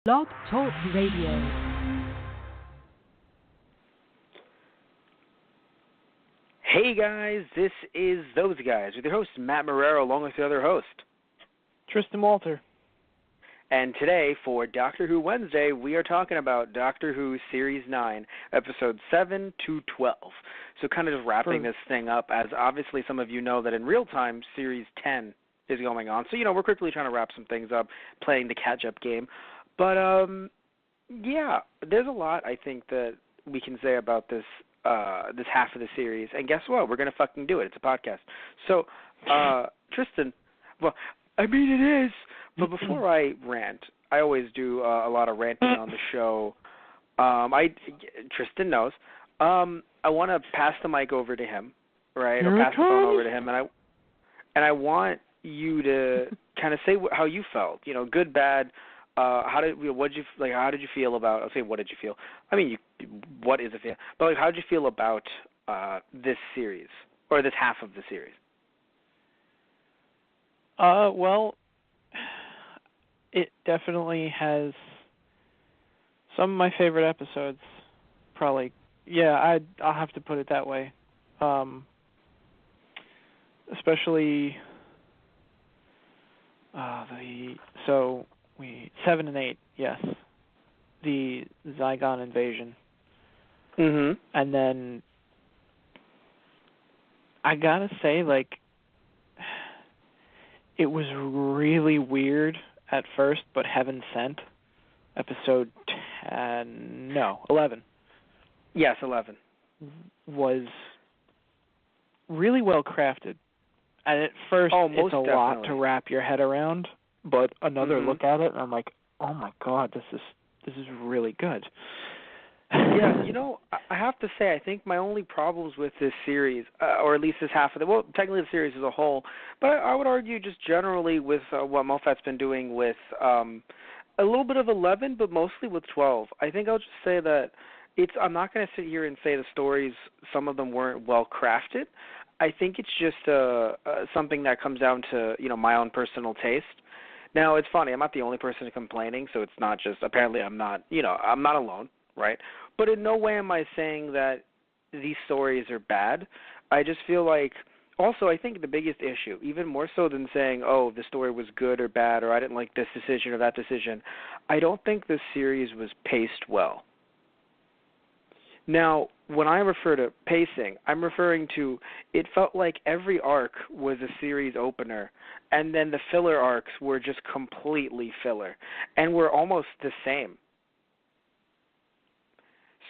Blog Talk Radio. Hey guys, this is Those Guys with your host Matt Marrero along with the other host, Tristan Walter. And today for Doctor Who Wednesday, we are talking about Doctor Who Series 9, Episodes 7 to 12. So kind of just wrapping this thing up, as obviously some of you know that in real time, Series 10 is going on. So, we're quickly trying to wrap some things up, playing the catch-up game. But, yeah, there's a lot, I think, that we can say about this half of the series. And guess what? We're going to fucking do it. It's a podcast. So, Tristan, well, I mean it is. But before I rant, I always do a lot of ranting on the show. Tristan knows. I want to pass the mic over to him, right? Or pass the phone over to him, and I want you to kind of say how you felt. Good, bad. How did you feel about? I'll say, what did you feel? I mean, what is a feel? But how did you feel about this series or this half of the series? Well, it definitely has some of my favorite episodes. Probably, yeah. I'll have to put it that way. Especially 7 and 8, yes. The Zygon invasion. Mm-hmm. And then I gotta say, it was really weird at first, but Heaven Sent, episode 11. Yes, 11. Was really well crafted. And at first, it's a lot to wrap your head around, but another look at it, and I'm like, oh my god, this is really good. Yeah, I have to say, I think my only problems with this series, or at least this half of technically the series as a whole, but I would argue just generally with what Moffat's been doing with a little bit of 11, but mostly with 12. I think I'll just say that I'm not going to sit here and say the stories, some of them weren't well crafted. I think it's just something that comes down to, my own personal taste. Now, it's funny, I'm not the only person complaining, so it's not just, apparently I'm not alone, right? But in no way am I saying that these stories are bad. I just feel like, also I think the biggest issue, even more so than saying, oh, the story was good or bad, or I didn't like this decision or that decision, I don't think this series was paced well. Now, when I refer to pacing, I'm referring to it felt like every arc was a series opener, and then the filler arcs were just completely filler, and were almost the same.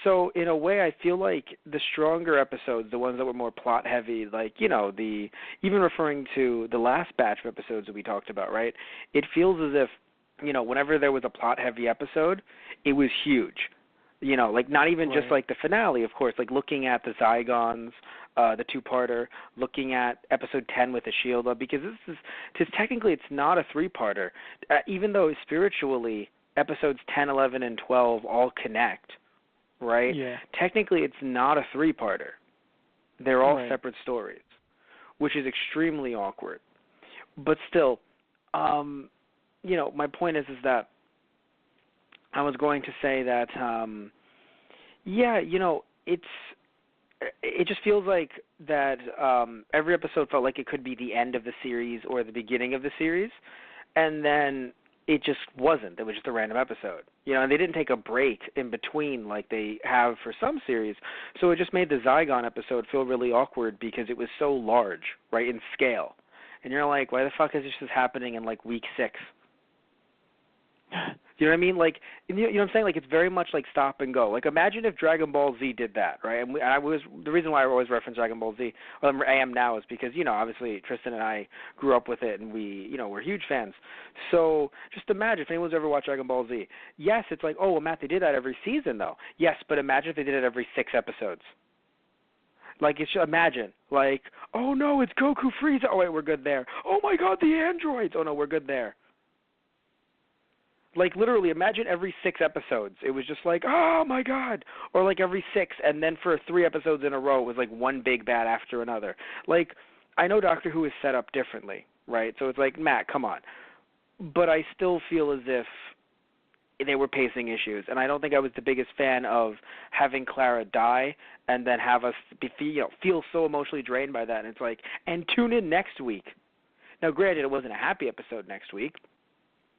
So, in a way, I feel like the stronger episodes, the ones that were more plot-heavy, even referring to the last batch of episodes that we talked about, right? It feels as if, whenever there was a plot-heavy episode, it was huge. Not even just the finale, of course, looking at the Zygons, the two-parter, looking at episode 10 with the Shield, because technically it's not a three-parter, even though spiritually episodes 10, 11, and 12 all connect, right? Yeah. Technically it's not a three-parter. They're all separate stories, which is extremely awkward. But still, my point is that I was going to say that, it just feels like that every episode felt like it could be the end of the series or the beginning of the series, and then it just wasn't. It was just a random episode, and they didn't take a break in between like they have for some series, so it just made the Zygon episode feel really awkward because it was so large, right, in scale, and you're like, why the fuck is this just happening in week 6? You know what I mean? You know what I'm saying? It's very much like stop and go. Imagine if Dragon Ball Z did that, right? And the reason why I always reference Dragon Ball Z, or I am now, is because, obviously Tristan and I grew up with it, and we, we're huge fans. So just imagine if anyone's ever watched Dragon Ball Z. Yes, it's like, oh, well, Matt, they did that every season, though. Yes, but imagine if they did it every 6 episodes. Imagine, oh, no, it's Goku Frieza. Oh, wait, we're good there. Oh, my God, the androids. Oh, no, we're good there. Literally, imagine every 6 episodes, it was just oh, my God. Or, every 6, and then for 3 episodes in a row, it was, one big bad after another. I know Doctor Who is set up differently, right? So it's Matt, come on. But I still feel as if they were pacing issues, and I don't think I was the biggest fan of having Clara die and then have us feel so emotionally drained by that. And it's like, and tune in next week. Now, granted, it wasn't a happy episode next week,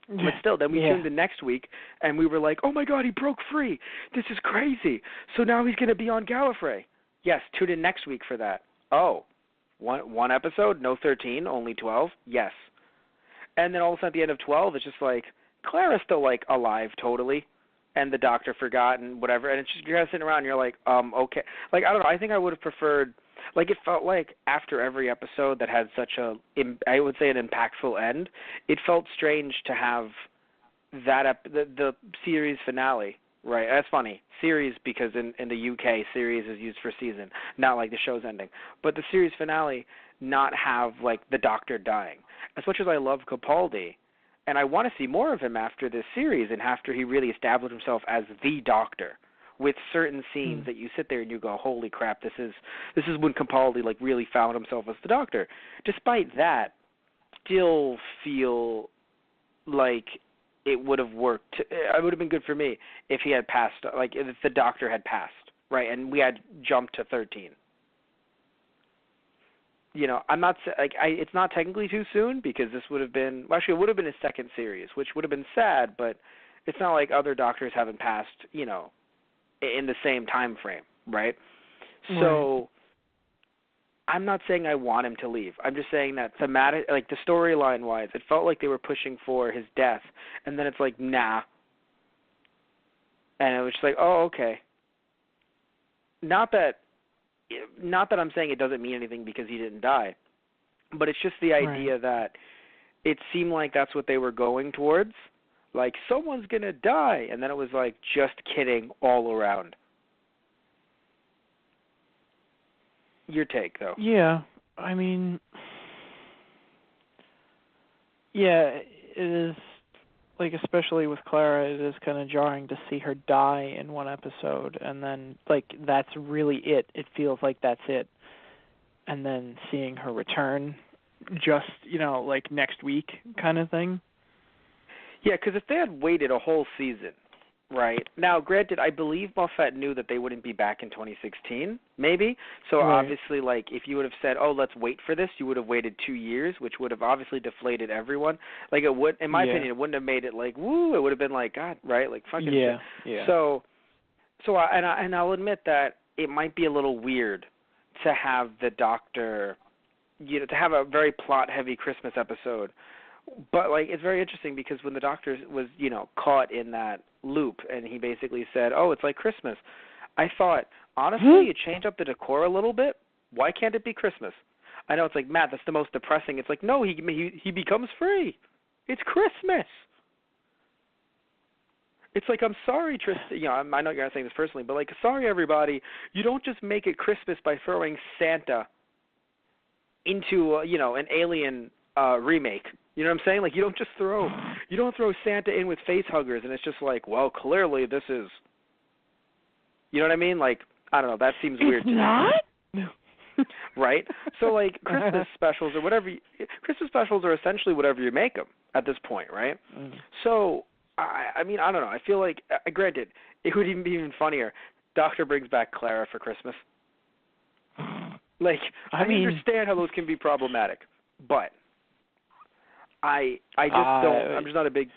but still, then we tuned in next week, and we were like, oh my God, he broke free. This is crazy. So now he's going to be on Gallifrey. Yes, tune in next week for that. Oh, one episode, no 13, only 12? Yes. And then all of a sudden at the end of 12, it's just like, Clara's still, like, alive totally, and the Doctor forgot and whatever, and it's just, you're kind of sitting around and you're like, okay. Like, I don't know, I think I would have preferred, like, it felt like after every episode that had such I would say an impactful end, it felt strange to have that, the series finale, right? That's funny. Series, because in the UK, series is used for season, not like the show's ending. But the series finale not have, like, the Doctor dying. As much as I love Capaldi, and I want to see more of him after this series and after he really established himself as the Doctor, with certain scenes that you sit there and you go, holy crap, this is when Capaldi, like, really found himself as the Doctor. Despite that, still feel like it would have worked. It would have been good for me if he had passed, like, if the Doctor had passed, right, and we had jumped to 13. You know, I'm not like it's not technically too soon because this would have been it would have been his second series, which would have been sad, but it's not like other Doctors haven't passed, you know, in the same time frame, right? So I'm not saying I want him to leave. I'm just saying that thematic, like the storyline wise, it felt like they were pushing for his death, and then it's like, nah. And it was just like, oh, okay. Not that I'm saying it doesn't mean anything because he didn't die, but it's just the idea that it seemed like that's what they were going towards. Like, someone's going to die, and then it was like, just kidding all around. Your take, though. Yeah, I mean, yeah, it is, like, especially with Clara, it is kind of jarring to see her die in one episode, and then, like, that's really it. It feels like that's it. And then seeing her return just, you know, like, next week kind of thing. Yeah, because if they had waited a whole season, right? Now, granted, I believe Moffat knew that they wouldn't be back in 2016, maybe. So obviously, like, if you would have said, oh, let's wait for this, you would have waited 2 years, which would have obviously deflated everyone. Like, it would, in my opinion, it wouldn't have made it like, woo, it would have been like, God, right? Like, fucking shit. Yeah. So I'll admit that it might be a little weird to have the Doctor, you know, to have a very plot-heavy Christmas episode. But, like, it's very interesting because when the Doctor was, you know, caught in that loop and he basically said, oh, it's like Christmas, I thought, honestly, you change up the decor a little bit. Why can't it be Christmas? I know it's like, Matt, that's the most depressing. It's like, no, he becomes free. It's Christmas. It's like, I'm sorry, Tristan. You know, I know you're not saying this personally, but, like, sorry, everybody. You don't just make it Christmas by throwing Santa into, you know, an Alien remake. You know what I'm saying? Like, you don't throw Santa in with face huggers, and it's just like, well, clearly this is, you know what I mean? Like, I don't know, that seems weird to me. Right? So, like, Christmas specials or whatever, Christmas specials are essentially whatever you make them at this point, right? So, I mean, I don't know. I feel like, granted, it would even be even funnier. Doctor brings back Clara for Christmas. Like, I understand how those can be problematic, but I just don't. I'm just not a big.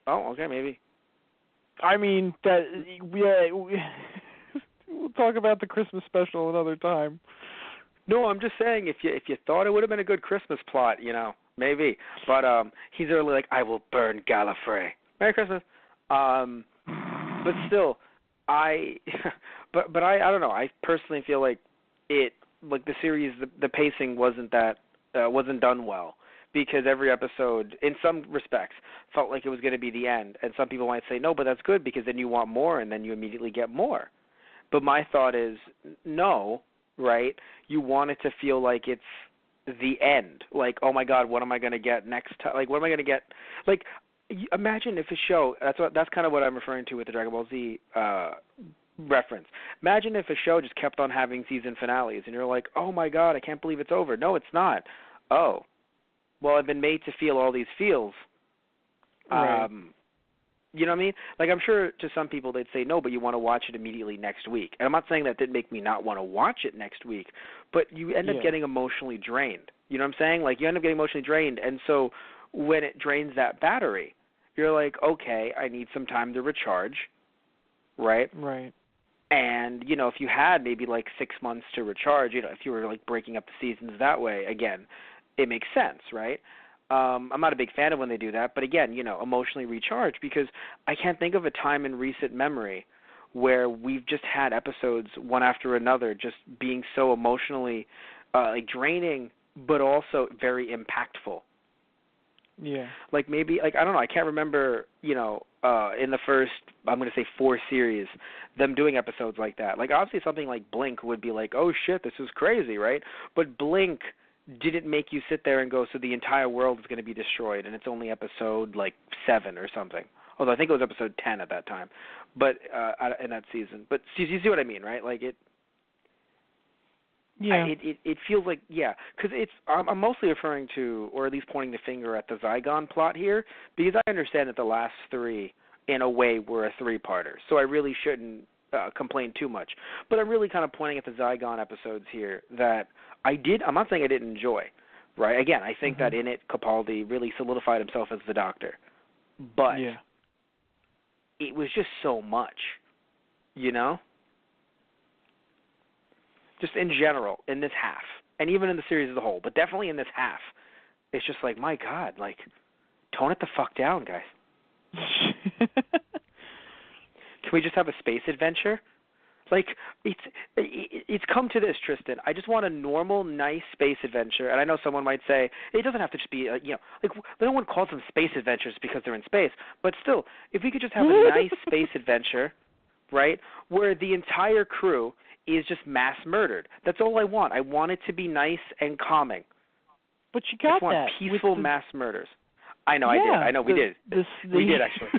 Oh, okay, maybe. I mean that. Yeah, we'll talk about the Christmas special another time. No, I'm just saying if you thought it would have been a good Christmas plot, you know, maybe. But he's early like, I will burn Gallifrey. Merry Christmas. But still, but I don't know. I personally feel like the series, the pacing wasn't done well. Because every episode, in some respects, felt like it was going to be the end. And some people might say, no, but that's good because then you want more and then you immediately get more. But my thought is, no, right? You want it to feel like it's the end. Like, oh, my God, what am I going to get next time? Like, what am I going to get? Like, imagine if a show, that's kind of what I'm referring to with the Dragon Ball Z reference. Imagine if a show just kept on having season finales and you're like, oh, my God, I can't believe it's over. No, it's not. Oh. Well, I've been made to feel all these feels. Right. You know what I mean? Like, I'm sure to some people they'd say, no, but you want to watch it immediately next week. And I'm not saying that did make me not want to watch it next week, but you end up getting emotionally drained. You know what I'm saying? Like, you end up getting emotionally drained. And so when it drains that battery, you're like, okay, I need some time to recharge, right? Right. And, you know, if you had maybe like 6 months to recharge, you know, if you were like breaking up the seasons that way, again, it makes sense, right? I'm not a big fan of when they do that, but again, you know, emotionally recharge, because I can't think of a time in recent memory where we've just had episodes one after another just being so emotionally like draining, but also very impactful. Yeah. Like maybe, like, I don't know, I can't remember, you know, in the first, I'm going to say 4 series, them doing episodes like that. Like, obviously something like Blink would be like, oh shit, this is crazy, right? But Blink didn't make you sit there and go, so the entire world is going to be destroyed, and it's only episode, like, 7 or something. Although I think it was episode 10 at that time, but in that season. But you see what I mean, right? Like, it... Yeah. It feels like, yeah, because I'm mostly referring to, or at least pointing the finger at the Zygon plot here, because I understand that the last 3, in a way, were a 3-parter, so I really shouldn't complain too much. But I'm really kind of pointing at the Zygon episodes here that I'm not saying I didn't enjoy, right? Again, I think that in it, Capaldi really solidified himself as the Doctor, but it was just so much, you know? Just in general, in this half, and even in the series as a whole, but definitely in this half, it's just like, my God, like, tone it the fuck down, guys. Can we just have a space adventure? Like, it's come to this, Tristan. I just want a normal, nice space adventure, and I know someone might say, it doesn't have to just be, you know, like, no one calls them space adventures because they're in space, but still, if we could just have a nice space adventure, right, where the entire crew is just mass murdered. That's all I want. I want it to be nice and calming. But you got I want that. peaceful mass murders. I know, I did. I know, we did. We did, actually.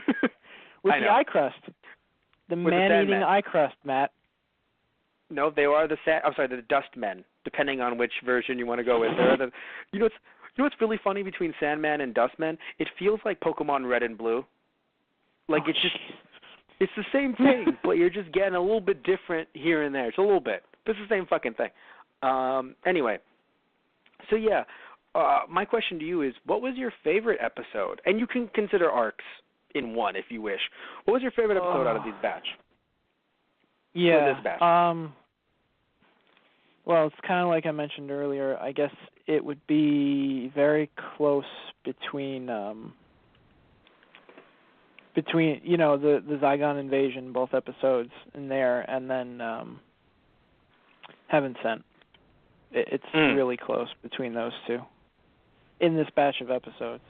With the eye crust. The man-eating eye crust, Matt. No, they are the dust men, depending on which version you want to go with. They're you know what's really funny between Sandman and Dustmen? It feels like Pokemon Red and Blue. Like, it's the same thing, but you're just getting a little bit different here and there. It's a little bit. But it's the same fucking thing. Anyway, so yeah, my question to you is, what was your favorite episode? And you can consider arcs in one if you wish. What was your favorite episode out of these batch? Yeah. This batch? Well, it's kind of like I mentioned earlier. I guess it would be very close between you know, the Zygon invasion, both episodes in there, and then Heaven Sent. It's really close between those two in this batch of episodes.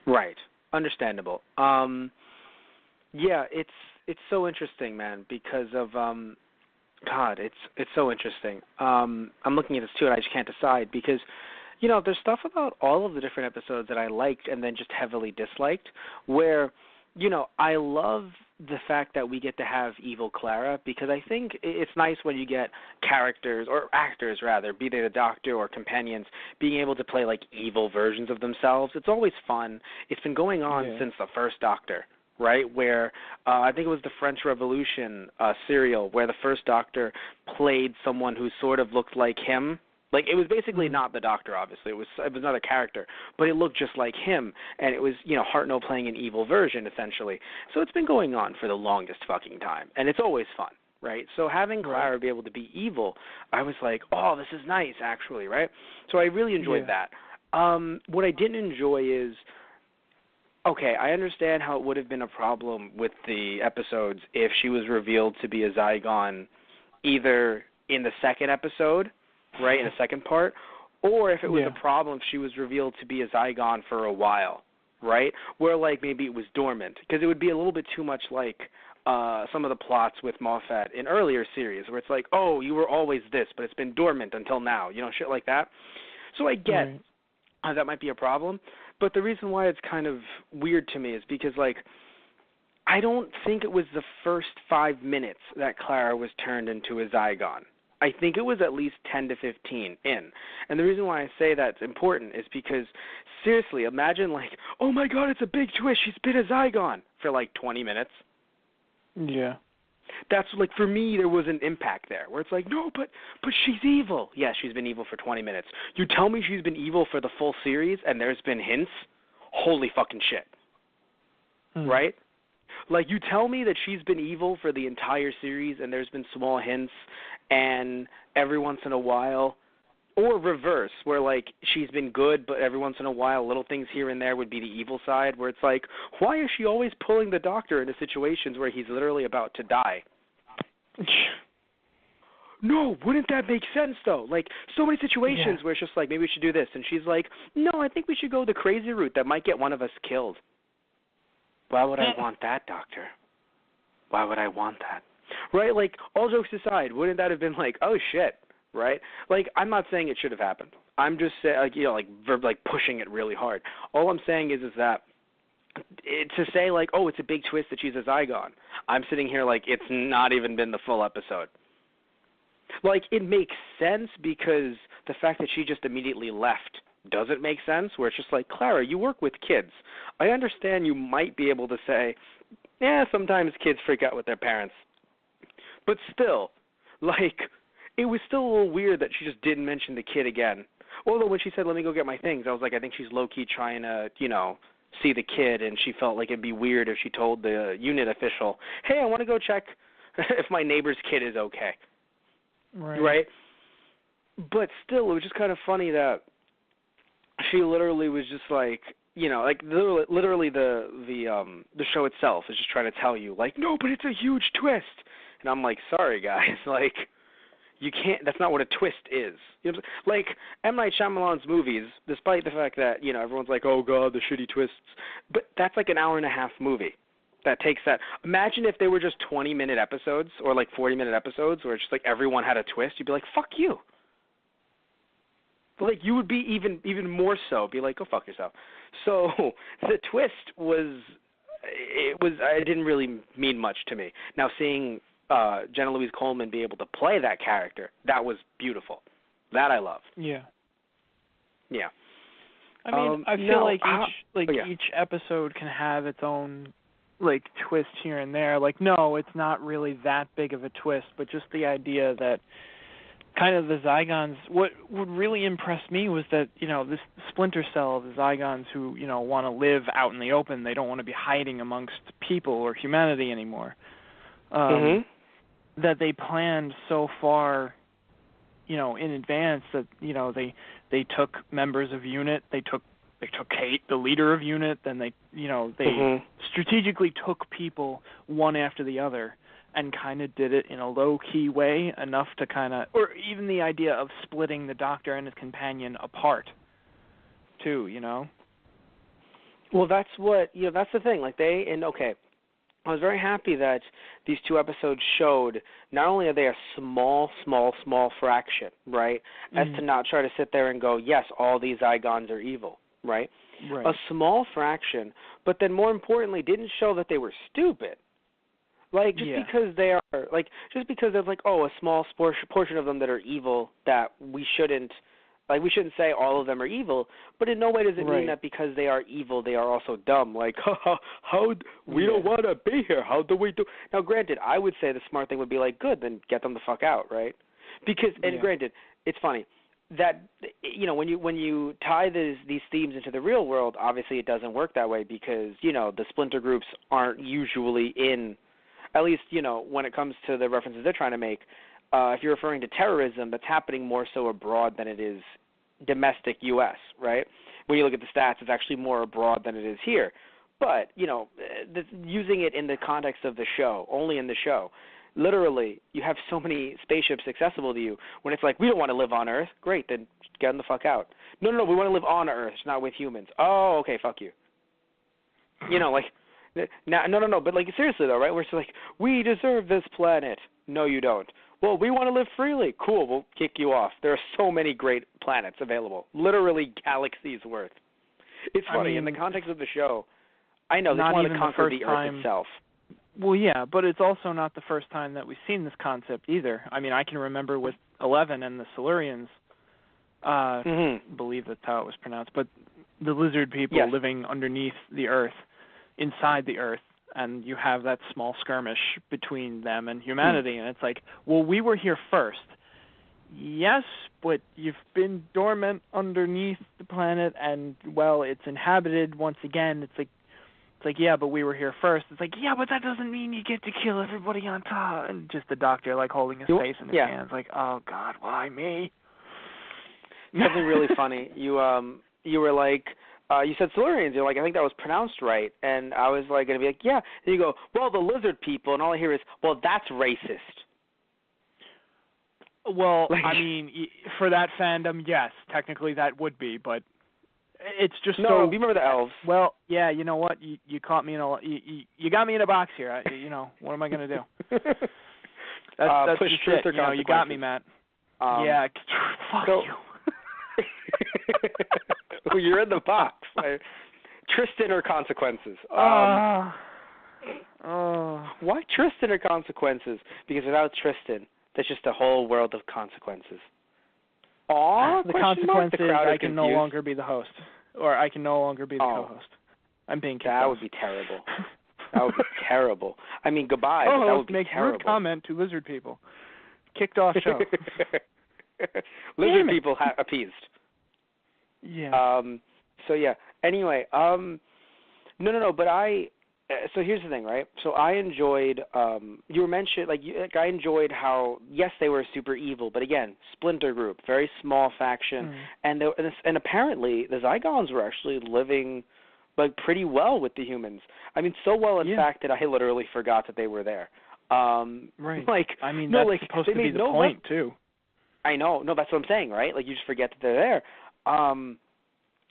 Right. Understandable. Yeah, it's so interesting, man, because of God, it's so interesting. I'm looking at this too, and I just can't decide because, you know, there's stuff about all of the different episodes that I liked and then just heavily disliked, where, you know, I love the fact that we get to have evil Clara, because I think it's nice when you get characters, or actors rather, be they the Doctor or companions, being able to play like evil versions of themselves. It's always fun. It's been going on since the first Doctor, right, where I think it was the French Revolution serial where the first Doctor played someone who sort of looked like him. Like, it was basically not the Doctor, obviously. It was another character, but it looked just like him, and it was, you know, Hartnell playing an evil version, essentially. So it's been going on for the longest fucking time, and it's always fun, right? So having Clara be able to be evil, I was like, oh, this is nice, actually, right? So I really enjoyed that. What I didn't enjoy is, okay, I understand how it would have been a problem with the episodes if she was revealed to be a Zygon either in the second episode, right, in the second part, or if it was a problem if she was revealed to be a Zygon for a while, right, where, like, maybe it was dormant, because it would be a little bit too much like some of the plots with Moffat in earlier series, where it's like, oh, you were always this, but it's been dormant until now, you know, shit like that. So I get that might be a problem, but the reason why it's kind of weird to me is because, like, I don't think it was the first 5 minutes that Clara was turned into a Zygon. I think it was at least 10 to 15 in. And the reason why I say that's important is because, seriously, imagine like, oh my god, it's a big twist, she's been a Zygon for like 20 minutes. Yeah. That's like, for me, there was an impact there where it's like, no, but she's evil. Yes, she's been evil for 20 minutes. You tell me she's been evil for the full series and there's been hints? Holy fucking shit. Right? Like, you tell me that she's been evil for the entire series and there's been small hints and every once in a while, or reverse, where, like, she's been good, but every once in a while little things here and there would be the evil side, where it's like, why is she always pulling the Doctor into situations where he's literally about to die? No, wouldn't that make sense, though? Like, so many situations where it's just like, maybe we should do this. And she's like, no, I think we should go the crazy route that might get one of us killed. Why would I want that, Doctor? Why would I want that? Right? Like, all jokes aside, wouldn't that have been like, oh, shit, right? Like, I'm not saying it should have happened. I'm just saying, like, you know, like pushing it really hard. All I'm saying is that to say, like, oh, it's a big twist that she's a Zygon, I'm sitting here like it's not even been the full episode. Like, it makes sense because the fact that she just immediately left doesn't make sense, where it's just like, Clara, you work with kids. I understand you might be able to say, yeah, sometimes kids freak out with their parents. But still, like, it was still a little weird that she just didn't mention the kid again. Although when she said, let me go get my things, I was like, I think she's low-key trying to, you know, see the kid, and she felt like it'd be weird if she told the unit official, hey, I want to go check if my neighbor's kid is okay. Right? But still, it was just kind of funny that she literally was just like, you know, like literally the show itself is just trying to tell you, like, no, but it's a huge twist. And I'm like, sorry, guys, like, you can't, that's not what a twist is. You know, like, M. Night Shyamalan's movies, despite the fact that, you know, everyone's like, oh, God, the shitty twists, but that's like an hour-and-a-half movie. That takes that. Imagine if they were just 20-minute episodes or like 40-minute episodes where it's just like everyone had a twist. You'd be like, fuck you. But like, you would be even more so, be like, go fuck yourself. So the twist I didn't really mean much to me. Now, seeing Jenna Louise Coleman be able to play that character, that was beautiful. That I loved. Yeah. Yeah. I mean, I feel each episode can have its own, like, twist here and there. Like, no, it's not really that big of a twist, but just the idea that kind of the Zygons, what would really impress me was that, you know, this splinter cell of the Zygons who, you know, want to live out in the open, they don't want to be hiding amongst people or humanity anymore. That they planned so far, you know, in advance that, you know, they took members of UNIT, they took Kate, the leader of UNIT, then they strategically took people one after the other and kind of did it in a low-key way, enough to kind of, or even the idea of splitting the Doctor and his companion apart, too, you know? Well, that's what, you know, that's the thing. Like, I was very happy that these two episodes showed not only are they a small fraction, right, as to not try to sit there and go, yes, all these Zygons are evil, right? A small fraction, but then more importantly, didn't show that they were stupid. Like, because they are, like, just because there's, like, oh, a small portion of them that are evil that we shouldn't say all of them are evil, but in no way does it mean that because they are evil, they are also dumb. Like, we don't want to be here. How do we do? Now, granted, I would say the smart thing would be like, good, then get them the fuck out, right? Because, and granted, it's funny that, you know, when you tie these themes into the real world, obviously it doesn't work that way because, you know, the splinter groups aren't usually in, at least, you know, when it comes to the references they're trying to make, if you're referring to terrorism, that's happening more so abroad than it is domestic U.S., right? When you look at the stats, it's actually more abroad than it is here. But, you know, using it in the context of the show, only in the show, literally, you have so many spaceships accessible to you. When it's like, we don't want to live on Earth, great, then get them the fuck out. No, we want to live on Earth, not with humans. Oh, okay, fuck you. You know, like, no, but, like, seriously, though, right? We're just like, we deserve this planet. No, you don't. Well, we want to live freely. Cool, we'll kick you off. There are so many great planets available. Literally galaxies worth. It's funny, in the context of the show, I know, they want to conquer the Earth itself. Well, yeah, but it's also not the first time that we've seen this concept either. I mean, I can remember with 11 and the Silurians, I believe that's how it was pronounced, but the lizard people living underneath the Earth, inside the Earth, and you have that small skirmish between them and humanity, and it's like, well, we were here first. Yes, but you've been dormant underneath the planet, and, well, it's inhabited once again. It's like, yeah, but we were here first. It's like, yeah, but that doesn't mean you get to kill everybody on top. And just the doctor, like, holding his face in his hands, like, oh, God, why me? Something really funny. You were like, you said Silurians. You're like, I think that was pronounced right. And I was like, going to be like, yeah. And you go, well, the lizard people. And all I hear is, well, that's racist. Well, I mean, for that fandom, yes, technically that would be, but it's just no, you remember the elves. Well, yeah, you know what? You caught me in you got me in a box here. What am I going to do? That's push just truth it. Or you got me, Matt. Yeah, fuck you. Well, you're in the box. Tristan or consequences? Why Tristan or consequences? Because without Tristan, there's just a whole world of consequences. The consequences, I can no longer be the host. Or I can no longer be the co-host. I'm being kicked off. That would be terrible. That would be terrible. I mean, goodbye, but that would be make terrible. Rude comment to lizard people. Kicked off show. Lizard people appeased. Yeah. So, yeah. Anyway, no, but so here's the thing, right? So I enjoyed, you were mentioned, I enjoyed how, yes, they were super evil, but again, splinter group, very small faction, and apparently the Zygons were actually living, pretty well with the humans. I mean, so well, in fact, that I literally forgot that they were there. Right. I mean, that's supposed to be the point, too. I know. No, that's what I'm saying, right? You just forget that they're there.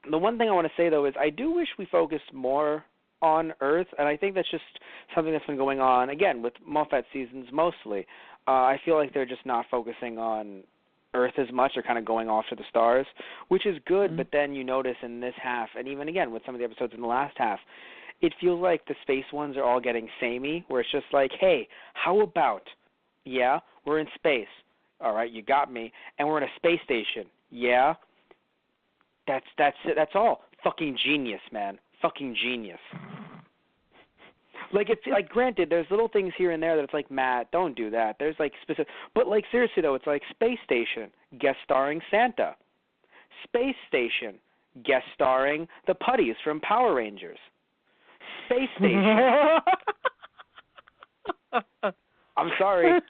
The one thing I want to say, though, is I do wish we focused more on Earth, and I think that's just something that's been going on, again, with Moffat seasons mostly. I feel like they're just not focusing on Earth as much. They're kind of going off to the stars, which is good, but then you notice in this half, and even, again, with some of the episodes in the last half, it feels like the space ones are all getting samey, where it's just like, hey, how about, we're in space. All right, you got me. And we're in a space station. Yeah? That's it. That's all. Fucking genius, man. Fucking genius. It's granted, there's little things here and there that it's like, Matt, don't do that. There's specific, but seriously though, it's like space station guest starring Santa, space station guest starring the putties from Power Rangers, space station. I'm sorry.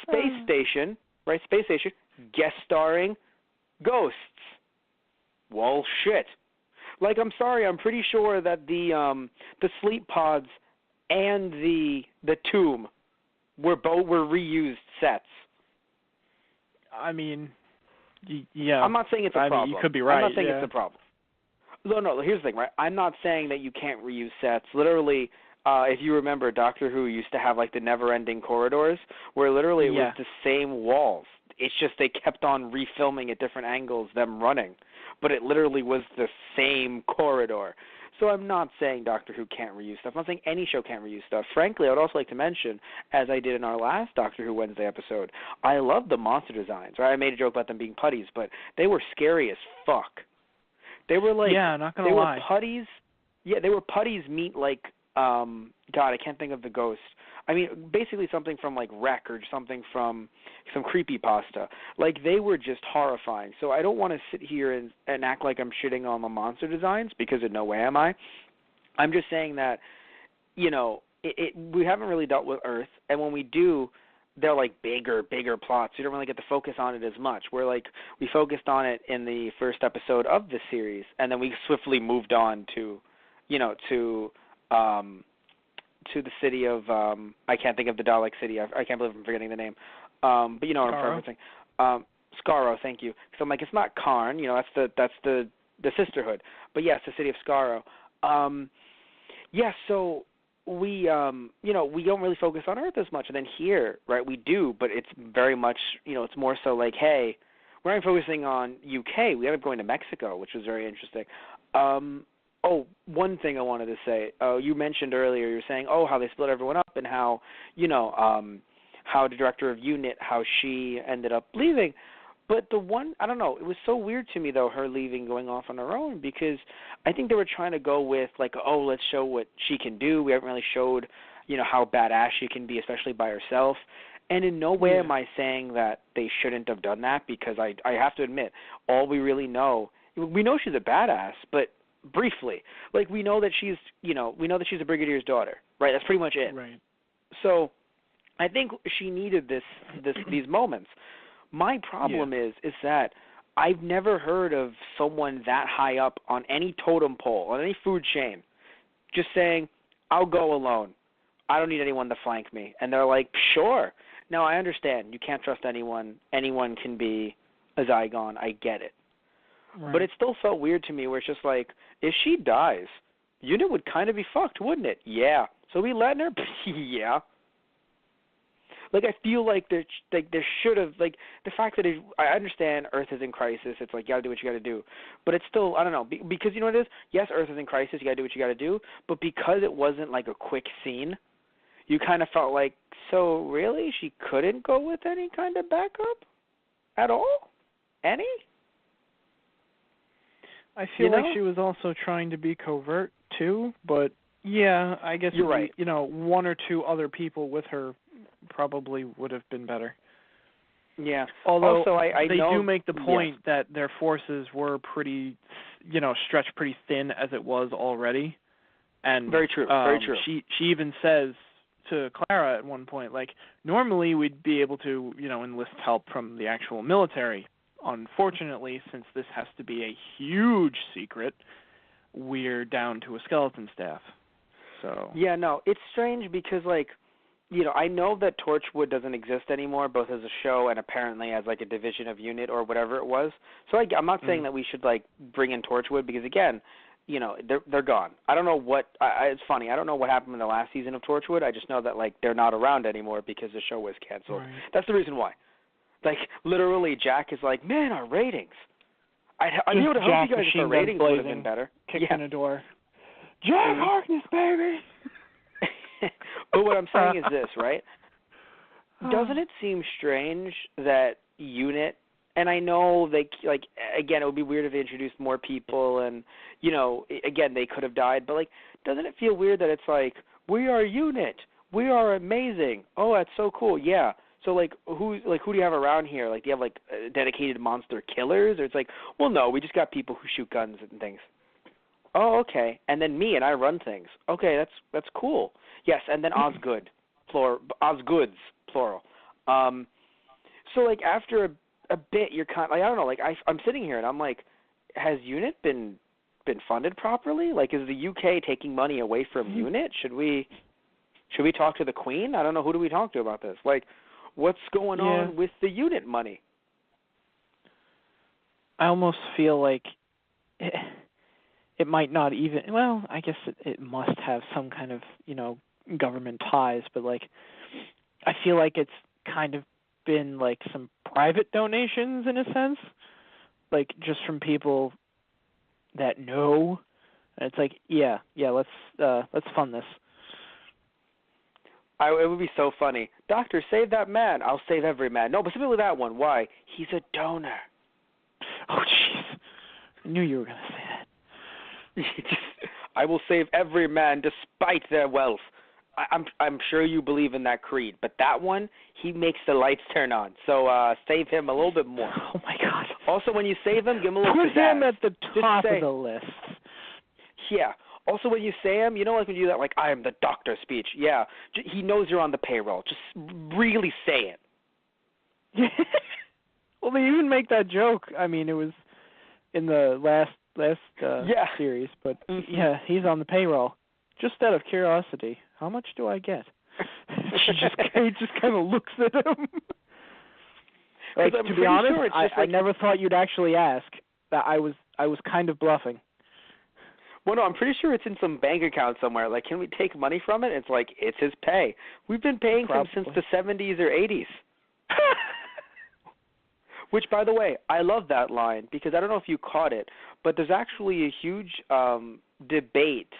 Space station, right? Space station guest starring ghosts. Well, shit. I'm sorry, I'm pretty sure that the sleep pods and the tomb were reused sets. I mean, yeah. I'm not saying it's a problem. I mean, you could be right. I'm not saying it's a problem. No, here's the thing, right? I'm not saying that you can't reuse sets. Literally, if you remember, Doctor Who used to have the never-ending corridors where literally it was the same walls. It's just they kept on refilming at different angles, them running. But it literally was the same corridor. So I'm not saying Doctor Who can't reuse stuff. I'm not saying any show can't reuse stuff. Frankly, I would also like to mention, as I did in our last Doctor Who Wednesday episode, I love the monster designs. Right? I made a joke about them being putties, but they were scary as fuck. They were not gonna lie. Were putties. Yeah, they were putties meet God, I can't think of the ghost. I mean, basically something from Wreck or something from some creepypasta. They were just horrifying. So I don't want to sit here and act like I'm shitting on the monster designs, because in no way am I. I'm just saying that, we haven't really dealt with Earth, and when we do, they're bigger plots. You don't really get to focus on it as much. We're we focused on it in the first episode of the series, and then we swiftly moved on to the city of I can't think of the Dalek city. I can't believe I'm forgetting the name. But you know what I'm referencing. Skaro, thank you. So I'm it's not Karn. That's the sisterhood. But yes, the city of Skaro. So we we don't really focus on Earth as much, and then here, right, we do, but it's very much it's more so hey, we're not focusing on UK. We ended up going to Mexico, which was very interesting. Oh, one thing I wanted to say. You mentioned earlier, you were saying, how they split everyone up and how, how the director of unit, how she ended up leaving. But I don't know, it was so weird to me, though, her leaving, going off on her own, because I think they were trying to go with, like, let's show what she can do. We haven't really showed, how badass she can be, especially by herself. And in no way am I saying that they shouldn't have done that, because I have to admit, all we really know, we know she's a badass, but briefly. Like, we know that she's a brigadier's daughter, right? That's pretty much it. Right. So I think she needed these moments. My problem is that I've never heard of someone that high up on any totem pole, on any food chain, just saying, I'll go alone. I don't need anyone to flank me. And they're like, sure. Now, I understand. You can't trust anyone. Anyone can be a Zygon. I get it. Right. But it still felt weird to me where it's just like, if she dies, unit would kind of be fucked, wouldn't it? Yeah. So we letting her? Yeah. Like, I feel like there should have, like, the fact that I understand Earth is in crisis. It's like, you got to do what you got to do. But it's still, I don't know, because you know what it is? Yes, Earth is in crisis. You got to do what you got to do. But because it wasn't, like, a quick scene, you kind of felt like, so really? She couldn't go with any kind of backup at all? Any? I feel like she was also trying to be covert, too. But, yeah, I guess, you're right. One or two other people with her probably would have been better. Yeah. Although also, I they know, do make the point that their forces were pretty, stretched pretty thin as it was already. And very true. Very true. She even says to Clara at one point, like, normally we'd be able to, enlist help from the actual military. Unfortunately, since this has to be a huge secret, we're down to a skeleton staff. So. Yeah, no, it's strange because, like, I know that Torchwood doesn't exist anymore, both as a show and apparently as, like, a division of unit or whatever it was. So I'm not saying that we should, like, bring in Torchwood because, again, they're gone. I don't know what it's funny. I don't know what happened in the last season of Torchwood. I just know that, like, they're not around anymore because the show was canceled. Right. That's the reason why. Like, literally, Jack is like, man, our ratings. I'd be able to help you guys if our ratings would have been better. Kicking a door. Jack Harkness, baby! But what I'm saying is this, right? Doesn't it seem strange that unit, and I know again, it would be weird if they introduced more people and, again, they could have died, but, like, doesn't it feel weird that it's like, we are unit, we are amazing, oh, that's so cool, yeah. So, who do you have around here? Like, do you have, like, dedicated monster killers? Or it's like, well, no, we just got people who shoot guns and things. Oh, okay. And then me, and I run things. Okay, that's cool. Yes, and then Osgood, Osgoods, plural. So, like, after a bit, you're kind of, like, I don't know, like, I'm sitting here, and I'm like, has UNIT been funded properly? Like, is the UK taking money away from UNIT? Should we talk to the Queen? I don't know. Who do we talk to about this? Like, what's going on with the unit money? I almost feel like it might not even, well, I guess it must have some kind of, government ties, but, like, I feel like it's kind of been, like, some private donations in a sense, like, just from people that know, and it's like, let's fund this. It would be so funny. Doctor, save that man. I'll save every man. No, but specifically that one. Why? He's a donor. Oh, jeez. I knew you were going to say that. I will save every man despite their wealth. I'm sure you believe in that creed, but that one, he makes the lights turn on. So save him a little bit more. Oh, my God. Also, when you save him, give him a little Put him at the top of the list. Yeah. Also, when you say him, like when you do that, like, I am the doctor speech. Yeah. He knows you're on the payroll. Just really say it. Well, they even make that joke. I mean, it was in the last series, but yeah, he's on the payroll. Just out of curiosity, how much do I get? He just kind of looks at him. Like, to be honest, sure I never thought you'd actually ask. That I was kind of bluffing. Well, no, I'm pretty sure it's in some bank account somewhere. Like, can we take money from it? It's like, it's his pay. We've been paying him since the 70s or 80s. Which, by the way, I love that line because I don't know if you caught it, but there's actually a huge debate.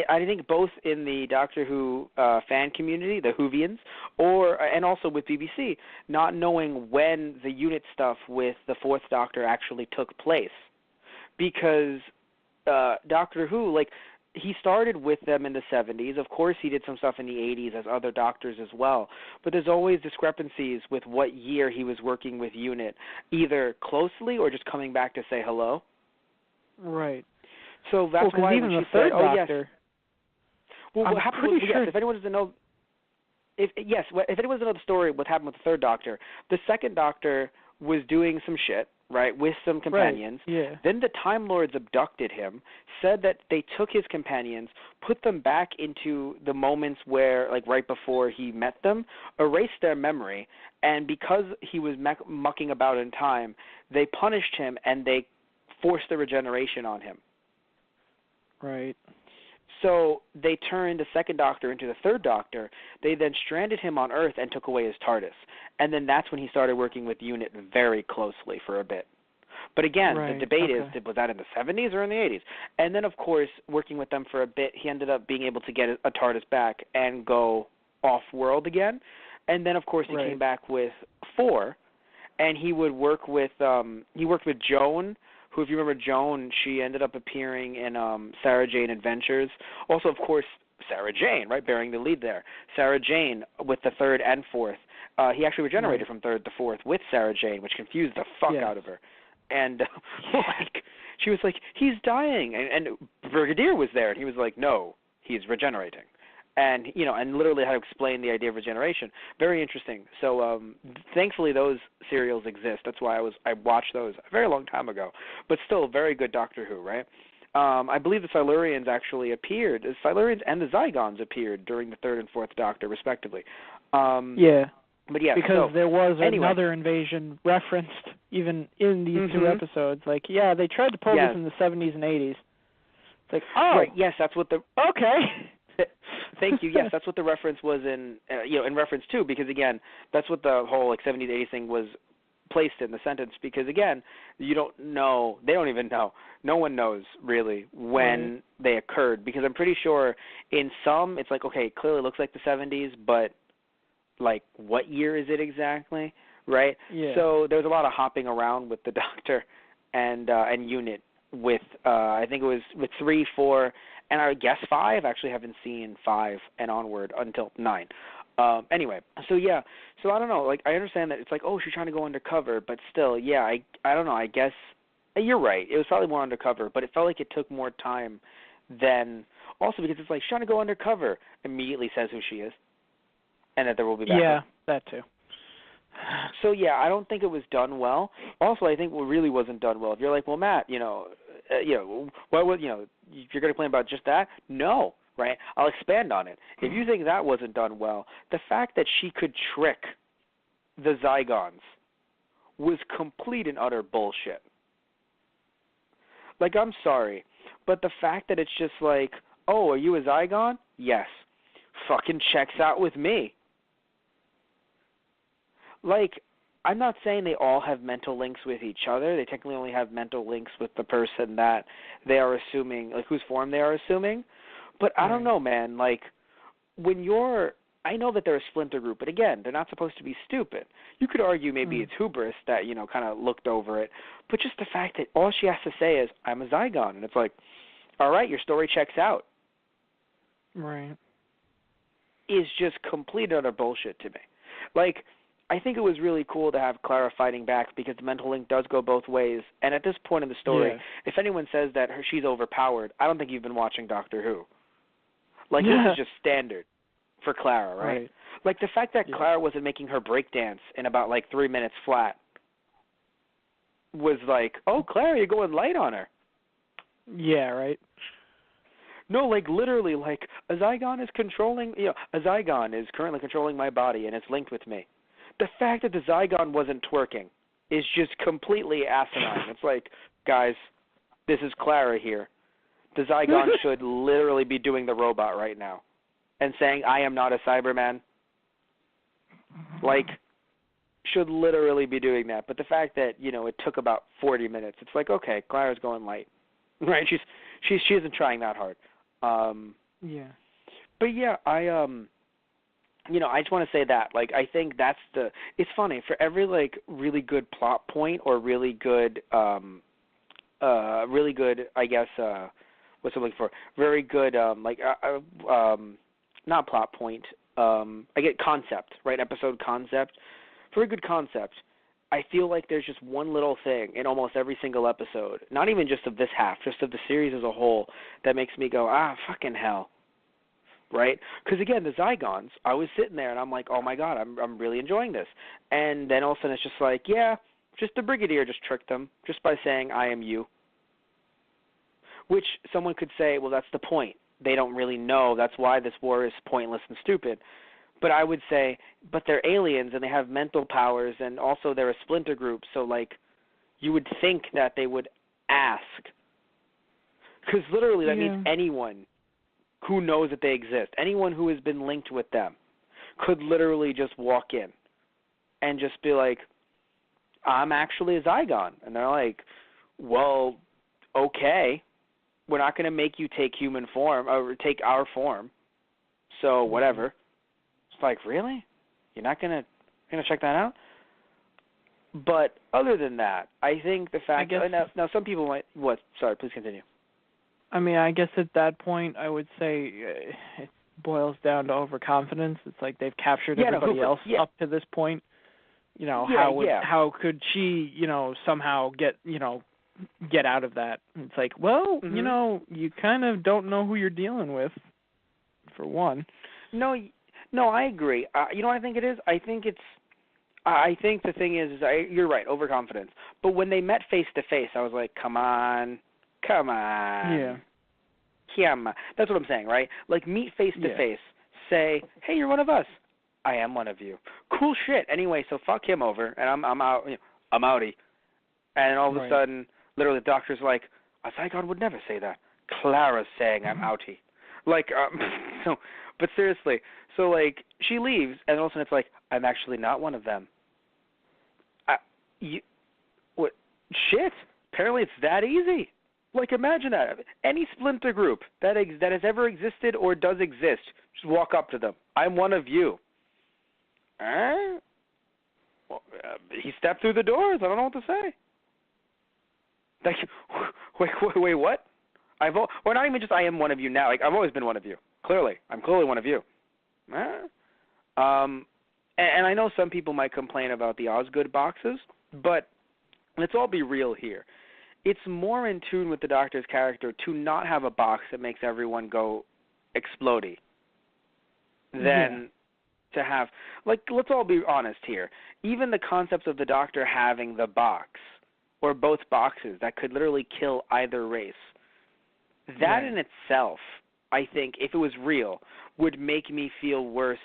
I think both in the Doctor Who fan community, the Whovians, and also with BBC, not knowing when the unit stuff with the Fourth Doctor actually took place, because Doctor Who, like, he started with them in the 70s. Of course, he did some stuff in the 80s as other doctors as well. But there's always discrepancies with what year he was working with UNIT, either closely or just coming back to say hello. Right. So that's why even when the she third said, "Oh Doctor, yes." Well, what happened was, yes, if anyone doesn't know, if anyone doesn't know the story, what happened with the third Doctor, the second Doctor was doing some shit, right, with some companions. Right. Yeah. Then the Time Lords abducted him, said that they took his companions, put them back into the moments where, like, right before he met them, erased their memory, and because he was mucking about in time, they punished him and they forced the regeneration on him. Right. So they turned the second Doctor into the third Doctor. They then stranded him on Earth and took away his TARDIS. And then that's when he started working with UNIT very closely for a bit. But again, the debate is, was that in the 70s or in the 80s? And then, of course, working with them for a bit, he ended up being able to get a TARDIS back and go off-world again. And then, of course, he came back with 4, and he would work with he worked with Joan, who, if you remember Joan, she ended up appearing in Sarah Jane Adventures. Also, of course, Sarah Jane, right, bearing the lead there. Sarah Jane with the third and fourth. He actually regenerated from third to fourth with Sarah Jane, which confused the fuck out of her. And like, she was like, he's dying. And Brigadier was there, and he was like, no, he's regenerating. And, you know, and literally had to explain the idea of regeneration. Very interesting. So thankfully those serials exist. That's why I watched those a very long time ago. But still, very good Doctor Who, right? I believe the Silurians actually appeared. The Silurians and the Zygons appeared during the third and fourth Doctor, respectively. Yeah. But yeah, because there was another invasion referenced even in these 2 episodes. Like, yeah, they tried to pull this in the 70s and 80s. It's like, oh. Right, yes, that's what the... Okay. Thank you. Yes, that's what the reference was in, in reference to, because, again, that's what the whole, like, 70s, 80s thing was placed in the sentence, because, again, you don't know, they don't even know, no one knows, really, when they occurred, because I'm pretty sure in some, it's like, okay, it clearly looks like the 70s, but, like, what year is it exactly, right? Yeah. So there's a lot of hopping around with the Doctor and UNIT with, I think it was with 3, 4, and I guess 5. Actually haven't seen 5 and onward until 9. Anyway, so yeah, so I don't know, like, I understand that it's like, oh, she's trying to go undercover, but still, yeah, I don't know, I guess, you're right, it was probably more undercover, but it felt like it took more time than, also because it's like, she's trying to go undercover, immediately says who she is, and that there will be backup. Yeah, that too. So yeah, I don't think it was done well. Also, I think what really wasn't done well, if you're like, well, Matt, why would, you're going to complain about just that? No, right? I'll expand on it. If you think that wasn't done well, the fact that she could trick the Zygons was complete and utter bullshit. Like, I'm sorry, but the fact that it's just like, oh, are you a Zygon? Yes. Fucking checks out with me. Like, I'm not saying they all have mental links with each other. They technically only have mental links with the person that they are assuming, like, whose form they are assuming. But I don't know, man. Like, when I know that they're a splinter group, but again, they're not supposed to be stupid. You could argue maybe it's hubris that, kind of looked over it. But just the fact that all she has to say is, I'm a Zygon. And it's like, all right, your story checks out. Right. Is just complete and utter bullshit to me. Like, I think it was really cool to have Clara fighting back because the mental link does go both ways. And at this point in the story, if anyone says that she's overpowered, I don't think you've been watching Doctor Who. Like, this is just standard for Clara, right? Like, the fact that Clara wasn't making her breakdance in about, 3 minutes flat was like, oh, Clara, you're going light on her. Yeah, right. No, literally, a Zygon is controlling, a Zygon is currently controlling my body and it's linked with me. The fact that the Zygon wasn't twerking is just completely asinine. It's like, guys, this is Clara here. The Zygon should literally be doing the robot right now and saying, I am not a Cyberman. should literally be doing that. But the fact that, it took about 40 minutes, it's like, okay, Clara's going light. Right? She isn't trying that hard. Yeah. But yeah, I just want to say that, like, I think that's it's funny, for every, like, really good plot point or really good, I guess, what's I'm looking for? Very good, not plot point, I get concept, right? Episode concept. Very good concept. I feel like there's just one little thing in almost every single episode, not even just of this half, just of the series as a whole, that makes me go, fucking hell. Right? Because, again, the Zygons, I was sitting there and I'm like, oh, my God, I'm really enjoying this. And then all of a sudden it's just like, yeah, just the Brigadier just tricked them just by saying, I am you. Which someone could say, well, that's the point. They don't really know. That's why this war is pointless and stupid. But I would say, but they're aliens and they have mental powers, and also they're a splinter group. So, like, you would think that they would ask. Because literally that means anyone who knows that they exist, anyone who has been linked with them, could literally just walk in and just be like, I'm actually a Zygon. And they're like, well, okay, we're not going to make you take human form or take our form, so whatever. It's like, really? You're not going to check that out? But other than that, I think the fact that now some people might sorry, please continue. I mean, I guess at that point, I would say it boils down to overconfidence. It's like they've captured everybody else up to this point. How could she, somehow get out of that? It's like, well, you kind of don't know who you're dealing with, for one. No, I agree. You know what I think it is? I think the thing is you're right, overconfidence. But when they met face to face, I was like, come on. Yeah. That's what I'm saying, right? Like, meet face to face. Say, hey, you're one of us. I am one of you. Cool shit. Anyway, so fuck him over, and I'm out. I'm outie. And all of a sudden, literally, the doctor's like, a Zygon would never say that. Clara's saying I'm outie. Like, but seriously, so like she leaves, and all of a sudden it's like, I'm actually not one of them. What? Shit. Apparently, it's that easy. Like, imagine that. Any splinter group that has ever existed or does exist, just walk up to them. I'm one of you. Well, he stepped through the doors. I don't know what to say. Like, wait, what? Or not even just I am one of you now. Like, I've always been one of you. Clearly. I'm clearly one of you. And I know some people might complain about the Osgood boxes, but let's all be real here. It's more in tune with the Doctor's character to not have a box that makes everyone go explodey than to have, like, let's all be honest here. Even the concepts of the Doctor having the box or both boxes that could literally kill either race, that in itself, I think, if it was real, would make me feel worse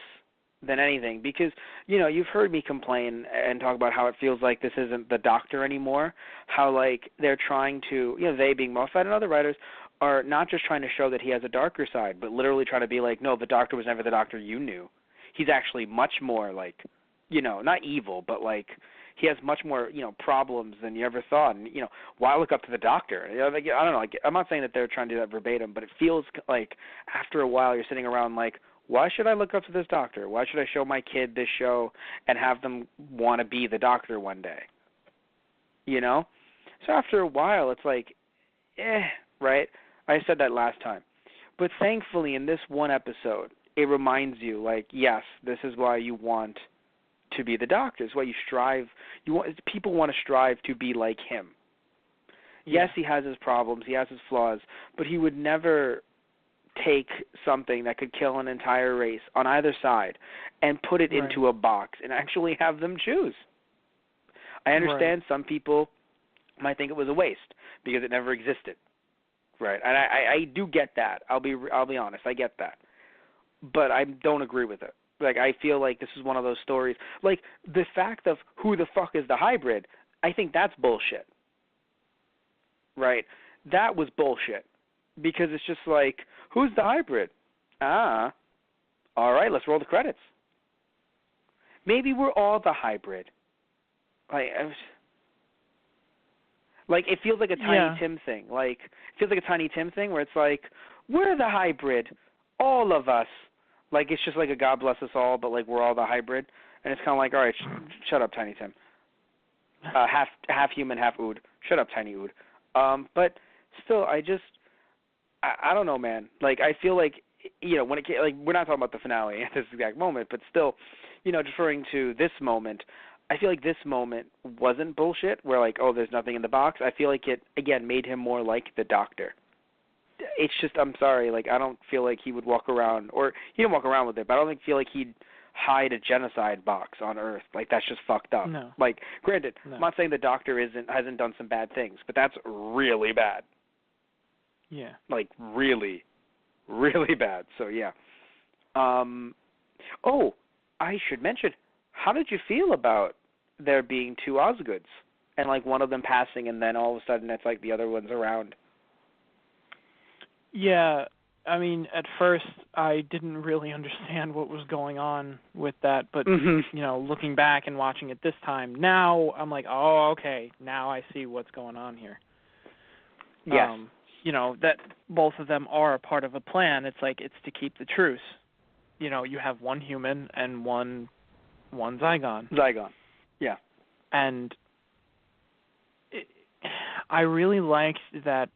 than anything, because, you've heard me complain and talk about how it feels like this isn't the Doctor anymore, how, like, they're trying to, they being Moffat and other writers, are not just trying to show that he has a darker side, but literally trying to be like, no, the Doctor was never the Doctor you knew. He's actually much more, like, not evil, but, like, he has much more, problems than you ever thought, and, why look up to the Doctor? Like, I don't know, like, I'm not saying that they're trying to do that verbatim, but it feels like after a while you're sitting around like, why should I look up to this Doctor? Why should I show my kid this show and have them want to be the Doctor one day? So after a while, it's like, right? I said that last time. But thankfully, in this one episode, it reminds you, like, yes, this is why you want to be the Doctor. It's why you strive. People want to strive to be like him. Yes, he has his problems. He has his flaws. But he would never take something that could kill an entire race on either side and put it into a box and actually have them choose. I understand some people might think it was a waste because it never existed. Right. And I do get that. I'll be honest, I get that. But I don't agree with it. Like, I feel like this is one of those stories. Like, the fact of who the fuck is the hybrid, I think that's bullshit. Right? That was bullshit. Because it's just like, who's the hybrid? All right, let's roll the credits. Maybe we're all the hybrid. Like it feels like a Tiny Tim thing. Like it feels like a Tiny Tim thing where it's like we're the hybrid, all of us. Like it's just like a God bless us all, but like we're all the hybrid, and it's kind of like all right, shut up, Tiny Tim. Half human, half Ood. Shut up, Tiny Ood. But still, I don't know, man. Like I feel like when it like we're not talking about the finale at this exact moment, but still, just referring to this moment. I feel like this moment wasn't bullshit where like, oh, there's nothing in the box. I feel like it, again, made him more like the Doctor. It's just, I'm sorry, like, I don't feel like he would walk around, or he didn't walk around with it, but I don't feel like he'd hide a genocide box on Earth. Like, that's just fucked up. No. Like, granted, I'm not saying the Doctor hasn't done some bad things, but that's really bad. Yeah. Like, really, really bad. So, yeah. Oh, I should mention, how did you feel about there being two Osgoods and like one of them passing and then all of a sudden it's like the other one's around? Yeah, I mean, at first I didn't really understand what was going on with that, but looking back and watching it this time, now I'm like, oh, okay, now I see what's going on here. Yes. That both of them are a part of a plan. It's like it's to keep the truce. You have one human and one Zygon. Zygon, yeah. And I really liked that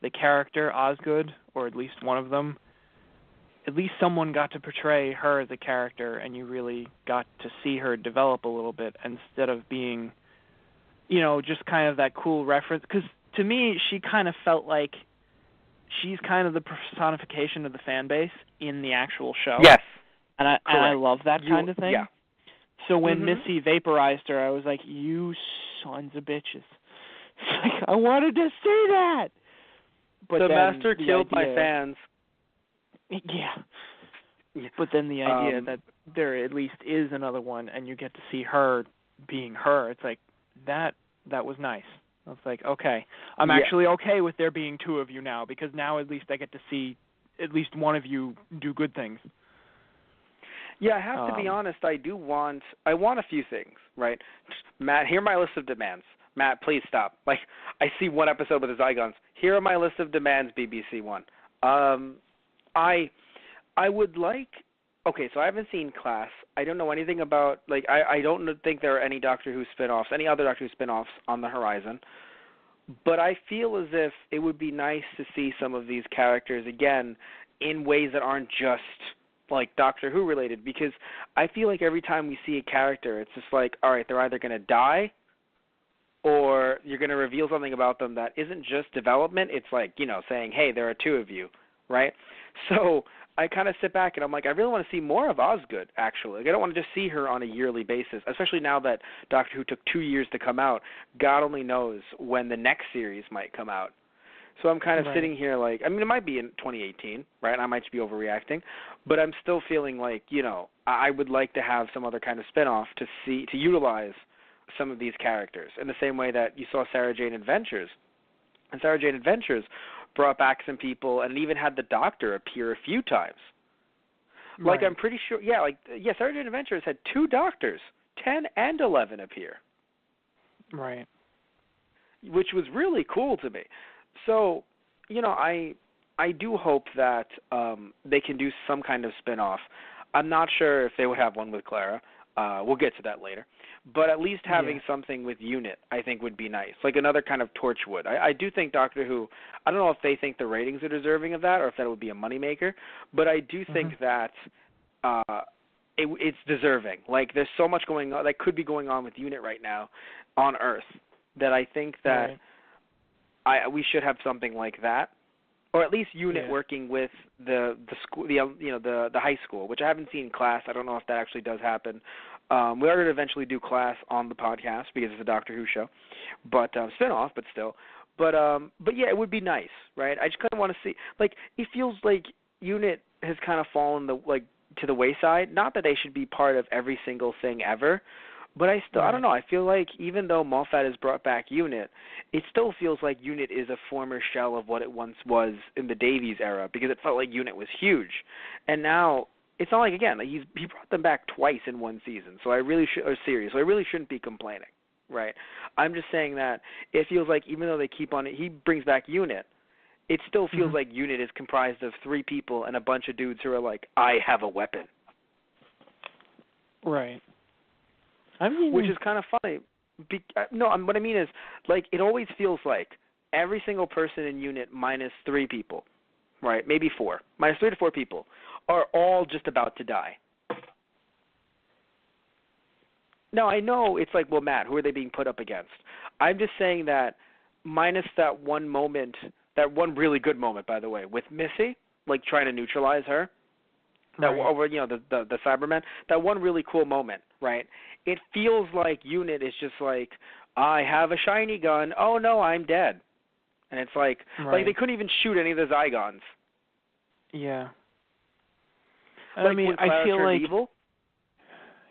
the character Osgood, or at least one of them, at least someone got to portray her as a character, and you really got to see her develop a little bit instead of being, just kind of that cool reference. Because to me, she kind of felt like she's kind of the personification of the fan base in the actual show. Yes. And I love that kind of thing. Yeah. So when Missy vaporized her, I was like, you sons of bitches. It's like, I wanted to see that. But the Master killed my fans. Yeah. But then the idea that there at least is another one and you get to see her being her, it's like, that was nice. I was like, okay. I'm actually okay with there being two of you now, because now at least I get to see at least one of you do good things. Yeah, I have to be honest. I want a few things, right? Matt, here are my list of demands. Matt, please stop. Like, I see one episode with the Zygons. Here are my list of demands, BBC One. I would like. Okay, so I haven't seen Class. I don't know anything about. Like, I don't think there are any Doctor Who spinoffs, any other Doctor Who spinoffs on the horizon. But I feel as if it would be nice to see some of these characters again in ways that aren't just like Doctor Who related, because I feel like every time we see a character, it's just like, all right, they're either going to die or you're going to reveal something about them that isn't just development. It's like, saying, hey, there are two of you, right? So I kind of sit back and I'm like, I really want to see more of Osgood, actually. Like, I don't want to just see her on a yearly basis, especially now that Doctor Who took 2 years to come out. God only knows when the next series might come out. So I'm kind of sitting here like, I mean, it might be in 2018, right? I might just be overreacting, but I'm still feeling like, I would like to have some other kind of spinoff to utilize some of these characters in the same way that you saw Sarah Jane Adventures. And Sarah Jane Adventures brought back some people and even had the Doctor appear a few times. Like, I'm pretty sure, Sarah Jane Adventures had 2 Doctors, 10 and 11 appear. Right. Which was really cool to me. So, I do hope that they can do some kind of spin-off. I'm not sure if they would have one with Clara. We'll get to that later. But at least having something with UNIT, I think, would be nice. Like another kind of Torchwood. I do think Doctor Who, I don't know if they think the ratings are deserving of that or if that would be a moneymaker, but I do think that it's deserving. Like, there's so much going on that could be going on with UNIT right now on Earth that I think that we should have something like that, or at least UNIT working with the school, the high school, which I haven't seen Class. I don't know if that actually does happen. We are going to eventually do Class on the podcast because it's a Doctor Who show, but spin-off, but still. But yeah, it would be nice, right? I just kind of want to see. Like, it feels like UNIT has kind of fallen to the wayside. Not that they should be part of every single thing ever. But I don't know, I feel like even though Moffat has brought back UNIT, it still feels like UNIT is a former shell of what it once was in the Davies era, because it felt like UNIT was huge. And now, it's not like, again, he brought them back twice in one season, so I really shouldn't be complaining, right? I'm just saying that it feels like even though they keep on it, he brings back Unit. It still feels like Unit is comprised of 3 people and a bunch of dudes who are like, I have a weapon. Right. I mean, which is kind of funny. What I mean is, like, it always feels like every single person in Unit minus 3 people, right? Maybe 4. Minus 3 to 4 people are all just about to die. Now, I know it's like, well, Matt, who are they being put up against? I'm just saying that minus that one moment, that one really good moment, by the way, with Missy, like trying to neutralize her, over the Cybermen, that one really cool moment, right? It feels like Unit is just like, I have a shiny gun. Oh no, I'm dead. And it's like they couldn't even shoot any of the Zygons. Yeah. Like, I mean, I feel like evil.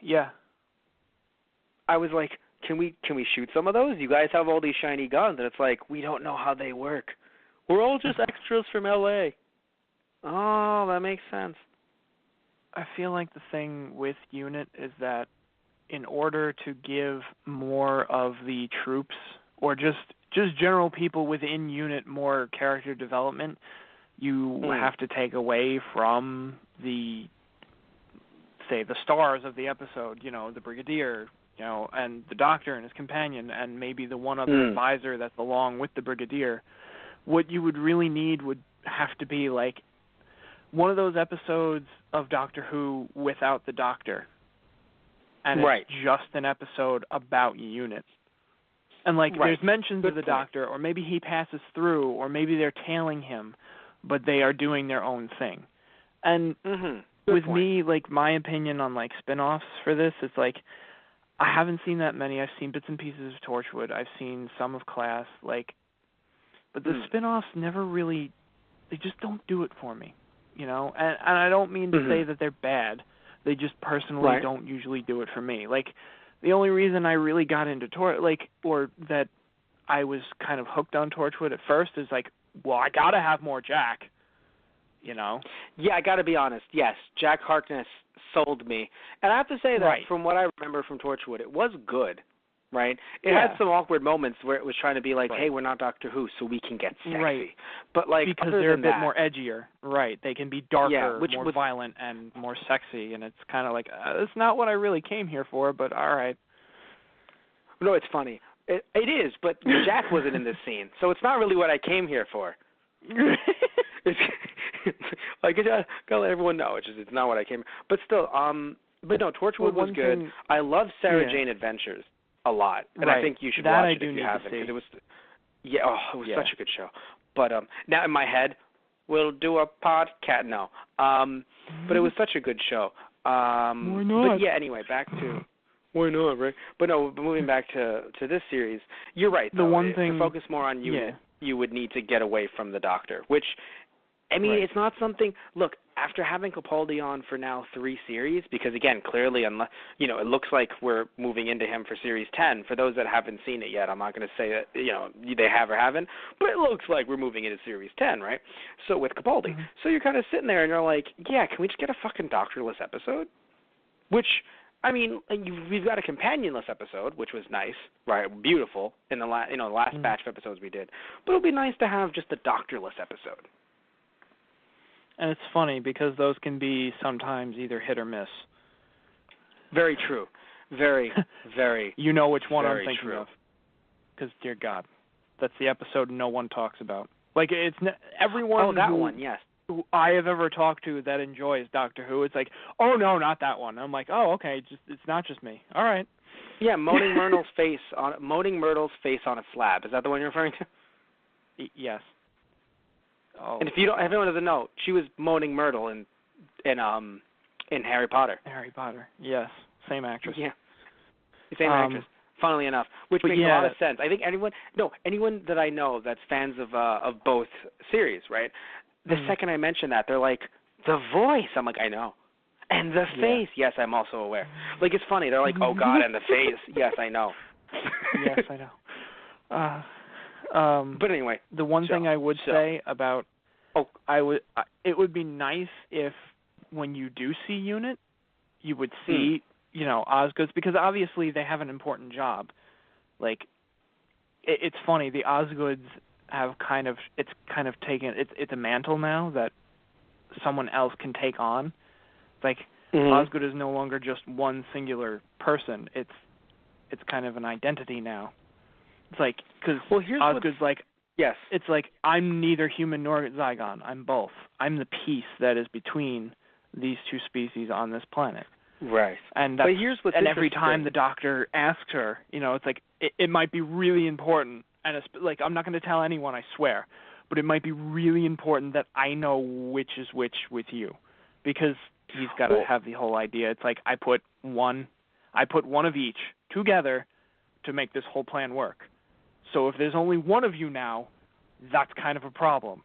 Yeah. I was like, can we shoot some of those? You guys have all these shiny guns, and it's like, we don't know how they work. We're all just extras from L.A. Oh, that makes sense. I feel like the thing with Unit is that in order to give more of the troops or just general people within Unit more character development, you have to take away from the stars of the episode, the Brigadier, and the Doctor and his companion, and maybe the one other advisor that's along with the Brigadier. What you would really need would have to be like one of those episodes of Doctor Who without the Doctor. And it's just an episode about Unit. And there's mentions of the Doctor, or maybe he passes through, or maybe they're tailing him, but they are doing their own thing. And with me, my opinion on spin-offs for this, it's I haven't seen that many. I've seen bits and pieces of Torchwood. I've seen some of Class, but the spin-offs never really, they just don't do it for me, And I don't mean to say that they're bad. They just personally don't usually do it for me. The only reason I really got into or that I was kind of hooked on Torchwood at first is well, I gotta have more Jack. Yeah, I got to be honest. Yes, Jack Harkness sold me. And I have to say that from what I remember from Torchwood, it was good, right? It had some awkward moments where it was trying to be like, hey, we're not Doctor Who, so we can get sexy. Right. But because they're a bit more edgier. Right. They can be darker, more violent, and more sexy. And it's kind of it's not what I really came here for, but all right. No, it's funny. It is, but Jack wasn't in this scene, so it's not really what I came here for. I gotta let everyone know. It's not what I came. But still, but no, Torchwood was good. I love Sarah Jane Adventures a lot, and I think you should watch it if you haven't. Because it was, it was such a good show. But now in my head, we'll do a podcast. No, but it was such a good show. Why not? But yeah, anyway, back to. Why not, right? But no, moving back to this series, you're right. The one thing to focus more on Unit, you would need to get away from the Doctor, which. I mean, it's not something. Look, after having Capaldi on for now 3 series, because again, clearly, it looks like we're moving into him for series 10. For those that haven't seen it yet, I'm not going to say that they have or haven't, but it looks like we're moving into series 10, right? So with Capaldi, so you're kind of sitting there and you're like, yeah, can we just get a fucking Doctorless episode? Which, I mean, we've got a companionless episode, which was nice, right? Beautiful in the last batch of episodes we did, but it'll be nice to have just a Doctorless episode. And it's funny because those can be sometimes either hit or miss. Very true. Very, very. You know which one I'm thinking true. of. Because, dear God, that's the episode no one talks about. It's everyone. Oh, that one, yes. Who I have ever talked to that enjoys Doctor Who, it's oh no, not that one. I'm oh, okay, it's not just me. All right. Yeah, Moaning Myrtle's face on a slab. Is that the one you're referring to? Yes. Oh. And if everyone doesn't know, she was Moaning Myrtle in Harry Potter. Harry Potter, yes, same actress. Yeah, same actress. Funnily enough, which makes a lot of sense. I think anyone that I know that's fans of both series, right? The second I mention that, they're like, the voice. I'm like, I know, and the face. Yes, I'm also aware. It's funny. They're like, oh God, and the face. Yes, I know. Yes, I know. But anyway, the one thing I would say about it would be nice if when you do see Unit, you would see Osgood's, because obviously they have an important job, Like, it's funny. The Osgoods have kind of taken it's a mantle now that someone else can take on. Like, Osgood is no longer just one singular person. It's kind of an identity now. It's like, because Osgood's like, yes, it's like, I'm neither human nor Zygon. I'm both. I'm the piece that is between these two species on this planet. Right. And but here's what's and every time the doctor asks her, it's like, it might be really important, and it's like, I'm not going to tell anyone, I swear, but it might be really important that I know which is which with you, because he's got to have the whole idea. It's like, I put one of each together to make this whole plan work. So if there's only one of you now, that's kind of a problem.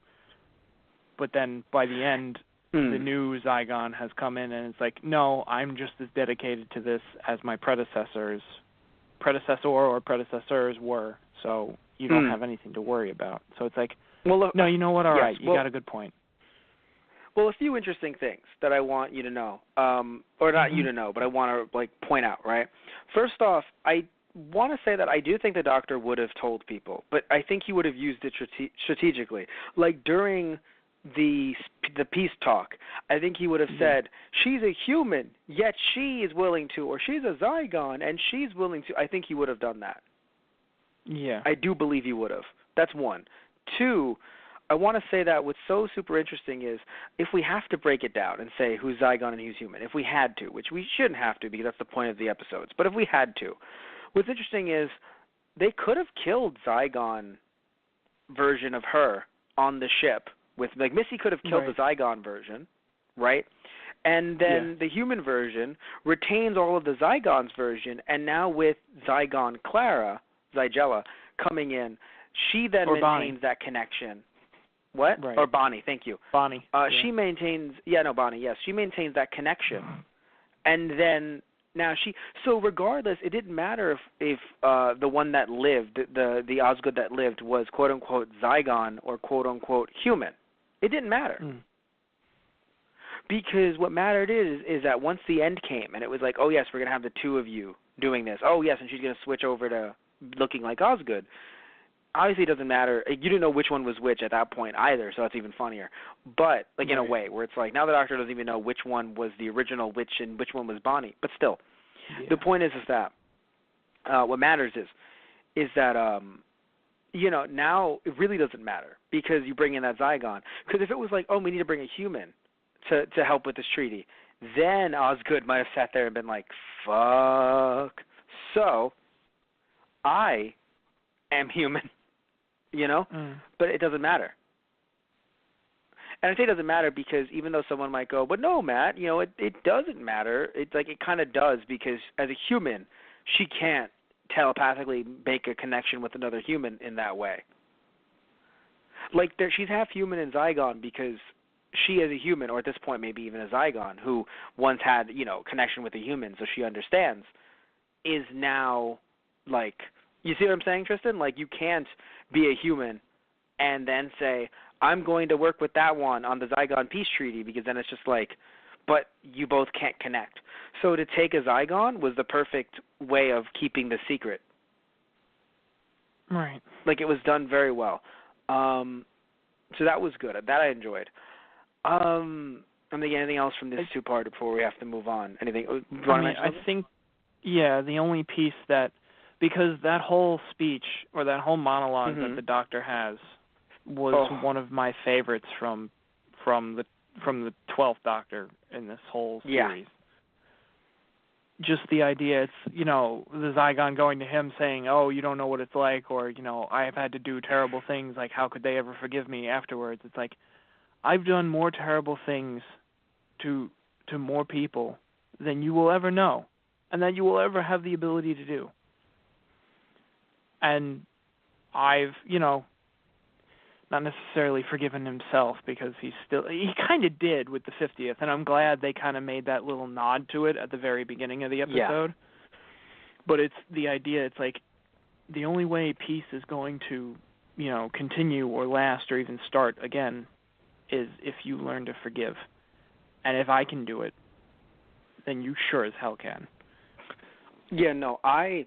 But then by the end, the new Zygon has come in, and it's like, no, I'm just as dedicated to this as my predecessors were. So you don't have anything to worry about. So it's like, no, you know what? All right, you got a good point. Well, a few interesting things that I want you to know, or not you to know, but I want to point out. Right. First off, I want to say that I do think the Doctor would have told people, but I think he would have used it strategically. Like during the peace talk, I think he would have said, she's a human, yet she is willing to, or she's a Zygon, and she's willing to. I think he would have done that. Yeah. I do believe he would have. That's one. Two, I want to say that what's so super interesting is if we have to break it down and say who's Zygon and who's human, if we had to, which we shouldn't have to because that's the point of the episodes, but if we had to, what's interesting is they could have killed Zygon version of her on the ship. Like Missy could have killed the Zygon version, right? And then the human version retains all of the Zygon's version, and now with Zygon Zygella, coming in, she then maintains that connection. What? Right. Or Bonnie, thank you. Bonnie. She maintains, Bonnie, yes. She maintains that connection. And then now so regardless, it didn't matter if the one that lived, the Osgood that lived was quote-unquote Zygon or quote-unquote human. It didn't matter. Because what mattered is that once the end came and it was like, oh, yes, we're going to have the two of you doing this. Oh, yes, and she's going to switch over to looking like Osgood. Obviously, it doesn't matter. You didn't know which one was which at that point either, so that's even funnier. But, like, in a way, where it's like, now the Doctor doesn't even know which one was the original witch and which one was Bonnie. But still, the point is that what matters is that, now it really doesn't matter because you bring in that Zygon. Because if it was like, oh, we need to bring a human to help with this treaty, then Osgood might have sat there and been like, fuck. So, I am human. But it doesn't matter. And I say it doesn't matter because even though someone might go, but no, Matt, it doesn't matter. It's like it kind of does because as a human, she can't telepathically make a connection with another human in that way. Like she's half human and Zygon because she is a human, or at this point maybe even a Zygon, who once had, connection with a human, so she understands, is now like, you see what I'm saying, Tristan? Like, you can't be a human and then say, I'm going to work with that one on the Zygon peace treaty, because then it's just like, but you both can't connect. So to take a Zygon was the perfect way of keeping the secret. Right. Like, it was done very well. So that was good. That I enjoyed. I'm thinking anything else from this two-part before we have to move on? Anything? I think, the only piece that, because that whole speech or that whole monologue that the Doctor has was one of my favorites from the 12th Doctor in this whole series. Just the idea, it's, the Zygon going to him saying, oh, you don't know what it's like, or, I have had to do terrible things, like, how could they ever forgive me afterwards? It's like, I've done more terrible things to more people than you will ever know, and that you will ever have the ability to do. And I've, not necessarily forgiven himself, because he kind of did with the 50th, and I'm glad they kind of made that little nod to it at the very beginning of the episode. Yeah. But it's the idea, it's like, the only way peace is going to, continue or last or even start again is if you learn to forgive. And if I can do it, then you sure as hell can. Yeah, no, I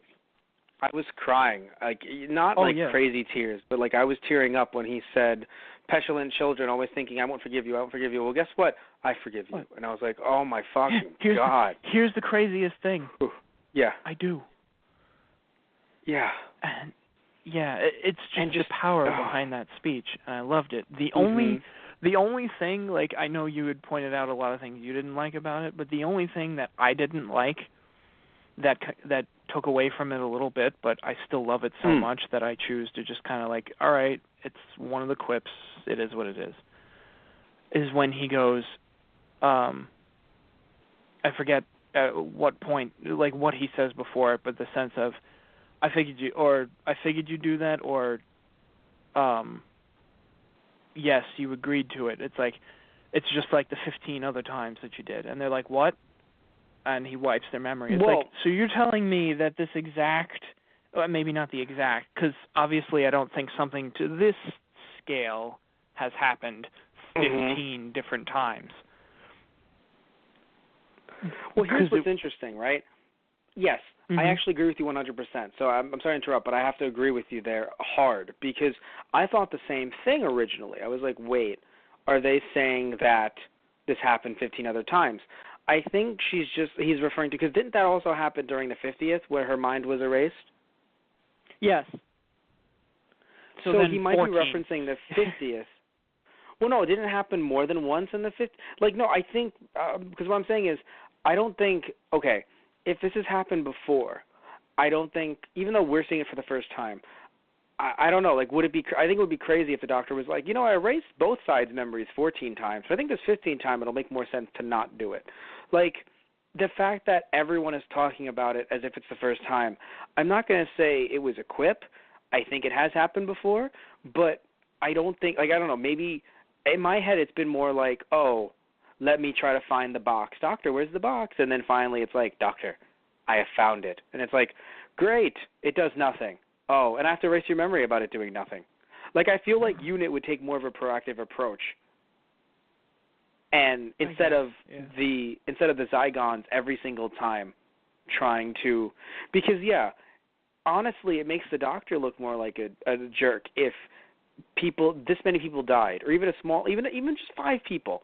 I was crying, like not crazy tears, but like I was tearing up when he said, "Petulant children, always thinking I won't forgive you, I won't forgive you." Well, guess what? I forgive you, and I was like, "Oh my fucking God!" Here's the craziest thing. Yeah, I do. Yeah. And it's just the power behind that speech, and I loved it. The only thing, like, I know you had pointed out a lot of things you didn't like about it, but the only thing that I didn't like that took away from it a little bit, but I still love it so much that I choose to just kind of like, all right, it's one of the quips, it is what it is when he goes, I forget at what point, like what he says before it, but the sense of, I figured you'd do that, or yes, you agreed to it. It's like, it's just like the 15 other times that you did. And they're like, what? And he wipes their memory. It's like, so you're telling me that this exact, maybe not the exact, because obviously I don't think something to this scale has happened 15 different times. Well, here's what's interesting, right? Yes, I actually agree with you 100%. So I'm sorry to interrupt, but I have to agree with you there hard, because I thought the same thing originally. I was like, wait, are they saying that this happened 15 other times? I think he's referring to, because didn't that also happen during the 50th where her mind was erased? Yes. So he might 14. Be referencing the 50th. Well, no, it didn't happen more than once in the 50th. Like, no, I think, because what I'm saying is, I don't think, okay, if this has happened before, I don't think, even though we're seeing it for the first time, I don't know, like, would it be, I think it would be crazy if the doctor was like, I erased both sides' memories 14 times, so I think this 15th time it'll make more sense to not do it. Like, the fact that everyone is talking about it as if it's the first time, I'm not going to say it was a quip. I think it has happened before, but I don't think, like, I don't know, maybe in my head it's been more like, oh, let me try to find the box. Doctor, where's the box? And then finally it's like, doctor, I have found it. And it's like, great, it does nothing. Oh, and I have to erase your memory about it doing nothing. Like, I feel like UNIT would take more of a proactive approach. And instead of the Zygons every single time trying to, because honestly, it makes the doctor look more like a jerk if this many people died, or even even just 5 people.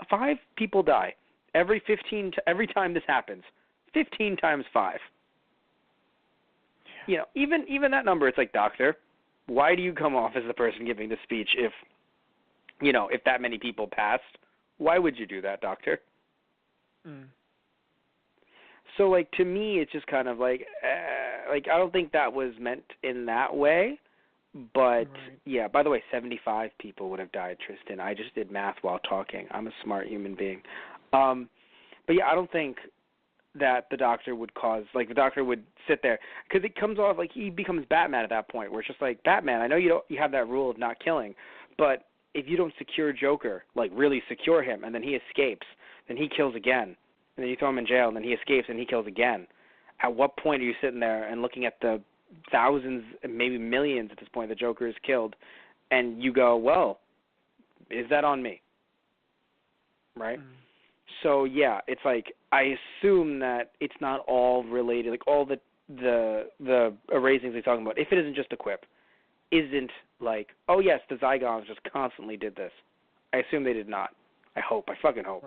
5 people die every time this happens. 15 times 5. Even that number, it's like, doctor, why do you come off as the person giving the speech if that many people passed? Why would you do that, doctor? So, like, to me, it's just kind of like I don't think that was meant in that way. But, by the way, 75 people would have died, Tristan. I just did math while talking. I'm a smart human being. But, I don't think that the doctor would the doctor would sit there. Because it comes off like he becomes Batman at that point, where it's just like, Batman, I know you have that rule of not killing, but if you don't secure Joker, like really secure him, and then he escapes, then he kills again. And then you throw him in jail, and then he escapes, and he kills again. At what point are you sitting there and looking at the thousands, maybe millions at this point, the Joker is killed, and you go, well, is that on me? Right? So, it's like, I assume that it's not all related, like all the erasings they're talking about, if it isn't just a quip, isn't like, oh yes, the Zygons just constantly did this. I assume they did not. I hope. I fucking hope.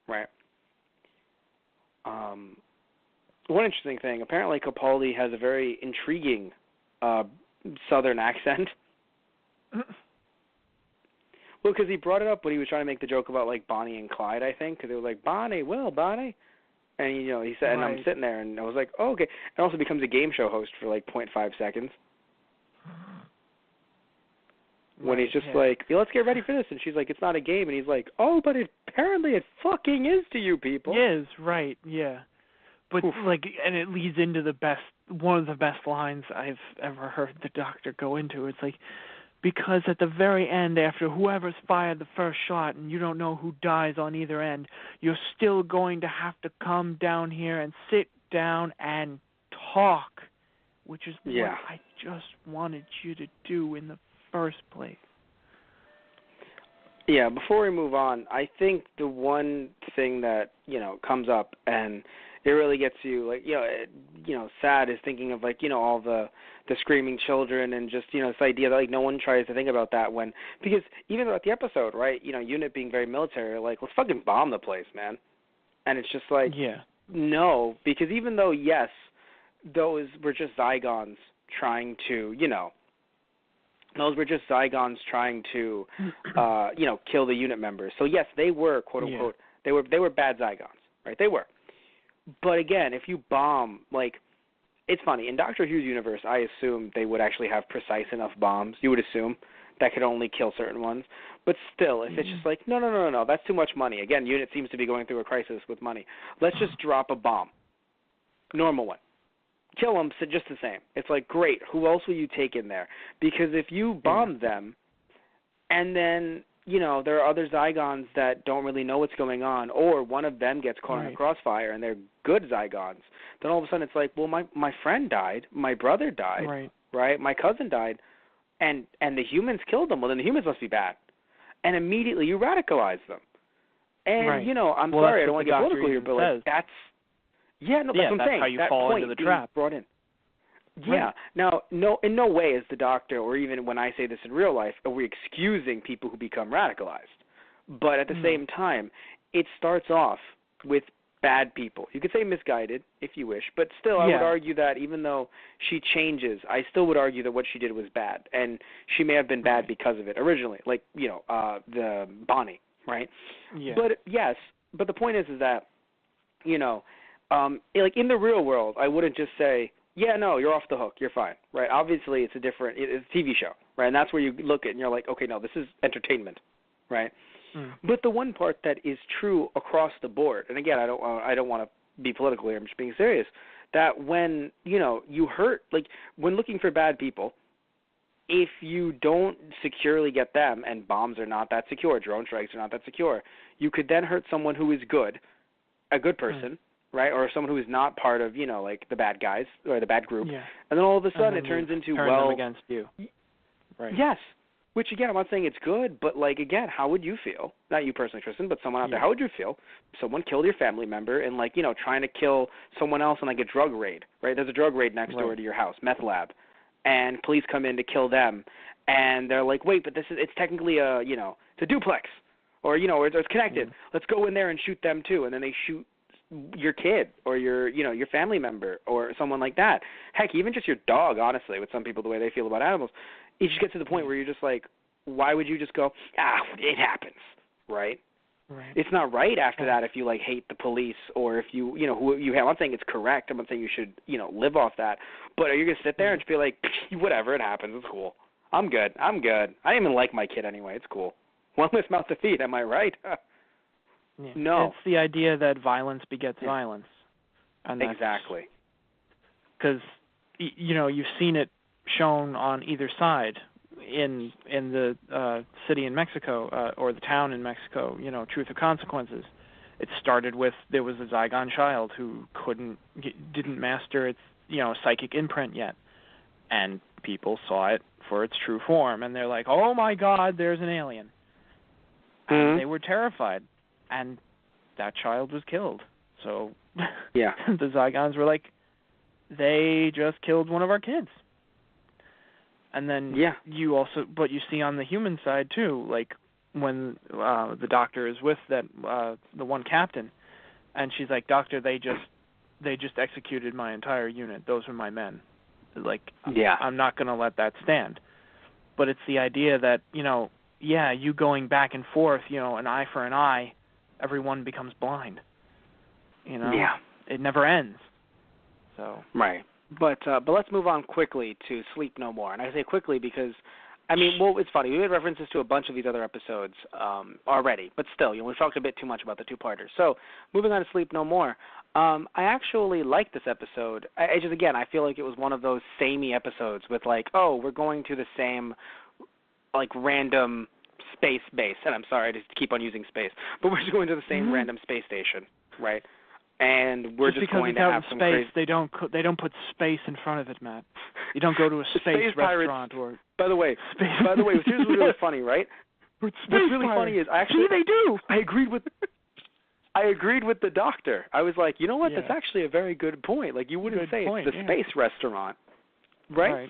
Right. One interesting thing, apparently Capaldi has a very intriguing southern accent. Well, because he brought it up when he was trying to make the joke about, like, Bonnie and Clyde, I think, because it was like, Bonnie. And, he said, and I'm sitting there, and I was like, oh, okay. And also becomes a game show host for, like, 0.5 seconds. When he's just like, let's get ready for this. And she's like, it's not a game. And he's like, oh, but apparently it fucking is to you people. It is, right, yeah. But, and it leads into one of the best lines I've ever heard the doctor go into. It's like, because at the very end, after whoever's fired the first shot and you don't know who dies on either end, you're still going to have to come down here and sit down and talk, which is what I just wanted you to do in the first place. Yeah, before we move on, I think the one thing that, comes up and it really gets you, sad is thinking of, all the screaming children and just, this idea that, no one tries to think about that because even throughout the episode, right, UNIT being very military, let's fucking bomb the place, man. And it's just no, because even though, yes, those were just Zygons trying to, those were just Zygons trying to, kill the UNIT members. So yes, they were quote unquote, they were bad Zygons, right? They were. But again, if you bomb, it's funny in Dr. Who's universe, I assume they would actually have precise enough bombs. You would assume that could only kill certain ones. But still, if it's just no, that's too much money. Again, UNIT seems to be going through a crisis with money. Let's just drop a bomb, normal one. Kill them just the same. It's great. Who else will you take in there? Because if you bomb them, and then there are other Zygons that don't really know what's going on, or one of them gets caught in a crossfire and they're good Zygons, then all of a sudden it's well, my friend died, my brother died, right? My cousin died, and the humans killed them. Well, then the humans must be bad, and immediately you radicalize them. And I'm sorry, I don't want to get political here, but that's. Yeah, no, that's what I'm saying. How you that fall point into the trap. Brought in. Yeah. Now, no, in no way is the Doctor, or even when I say this in real life, are we excusing people who become radicalized. But at the same time, it starts off with bad people. You could say misguided, if you wish, but still I would argue that even though she changes, I still would argue that what she did was bad. And she may have been bad because of it originally, the Bonnie, right? Yeah. But, yes, but the point is that, in the real world, I wouldn't just say, yeah, no, you're off the hook, you're fine, right? Obviously, it's a TV show, right? And that's where you look at it and you're like, okay, no, this is entertainment, right? But the one part that is true across the board, and again, I don't want to be political here, I'm just being serious, that when, you hurt, when looking for bad people, if you don't securely get them, and bombs are not that secure, drone strikes are not that secure, you could then hurt someone who is good, a good person, right, or someone who is not part of, the bad guys or the bad group, and then all of a sudden it turns into, them against you. Right. Yes, which, again, I'm not saying it's good, but, again, how would you feel? Not you personally, Tristan, but someone out there. How would you feel if someone killed your family member and, trying to kill someone else in, a drug raid, right? There's a drug raid next door to your house, meth lab, and police come in to kill them, and they're like, wait, but it's technically it's a duplex, or, it's connected. Let's go in there and shoot them, too, and then they shoot your kid or your family member or someone like that. Heck, even just your dog, honestly, with some people, the way they feel about animals, it just gets to the point where you're just why would you just go, it happens, right? Right. It's not right after that if you, hate the police or if you, who you have. I'm not saying it's correct. I'm not saying you should, live off that. But are you going to sit there and just be like, whatever, it happens, it's cool. I'm good. I didn't even like my kid anyway. It's cool. One less mouth to feed, am I right? Yeah. No. It's the idea that violence begets violence. And exactly. Because, you've seen it shown on either side in the city in Mexico or the town in Mexico, Truth or Consequences. It started with there was a Zygon child who didn't master its, psychic imprint yet. And people saw it for its true form. And they're like, oh, my God, there's an alien. And they were terrified. And that child was killed. So the Zygons were like, they just killed one of our kids. And then you see on the human side too, when the doctor is with the one captain, and she's like, Doctor, they just executed my entire unit. Those were my men. I'm not going to let that stand. But it's the idea that, you going back and forth, an eye for an eye, everyone becomes blind. It never ends. So right. But let's move on quickly to Sleep No More. And I say quickly because, it's funny. We made references to a bunch of these other episodes already. But still, we've talked a bit too much about the two-parters. So moving on to Sleep No More, I actually liked this episode. I feel like it was one of those samey episodes with we're going to the same, random space base. And I'm sorry to keep on using space. But we're just going to the same random space station, right? And we're just going to have some space, crazy... they don't put space in front of it, Matt. You don't go to a space restaurant By the way, here's what's really funny, right? What's really funny is they do. I agreed with the doctor. I was like, you know what? That's actually a very good point. Like, you wouldn't say it's the space restaurant, right?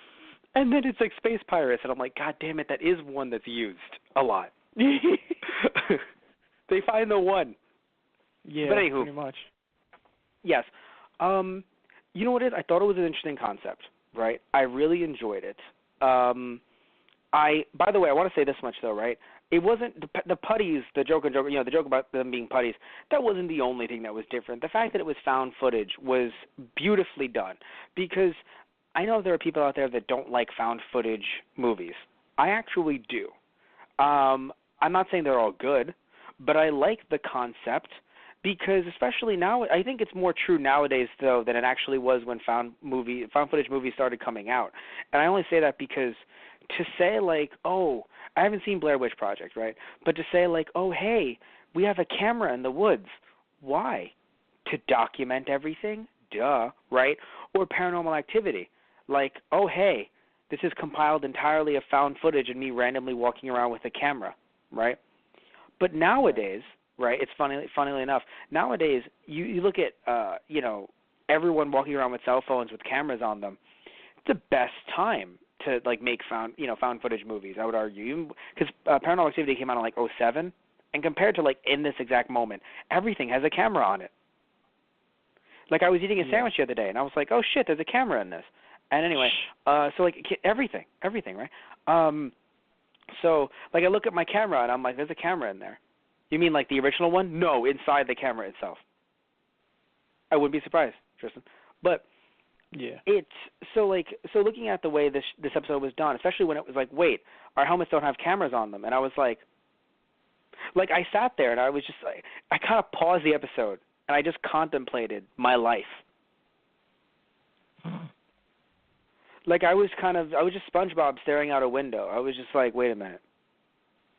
And then it's like space pirates, and I'm like, God damn it, that is one that's used a lot. They find the one. Yeah, but anywho, pretty much. Yes. You know what it is? I thought it was an interesting concept, right? I really enjoyed it. By the way, I want to say this much though, right? It wasn't the putties, the joke about them being putties. That wasn't the only thing that was different. The fact that it was found footage was beautifully done, because I know there are people out there that don't like found footage movies. I actually do. I'm not saying they're all good, but I like the concept, because especially now, I think it's more true nowadays though than it actually was when found footage movies started coming out. And I only say that because to say like, oh, I haven't seen Blair Witch Project, right? But to say like, oh, hey, we have a camera in the woods. Why? To document everything? Duh, right? Or Paranormal Activity. Like, oh, hey, this is compiled entirely of found footage and me randomly walking around with a camera, right? But nowadays, right, it's funnily enough, nowadays you look at, everyone walking around with cell phones with cameras on them. It's the best time to like make found footage movies, I would argue, because Paranormal Activity came out in like 2007, and compared to like in this exact moment, everything has a camera on it. Like I was eating a sandwich the other day, and I was like, oh shit, there's a camera in this. And anyway, so like everything, right? So like I look at my camera and I'm like, there's a camera in there. You mean like the original one? No, inside the camera itself. I wouldn't be surprised, Tristan. But yeah, it's so looking at the way this episode was done, especially when it was like, wait, our helmets don't have cameras on them, and I was like I sat there and I was just like, I kind of paused the episode and I just contemplated my life. Like I was just SpongeBob staring out a window. I was just like, wait a minute,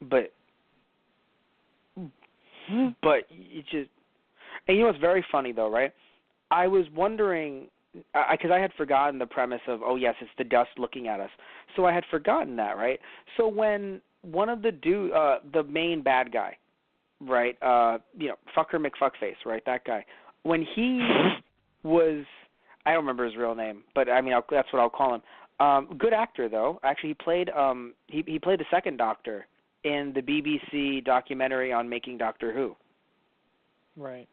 but you just, and you know what's very funny though, right? I was wondering, because I had forgotten the premise of, oh yes, it's the dust looking at us. So I had forgotten that, right? So when one of the main bad guy, right, Fucker McFuckface, right, that guy, when he was, I don't remember his real name, but I mean that's what I'll call him. Good actor though. Actually, he played he played the second Doctor in the BBC documentary on making Doctor Who. Right.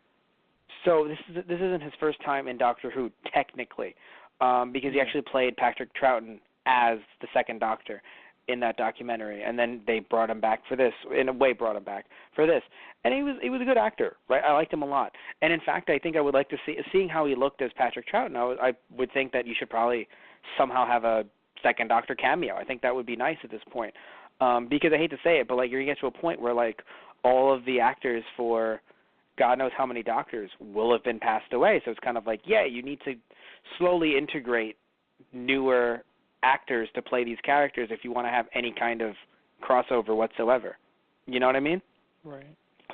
So this isn't his first time in Doctor Who technically, because he actually played Patrick Troughton as the second Doctor in that documentary, and then they brought him back for this. In a way, brought him back for this, and he was a good actor, right? I liked him a lot, and in fact, I think I would like to seeing how he looked as Patrick Troughton. I would think that you should probably somehow have a second Doctor cameo. I think that would be nice at this point, because I hate to say it, but like you're gonna get to a point where like all of the actors for God knows how many Doctors will have been passed away, so it's kind of like, yeah, you need to slowly integrate newer actors to play these characters if you want to have any kind of crossover whatsoever. You know what I mean? Right.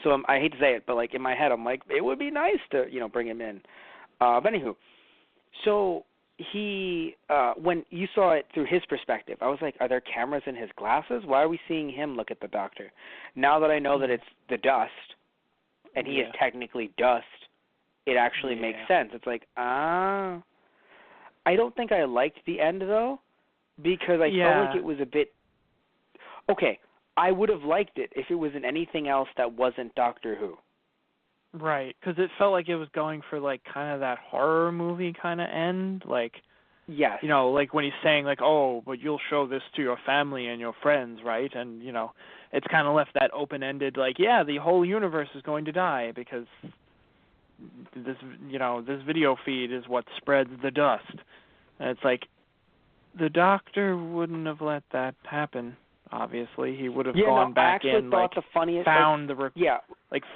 So I hate to say it, but like in my head, I'm like, it would be nice to bring him in. But anywho, so he when you saw it through his perspective, I was like, are there cameras in his glasses? Why are we seeing him look at the Doctor? Now that I know that it's the dust, and he is technically dust, it actually makes sense. It's like, I don't think I liked the end though, because I felt like it was a bit. Okay, I would have liked it if it was in anything else that wasn't Doctor Who. Right, because it felt like it was going for like kind of that horror movie kind of end, like. Yes. You know, like when he's saying like, oh, but you'll show this to your family and your friends, right? And you know, it's kind of left that open-ended, like, yeah, the whole universe is going to die because this video feed is what spreads the dust. And it's like, the Doctor wouldn't have let that happen. Obviously, he would have gone back in, like, found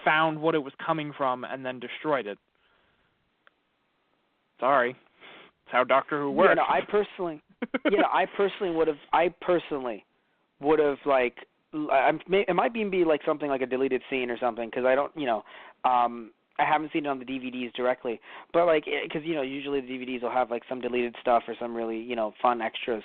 found what it was coming from, and then destroyed it. Sorry, that's how Doctor Who works. I personally would have like. It might even be like something like a deleted scene or something, because I don't, I haven't seen it on the DVDs directly, but like, because usually the DVDs will have like some deleted stuff or some really fun extras.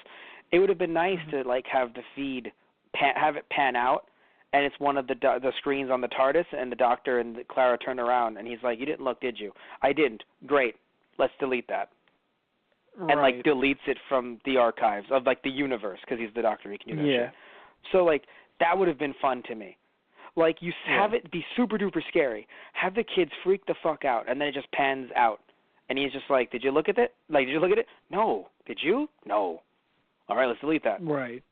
It would have been nice to like have the feed have it pan out, and it's one of the screens on the TARDIS, and the Doctor and Clara turn around, and he's like, "You didn't look, did you?" "I didn't." "Great. Let's delete that." Right. And like deletes it from the archives of like the universe, because he's the Doctor, he can do that shit. So like that would have been fun to me. Like you have it be super duper scary, have the kids freak the fuck out, and then it just pans out, and he's just like, "Did you look at it? Like, did you look at it? No. Did you? No. All right, let's delete that." Right.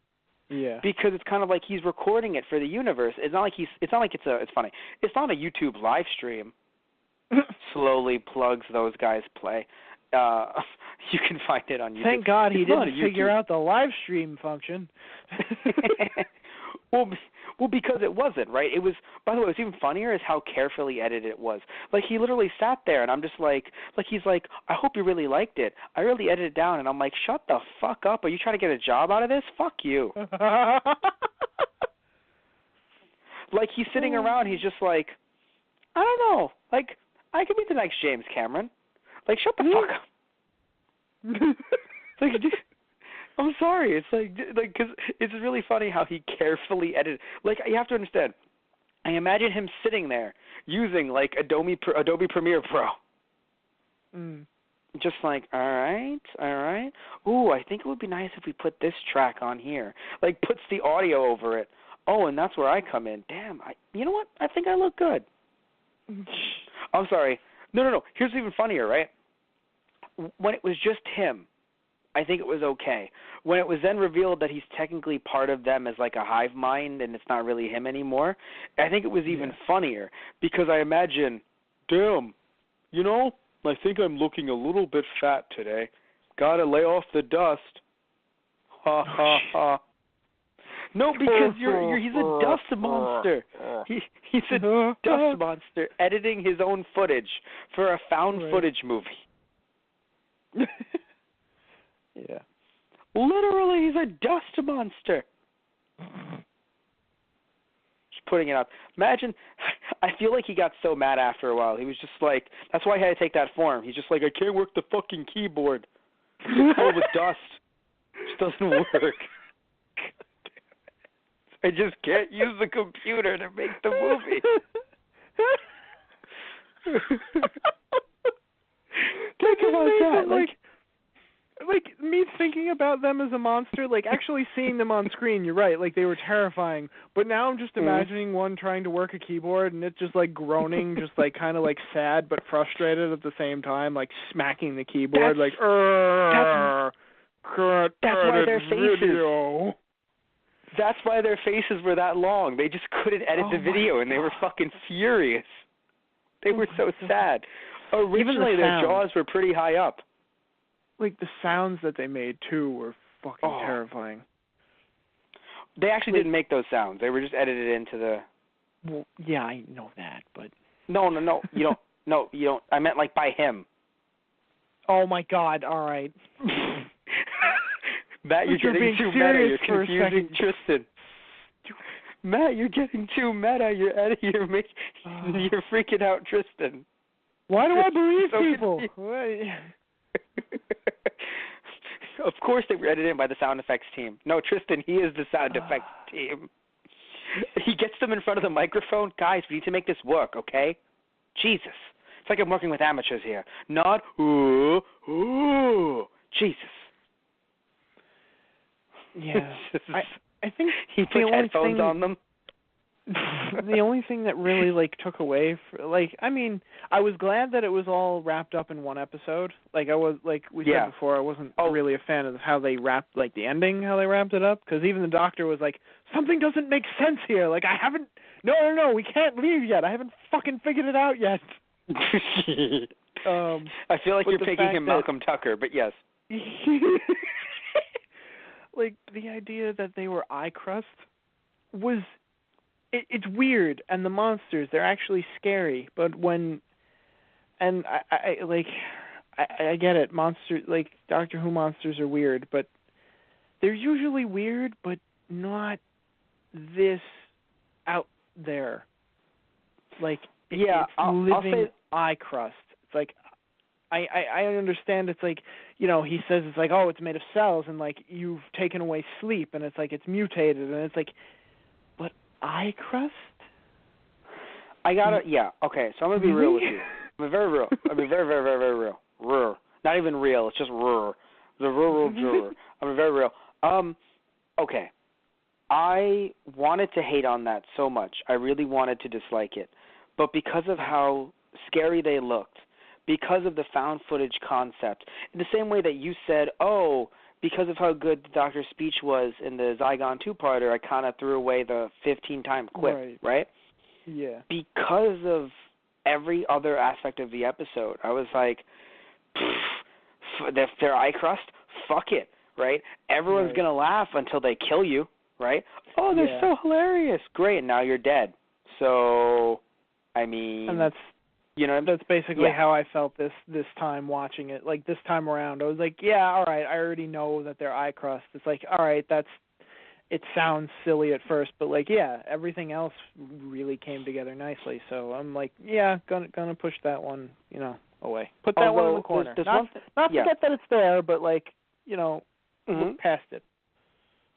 Yeah. Because it's kind of like he's recording it for the universe. It's not like it's funny. It's not a YouTube live stream. Slowly plugs those guys play. You can find it on YouTube. Thank God he didn't figure out the live stream function. Well, because it wasn't, right? It was, by the way, what's even funnier is how carefully edited it was. Like, he literally sat there, and I'm just like, he's like, "I hope you really liked it. I really edited it down." And I'm like, "Shut the fuck up. Are you trying to get a job out of this? Fuck you." Like, he's sitting around, he's just like, "I don't know. Like, I could be the next James Cameron. Like, shut the fuck up." Like, I'm sorry. It's like, because it's really funny how he carefully edited. Like, you have to understand. I imagine him sitting there using like Adobe Premiere Pro. Just like, all right. Ooh, I think it would be nice if we put this track on here. Like, puts the audio over it. Oh, and that's where I come in. Damn, you know what? I think I look good. I'm sorry. No. Here's even funnier, right? When it was just him, I think it was okay. When it was then revealed that he's technically part of them as like a hive mind and it's not really him anymore, I think it was even funnier because I imagine, damn, you know, I think I'm looking a little bit fat today. Gotta lay off the dust. Ha ha ha. No, because he's a dust monster. He's a dust monster editing his own footage for a found footage movie. Yeah. Literally, he's a dust monster. Just putting it out. Imagine, I feel like he got so mad after a while. He was just like, that's why he had to take that form. He's just like, "I can't work the fucking keyboard. It's full with dust. It just doesn't work. I just can't use the computer to make the movie." Think about that. Like me thinking about them as a monster, like actually seeing them on screen, you're right, like they were terrifying. But now I'm just imagining one trying to work a keyboard and it's just like groaning, just like kind of like sad but frustrated at the same time, like smacking the keyboard, that's why their faces. That's why their faces were that long. They just couldn't edit the video, and they were fucking furious. They were so sad. Originally, their jaws were pretty high up. Like, the sounds that they made, too, were fucking terrifying. They actually didn't make those sounds. They were just edited into the... Well, yeah, I know that, but... No. You don't... No, you don't... I meant, like, by him. Oh, my God. All right. Matt, you're getting too meta. You're confusing Tristan. Matt, you're getting too meta. You're freaking out Tristan. Why do I believe people? Of course they were edited by the sound effects team. No, Tristan, he is the sound effects team. He gets them in front of the microphone. Guys, we need to make this work, okay? Jesus. It's like I'm working with amateurs here. Not, ooh, Jesus. Yeah. I think he put headphones on them. The only thing that really like took away, I mean, I was glad that it was all wrapped up in one episode. Like I was, like we said before, I wasn't really a fan of how they wrapped, like the ending, how they wrapped it up. Because even the Doctor was like, something doesn't make sense here. Like I haven't, no, we can't leave yet. I haven't fucking figured it out yet. I feel like you're picking him Malcolm Tucker, but yes. Like the idea that they were eye crust was. It's weird, and the monsters, they're actually scary, but I get it, monsters, like, Doctor Who monsters are weird, but they're usually weird, but not this out there. Like, it's living eye crust. It's like, I understand it's like, you know, he says it's like, oh, it's made of cells, and like, you've taken away sleep, and it's like, it's mutated, and it's like, but eye crust? I gotta, yeah, okay, so I'm gonna be real with you. I'm very real. I'm very, very, very, very real. Rrr. Not even real, it's just rrr. The rural juror. I'm very real. Okay. I wanted to hate on that so much. I really wanted to dislike it. But because of how scary they looked, because of the found footage concept, in the same way that you said, oh, because of how good the Doctor's speech was in the Zygon 2-parter, I kind of threw away the 15-time quip, right? Yeah. Because of every other aspect of the episode, I was like, their eye crust, fuck it, right? Everyone's going to laugh until they kill you, right? Oh, they're so hilarious. Great, now you're dead. So, I mean... And that's basically how I felt this time watching it. Like, this time around, I was like, yeah, all right, I already know that they're eye crust. It's like, all right, it sounds silly at first, but, like, yeah, everything else really came together nicely. So I'm like, yeah, gonna push that one, away. Put that one in the corner. Not forget that it's there, but, like, look past it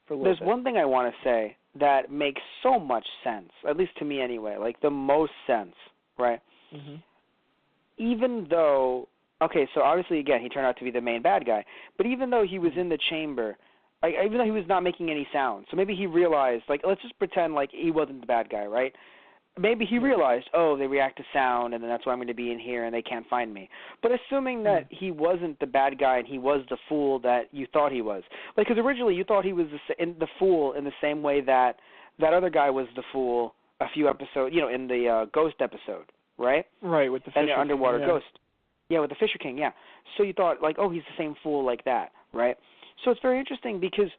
for a little bit. There's one thing I want to say that makes so much sense, at least to me anyway, like the most sense, right? Mm-hmm. Even though, okay, so obviously, again, he turned out to be the main bad guy, but even though he was in the chamber, even though he was not making any sound, so maybe he realized, like, let's just pretend like he wasn't the bad guy, right? Maybe he realized, oh, they react to sound, and then that's why I'm going to be in here, and they can't find me. But assuming that he wasn't the bad guy and he was the fool that you thought he was, like, because originally you thought he was the fool in the same way that that other guy was the fool a few episodes, in the Ghost episode, right? Right, with the Fisher and the underwater King, ghost. Yeah, with the Fisher King, yeah. So you thought, like, oh, he's the same fool like that, right? So it's very interesting because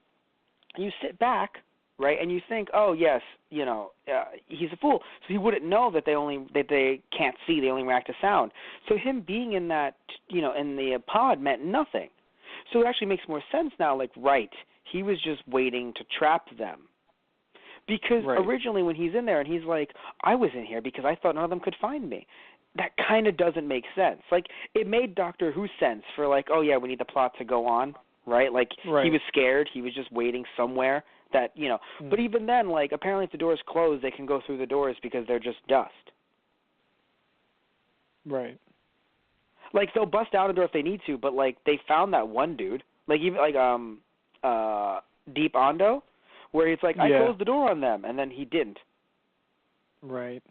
you sit back, right, and you think, oh, yes, he's a fool. So he wouldn't know that they can't see, they only react to sound. So him being in that, in the pod meant nothing. So it actually makes more sense now, like, right, he was just waiting to trap them. Because originally when he's in there and he's like, I was in here because I thought none of them could find me. That kind of doesn't make sense. Like, it made Doctor Who sense for, like, oh, yeah, we need the plot to go on, right? Like, he was scared. He was just waiting somewhere that, But even then, like, apparently if the doors close, they can go through the doors because they're just dust. Right. Like, they'll bust out a door if they need to, but, like, they found that one dude. Like, even, like, Deep Ondo, where he's like, I closed the door on them, and then he didn't. Right.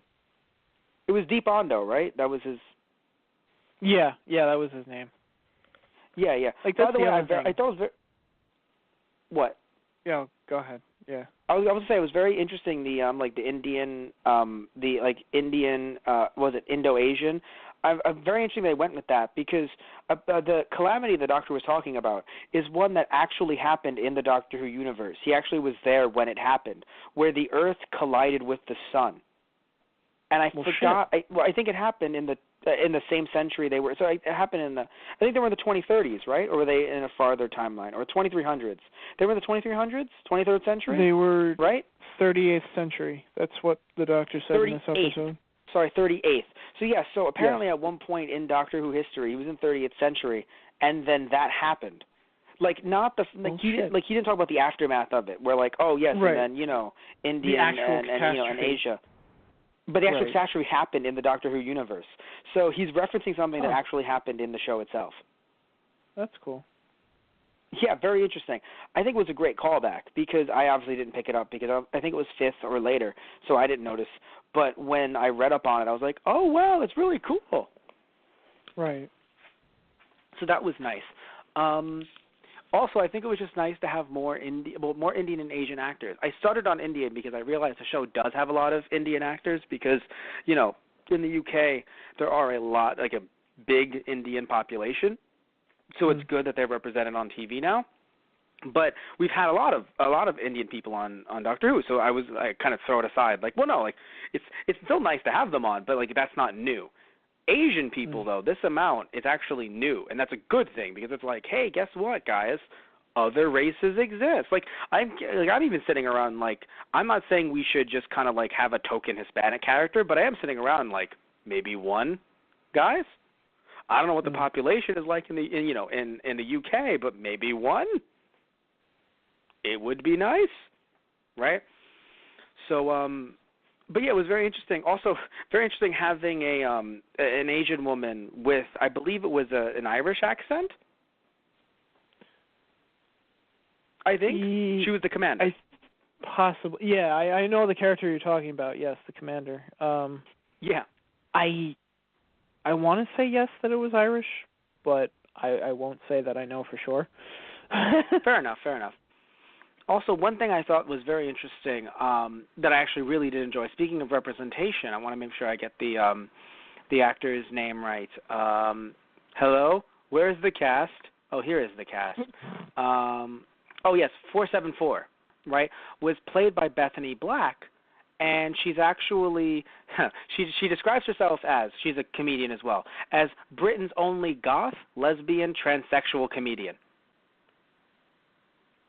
It was Deep Ondo, right? That was his... Yeah, that was his name. Yeah. Like, by the way, I thought it was very... What? Yeah, go ahead. Yeah. I was going to say it was very interesting, the Indian, was it Indo-Asian? I'm very interesting they went with that because the calamity the Doctor was talking about is one that actually happened in the Doctor Who universe. He actually was there when it happened, where the Earth collided with the Sun. And I forgot. I think it happened in the same century they were. So it happened I think they were in the 2030s, right? Or were they in a farther timeline? Or 2300s? They were in the 2300s, 23rd century. They were right. 38th century. That's what the Doctor said in this episode. Sorry, 38th. So so apparently at one point in Doctor Who history, he was in 30th century, and then that happened. Like not the he didn't talk about the aftermath of it, where like and then India and Asia. But the actual catastrophe happened in the Doctor Who universe. So he's referencing something that actually happened in the show itself. That's cool. Yeah, very interesting. I think it was a great callback because I obviously didn't pick it up because I think it was 5th or later, so I didn't notice. But when I read up on it, I was like, oh, wow, it's really cool. Right. So that was nice. Also, I think it was just nice to have more Indian and Asian actors. I started on Indian because I realized the show does have a lot of Indian actors because, in the UK, there are a lot, like a big Indian population. So it's good that they're represented on TV now. But we've had a lot of Indian people on Doctor Who, so I kind of throw it aside. Like, well, no, like it's still nice to have them on, but like that's not new. Asian people, though, this amount is actually new, and that's a good thing because it's like, hey, guess what, guys? Other races exist. Like I'm even sitting around like I'm not saying we should just kind of like have a token Hispanic character, but I am sitting around like maybe one, guys. I don't know what the population is like in the UK, but maybe one. It would be nice, right? But yeah, it was very interesting. Also, very interesting having an Asian woman with, I believe it was an Irish accent. I think she was the commander. Possibly, yeah. I know the character you're talking about. Yes, the commander. Yeah. I want to say yes that it was Irish, but I won't say that I know for sure. Fair enough. Also, one thing I thought was very interesting that I actually really did enjoy. Speaking of representation, I want to make sure I get the actor's name right. Hello, where's the cast? Oh, here is the cast. Oh yes, 474, right? Was played by Bethany Black, and she's actually she describes herself as, she's a comedian as well, as Britain's only goth, lesbian, transsexual comedian.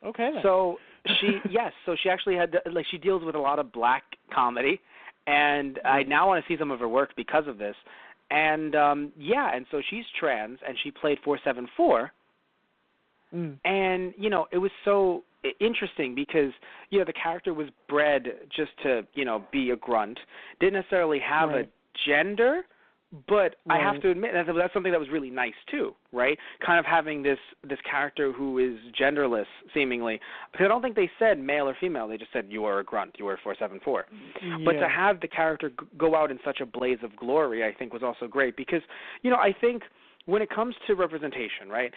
Okay. Then. So she actually had she deals with a lot of black comedy, and I now want to see some of her work because of this. And and so she's trans, and she played 474. And it was so interesting because the character was bred just to be a grunt, didn't necessarily have a gender. But I have to admit that's something that was really nice too, right? Kind of having this character who is genderless, seemingly. Because I don't think they said male or female. They just said you are a grunt, you are 474. Yeah. But to have the character go out in such a blaze of glory, I think was also great. Because, I think when it comes to representation, right?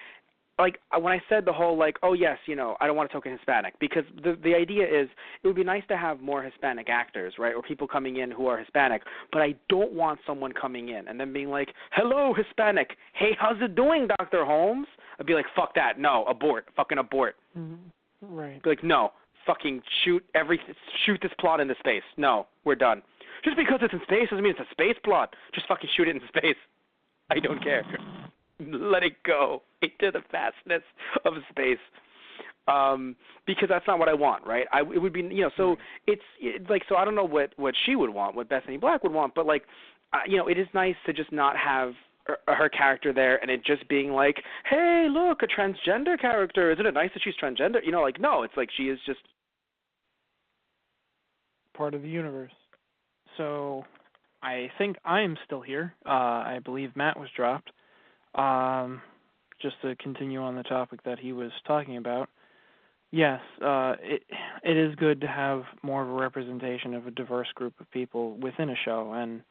Like when I said the whole oh yes, I don't want to token Hispanic, because the idea is it would be nice to have more Hispanic actors, right, or people coming in who are Hispanic, but I don't want someone coming in and then being like, hello Hispanic, hey, how's it doing, Dr. Holmes? I'd be like, fuck that, no, abort, fucking abort. Mm-hmm. Right. Be like, no, fucking shoot this plot into space. No, we're done. Just because it's in space doesn't mean it's a space plot. Just fucking shoot it in space. I don't care. Let it go into the vastness of space, because that's not what I want, right? It would be, so it's so I don't know what she would want, what Bethany Black would want, but it is nice to just not have her character there and it just being like, hey, look, a transgender character. Isn't it nice that she's transgender? No, it's like she is just part of the universe. So I think I'm still here. I believe Matt was dropped. Just to continue on the topic that he was talking about, yes, it is good to have more of a representation of a diverse group of people within a show, and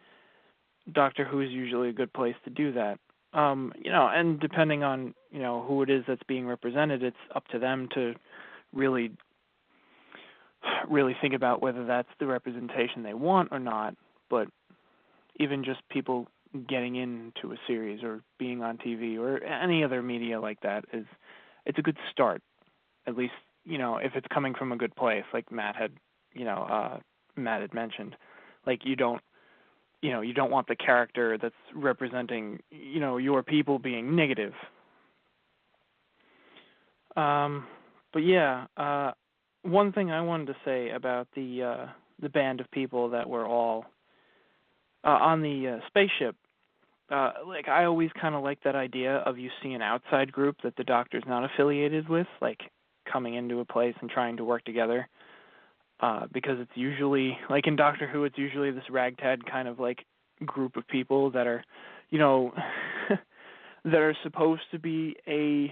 Doctor Who is usually a good place to do that. And depending on who it is that's being represented, it's up to them to really think about whether that's the representation they want or not. But even just people getting into a series or being on TV or any other media like that it's a good start. At least, if it's coming from a good place, like Matt had mentioned. Like you don't want the character that's representing, your people being negative. But yeah, one thing I wanted to say about the band of people that were all on the spaceship. I always kind of like that idea of you see an outside group that the Doctor's not affiliated with, coming into a place and trying to work together. Because it's usually, in Doctor Who, it's usually this ragtag kind of group of people that are, that are supposed to be a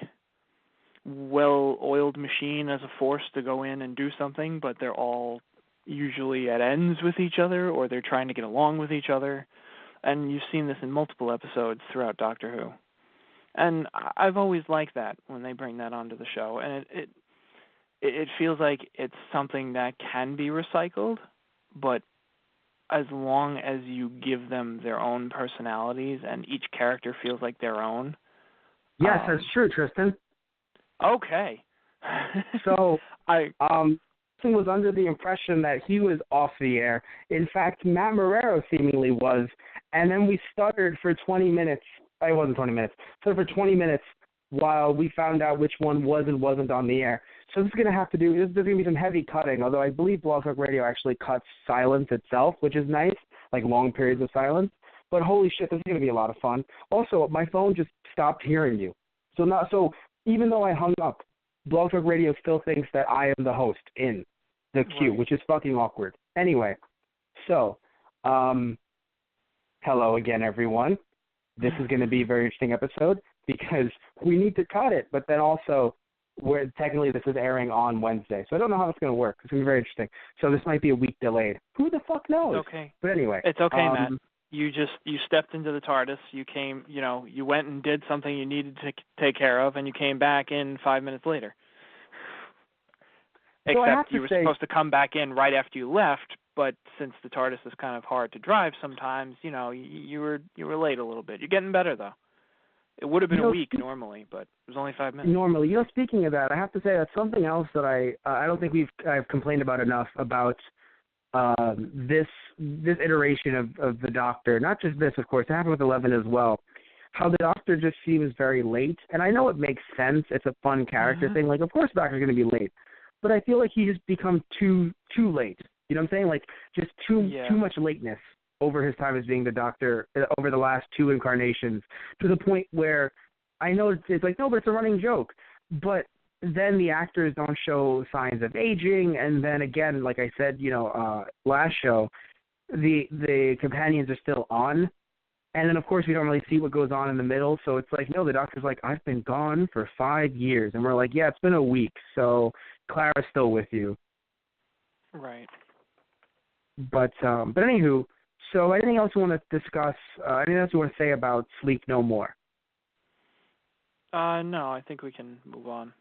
well-oiled machine as a force to go in and do something, but they're all usually at ends with each other, or they're trying to get along with each other. And you've seen this in multiple episodes throughout Doctor Who. And I've always liked that when they bring that onto the show. And it feels like it's something that can be recycled, but as long as you give them their own personalities and each character feels like their own. Yes, that's true, Tristan. Okay. So was under the impression that he was off the air. In fact, Matt Marrero seemingly was. And then we stuttered for 20 minutes. It wasn't 20 minutes. So for 20 minutes while we found out which one was and wasn't on the air. So this is going to be some heavy cutting, although I believe Blog Talk Radio actually cuts silence itself, which is nice, long periods of silence. But holy shit, this is going to be a lot of fun. Also, my phone just stopped hearing you. So even though I hung up, Blog Talk Radio still thinks that I am the host in the queue, which is fucking awkward. Anyway, so, hello again, everyone. This is going to be a very interesting episode because we need to cut it, but then also technically this is airing on Wednesday, so I don't know how it's going to work. It's going to be very interesting. So this might be a week delayed. Who the fuck knows? Okay. But anyway. It's okay, Matt. You stepped into the TARDIS. You came, you went and did something you needed to take care of, and you came back in 5 minutes later. So except you were supposed to come back in right after you left, but since the TARDIS is kind of hard to drive sometimes, you were late a little bit. You're getting better, though. It would have been a week normally, but it was only 5 minutes. Normally. Speaking of that, I have to say that's something else that I don't think I've complained about enough about this iteration of the Doctor. Not just this, of course. It happened with 11 as well. How the Doctor just seems very late. And I know it makes sense. It's a fun character thing. Like, of course the Doctor's going to be late. But I feel like he just become too late. You know what I'm saying? Like, just too much lateness over his time as being the Doctor over the last 2 incarnations, to the point where I know it's like, no, but it's a running joke. But then the actors don't show signs of aging, and then again, like I said, last show, the companions are still on, and then of course we don't really see what goes on in the middle, so it's like, no, the Doctor's like, I've been gone for 5 years, and we're like, yeah, it's been a week, so Clara's still with you. Right. But anywho, so anything else you want to discuss? Anything else you want to say about Sleep No More? No, I think we can move on.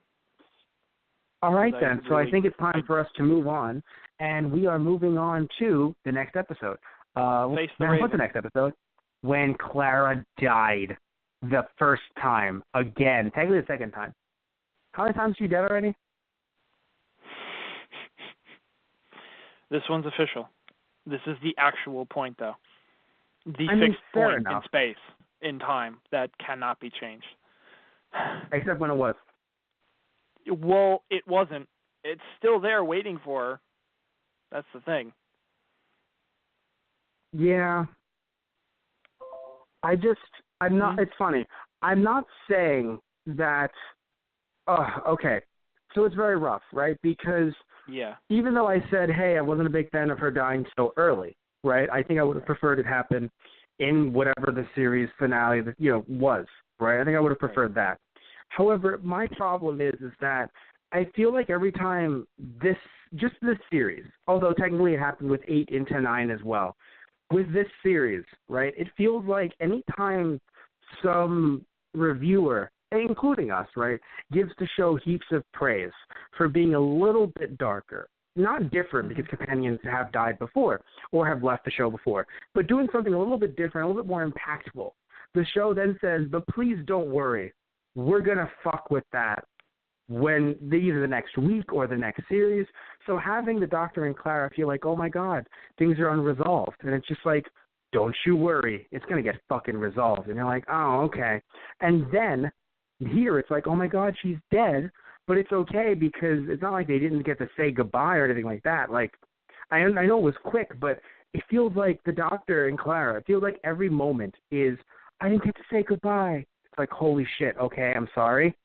All right, then. So I think it's time for us to move on, and we are moving on to the next episode. What's the next episode? When Clara died the first time. Again. Technically the second time. How many times is she dead already? This one's official. This is the actual point, though. The fixed point in space, in time, that cannot be changed. Except when it was. Well, it wasn't. It's still there waiting for her. That's the thing. Yeah. I'm not, it's funny. I'm not saying that, okay. So it's very rough, right? Because even though I said, hey, I wasn't a big fan of her dying so early, right? I think I would have preferred it happen in whatever the series finale, was, right? I think I would have preferred that. However, my problem is that I feel like every time this series, although technically it happened with 8 into 9 as well, with this series, right, it feels like any time some reviewer, including us, right, gives the show heaps of praise for being a little bit darker. Not different because companions have died before or have left the show before, but doing something a little bit different, a little bit more impactful. The show then says, but please don't worry. We're going to fuck with that when either the next week or the next series. So having the Doctor and Clara feel like, oh my God, things are unresolved. And it's just like, don't you worry. It's going to get fucking resolved. And you're like, oh, okay. And then here it's like, oh my God, she's dead. But it's okay because it's not like they didn't get to say goodbye or anything like that. Like, I know it was quick, but it feels like the Doctor and Clara, it feels like every moment is, I didn't get to say goodbye. It's like, holy shit, okay, I'm sorry.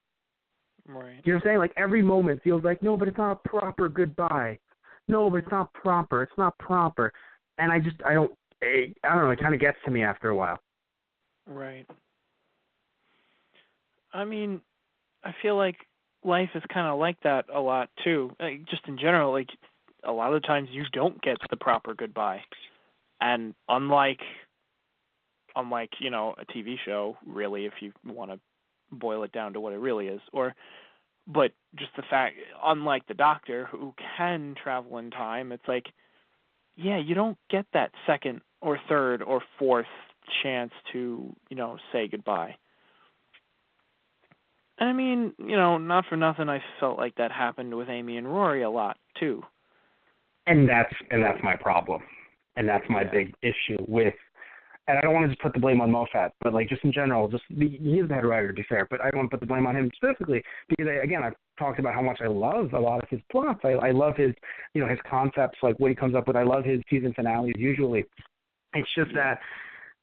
Right. You know what I'm saying? Like, every moment feels like, no, but it's not a proper goodbye. No, but it's not proper. It's not proper. And I don't know, it kind of gets to me after a while. Right. I mean, I feel like life is kind of like that a lot, too. Like, just in general, like, a lot of times you don't get the proper goodbye. And unlike a TV show, really, if you want to boil it down to what it really is, but just the fact, unlike the Doctor, who can travel in time, it's like, yeah, you don't get that second or third or fourth chance to, say goodbye. And I mean, not for nothing, I felt like that happened with Amy and Rory a lot, too. And that's my problem. And that's my big issue with, and I don't want to just put the blame on Moffat, but like just in general, he's the head writer, to be fair, but I don't want to put the blame on him specifically because, I've talked about how much I love a lot of his plots. I love his, his concepts, like what he comes up with. I love his season finales usually. It's just that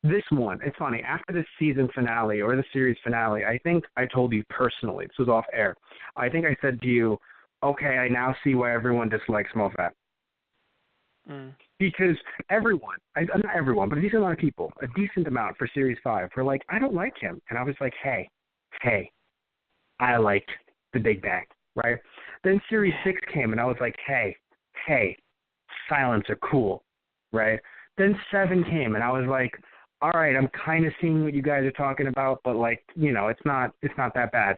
this one, it's funny, after this season finale or the series finale, I think I told you personally, this was off air, I think I said to you, okay, I now see why everyone dislikes Moffat. Because everyone, not everyone, but a decent amount of people, a decent amount for Series 5, were like, I don't like him. And I was like, hey, I liked The Big Bang, right? Then Series 6 came, and I was like, hey, silents are cool, right? Then 7 came, and I was like, all right, I'm kind of seeing what you guys are talking about, but, like, you know, it's not that bad.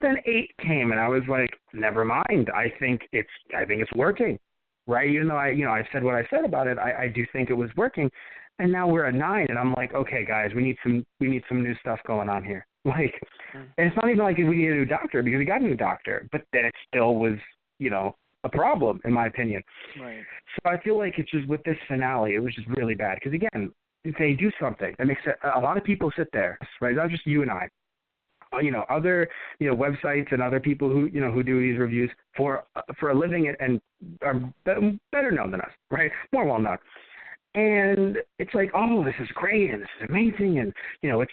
Then 8 came, and I was like, never mind. I think it's working, right? Even though I said what I said about it, I do think it was working. And now we're at 9, and I'm like, okay, guys, we need some new stuff going on here. Like, and it's not even like we need a new doctor, because we got a new doctor, but then it still was, you know, a problem, in my opinion. Right. So I feel like it's just with this finale, it was just really bad. Because, again, if they do something that makes a lot of people sit there, right, not just you and I, you know, other, you know, websites and other people who, you know, who do these reviews for a living and are better known than us, right, more well known. And it's like, oh, this is great and this is amazing, and, you know, it's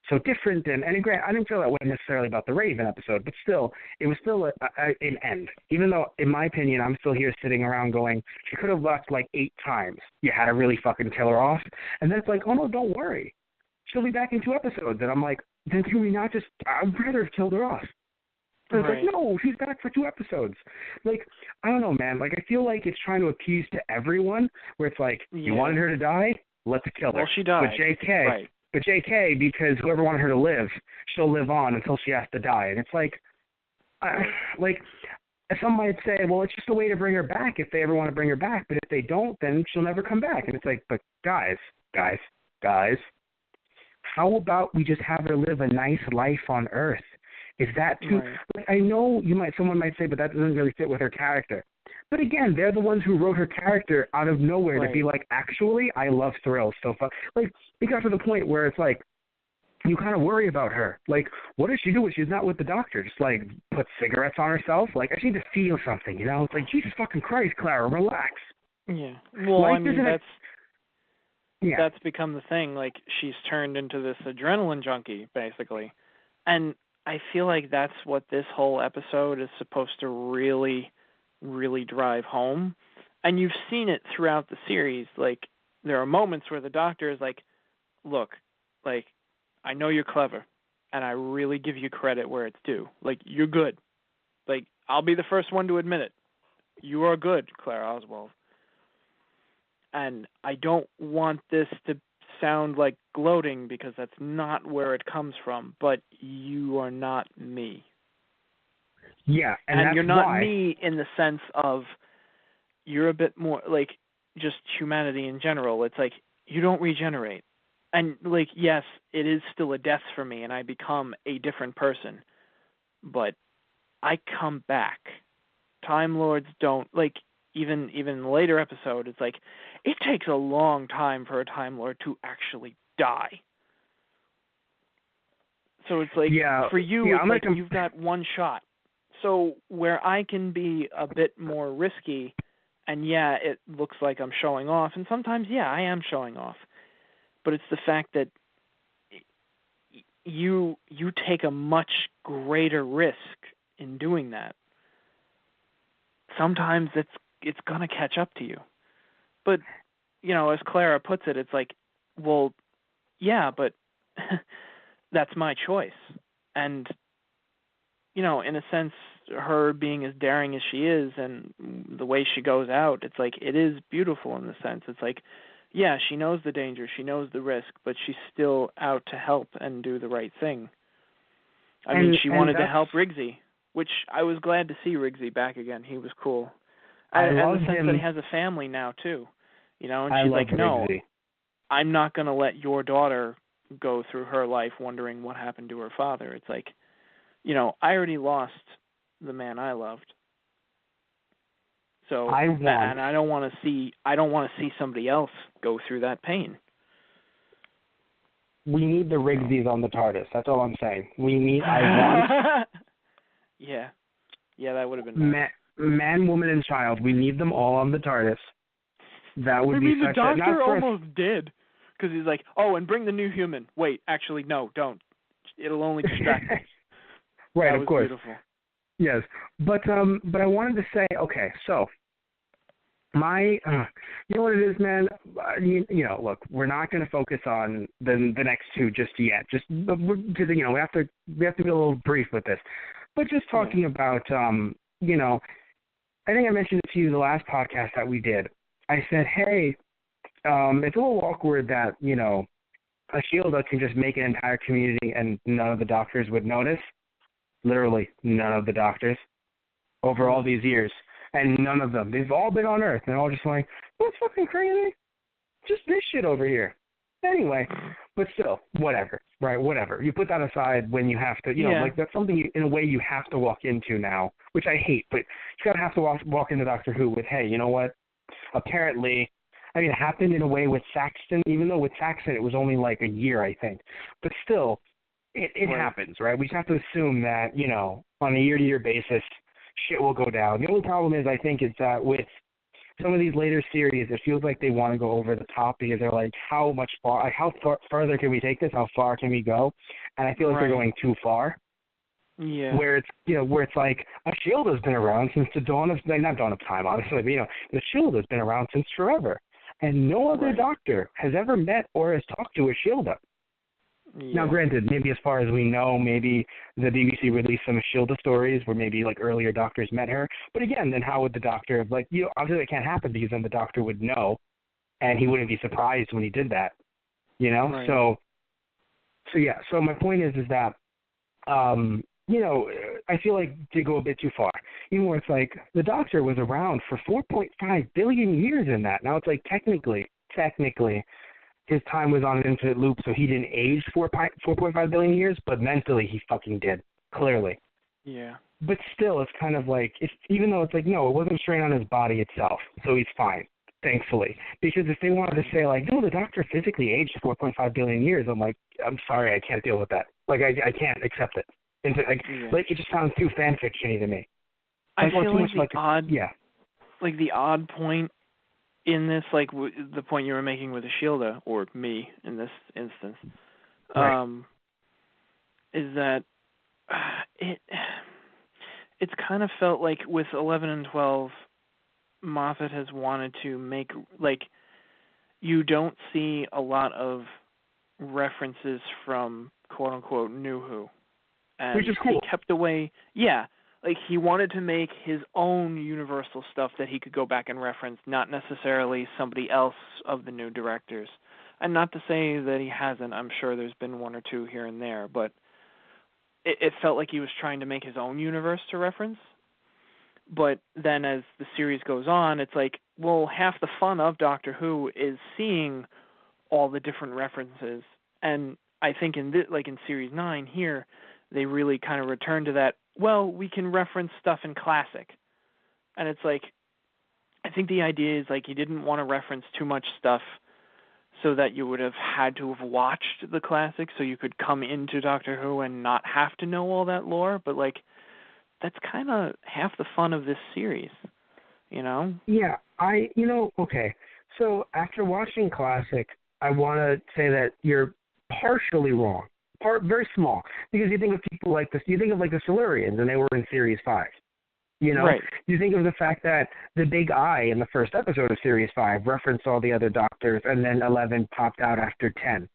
so different, and granted, I didn't feel that way necessarily about the Raven episode, but still, it was still an end. Even though, in my opinion, I'm still here sitting around going, she could have left like 8 times. You had to really fucking kill her off. And then it's like, oh no, don't worry. She'll be back in 2 episodes. And I'm like, then can we not just, I'd rather have killed her off. And it's like, no, she's back for 2 episodes. Like, I don't know, man. Like, I feel like it's trying to appease to everyone, where it's like, you wanted her to die? Let's kill her. Well, she died. But JK, because whoever wanted her to live, she'll live on until she has to die. And it's like some might say, well, it's just a way to bring her back if they ever want to bring her back. But if they don't, then she'll never come back. And it's like, but guys, how about we just have her live a nice life on Earth? Is that too? Right. Like, I know someone might say, but that doesn't really fit with her character. But again, they're the ones who wrote her character out of nowhere to be like, actually, I love thrills so far. Like, it got to the point where it's like, you kind of worry about her. Like, what does she do when she's not with the doctor? Just, like, put cigarettes on herself? Like, I just need to feel something, you know? It's like, Jesus fucking Christ, Clara, relax. Yeah. Well, Life I mean, that's become the thing. Like, she's turned into this adrenaline junkie, basically. And I feel like that's what this whole episode is supposed to really drive home. And you've seen it throughout the series. Like, there are moments where the doctor is like, look, like, I know you're clever, and I really give you credit where it's due. Like, you're good. Like, I'll be the first one to admit it. You are good, Clara Oswald. And I don't want this to sound like gloating, because that's not where it comes from, but you are not me. Yeah, and you're not me in the sense of you're a bit more like just humanity in general. It's like you don't regenerate. And, like, yes, it is still a death for me, and I become a different person. But I come back. Time Lords don't, like, even in the later episode, it's like, it takes a long time for a Time Lord to actually die. So it's like, for you, it's like you've got one shot. So where I can be a bit more risky, and it looks like I'm showing off, and sometimes, I am showing off. But it's the fact that you take a much greater risk in doing that. Sometimes it's going to catch up to you. But, you know, as Clara puts it, it's like, well, yeah, but that's my choice. And, you know, in a sense, her being as daring as she is and the way she goes out, it's like, it is beautiful in the sense. It's like, yeah, she knows the danger, she knows the risk, but she's still out to help and do the right thing. I mean, she wanted to help Riggsy, which I was glad to see Riggsy back again. He was cool. And the sense that he has a family now, too. You know, and she's like, no, I'm not going to let your daughter go through her life wondering what happened to her father. It's like, you know, I already lost the man I loved. So, and I don't want to see somebody else go through that pain. We need the Riggsies on the TARDIS. That's all I'm saying. Yeah, that would have been nice. Man, woman, and child. We need them all on the TARDIS. That would be such a... the doctor almost did. Because he's like, oh, and bring the new human. Wait, actually, no, don't. It'll only distract us. Right, that of course. Beautiful. Yes, but I wanted to say, okay, so You know what it is, man. You know, look, we're not going to focus on the next two just yet. Just because you know we have to be a little brief with this. But just talking about, you know, I think I mentioned it to you the last podcast that we did. I said, hey, it's a little awkward that you know a Shielda can just make an entire community and none of the doctors would notice. Literally, none of the doctors over all these years. And none of them. They've all been on Earth. And they're all just like, what's fucking crazy? Just this shit over here. Anyway, but still, whatever, right? Whatever. You put that aside when you have to, you know, like that's something in a way you have to walk into now, which I hate, but you gotta have to walk into Doctor Who with, hey, you know what? Apparently, I mean, it happened in a way with Saxton, even though with Saxton it was only like a year, I think. But still, it happens, right? We just have to assume that, you know, on a year-to-year basis, shit will go down. The only problem is, I think, is that with some of these later series, it feels like they want to go over the top because they're like, how further can we take this? How far can we go? And I feel like they're going too far. Yeah. Where it's like a Shielda's been around since the dawn of time, obviously, but you know, the Shielda's been around since forever, and no other doctor has ever met or has talked to a Shielda. Yeah. Now, granted, maybe as far as we know, maybe the BBC released some Shielda stories where maybe like earlier doctors met her. But again, then how would the doctor have like, you know, obviously it can't happen because then the doctor would know, and he wouldn't be surprised when he did that, you know. Right. So yeah. So my point is that, you know, I feel like they go a bit too far. Even where it's like the doctor was around for 4.5 billion years in that. Now it's like technically. His time was on an infinite loop, so he didn't age 4.5 billion years, but mentally he fucking did, clearly. Yeah. But still, it's kind of like, even though it's like, no, it wasn't strain on his body itself, so he's fine, thankfully. Because if they wanted to say, like, no, the doctor physically aged 4.5 billion years, I'm like, I'm sorry, I can't deal with that. Like, I can't accept it. Like, it just sounds too fan-fiction-y to me. I feel like the odd point in this, like the point you were making with the Shielda, or me in this instance, is that it's kind of felt like with 11 and 12, Moffat has wanted to make, like, you don't see a lot of references from quote-unquote New Who. And which is cool. He kept away, like he wanted to make his own Universal stuff that he could go back and reference, not necessarily somebody else of the new directors. And not to say that he hasn't. I'm sure there's been one or two here and there, but it felt like he was trying to make his own universe to reference. But then as the series goes on, it's like, well, half the fun of Doctor Who is seeing all the different references. And I think in Series 9 here, they really kind of return to that, well, we can reference stuff in classic. And it's like, I think the idea is like you didn't want to reference too much stuff so that you would have had to have watched the classic so you could come into Doctor Who and not have to know all that lore. But like, that's kind of half the fun of this series, you know? Yeah, okay. So after watching classic, I want to say that you're partially wrong. Very small, because you think of people like this. You think of like the Silurians, and they were in Series 5. You know, You think of the fact that the Big Eye in the first episode of Series 5 referenced all the other Doctors, and then 11 popped out after 10,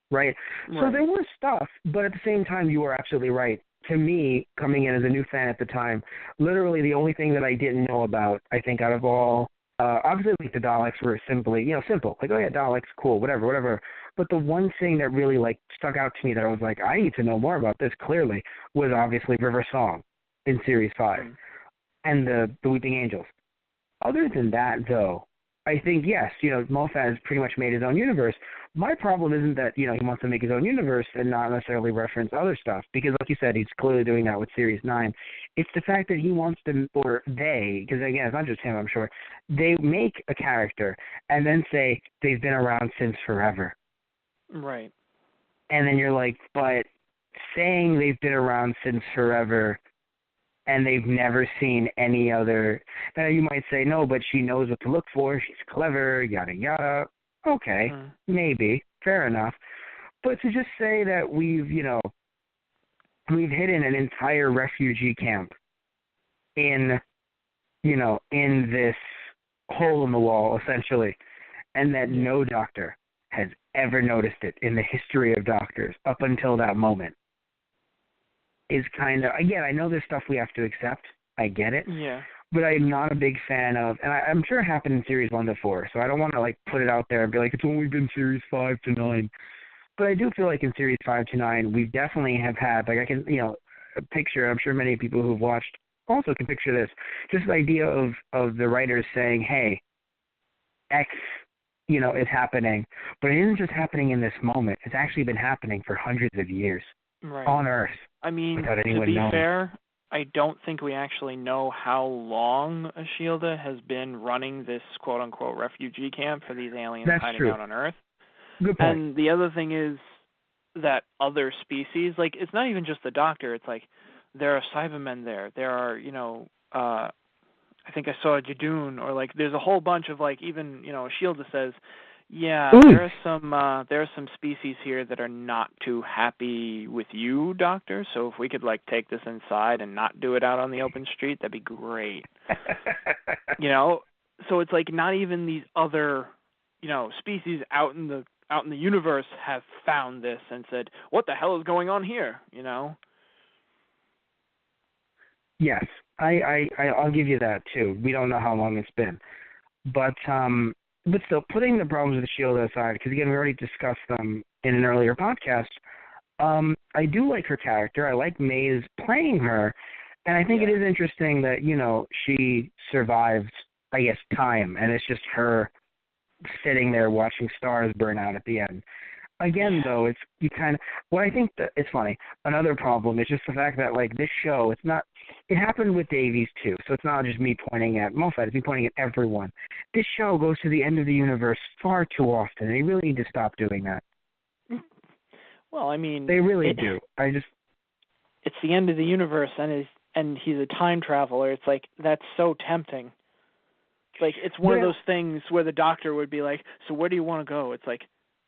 right? So there was stuff, but at the same time, you were absolutely right. To me, coming in as a new fan at the time, literally the only thing that I didn't know about, I think, out of all, obviously, like the Daleks were simply, simple. Like, oh yeah, Daleks, cool, whatever. But the one thing that really, like, stuck out to me that I was like, I need to know more about this, clearly, was obviously River Song in Series 5 and the Weeping Angels. Other than that, though, I think, yes, Moffat has pretty much made his own universe. My problem isn't that, he wants to make his own universe and not necessarily reference other stuff, because, like you said, he's clearly doing that with Series 9. It's the fact that he wants to, or they, because, again, it's not just him, I'm sure, they make a character and then say they've been around since forever. Right. And then you're like, but saying they've been around since forever and they've never seen any other, now you might say, no, but she knows what to look for, she's clever, yada, yada. Okay, maybe, fair enough. But to just say that we've hidden an entire refugee camp in this hole in the wall, essentially, and that no doctor has ever noticed it in the history of doctors up until that moment, is kind of, again, I know there's stuff we have to accept. I get it. Yeah. But I'm not a big fan of, and I'm sure it happened in Series 1 to 4, so I don't want to, like, put it out there and be like, it's only been Series 5 to 9. But I do feel like in Series 5 to 9, we definitely have had, like, I can, picture, I'm sure many people who've watched also can picture this, just the idea of the writers saying, hey, X, is happening, but it isn't just happening in this moment. It's actually been happening for hundreds of years on Earth. I mean, without anyone to be knowing. fair, I don't think we actually know how long Ashilda has been running this quote-unquote refugee camp for these aliens hiding out on Earth. Good point. And the other thing is that other species, like, it's not even just the Doctor. It's like there are Cybermen there. There are, I think I saw a Jadoon, or like there's a whole bunch of, like, even, Ashilda says, yeah, there are some species here that are not too happy with you, Doctor. So if we could, like, take this inside and not do it out on the open street, that'd be great. So it's like not even these other, species out in the universe have found this and said, what the hell is going on here? Yes, I'll give you that too. We don't know how long it's been, but still, putting the problems with Ashilda aside, because again, we already discussed them in an earlier podcast. I do like her character. I like Maze playing her, and I think it is interesting that she survived, I guess, time, and it's just her sitting there watching stars burn out at the end. Again, though, it's I think that it's funny. Another problem is just the fact that, like, this show, it happened with Davies too, so it's not just me pointing at Moffat, it's me pointing at everyone. This show goes to the end of the universe far too often, and they really need to stop doing that. Well, I mean, they really do. It's the end of the universe, and he's a time traveler. It's like, that's so tempting. Like, it's one of those things where the Doctor would be like, so where do you want to go? It's like,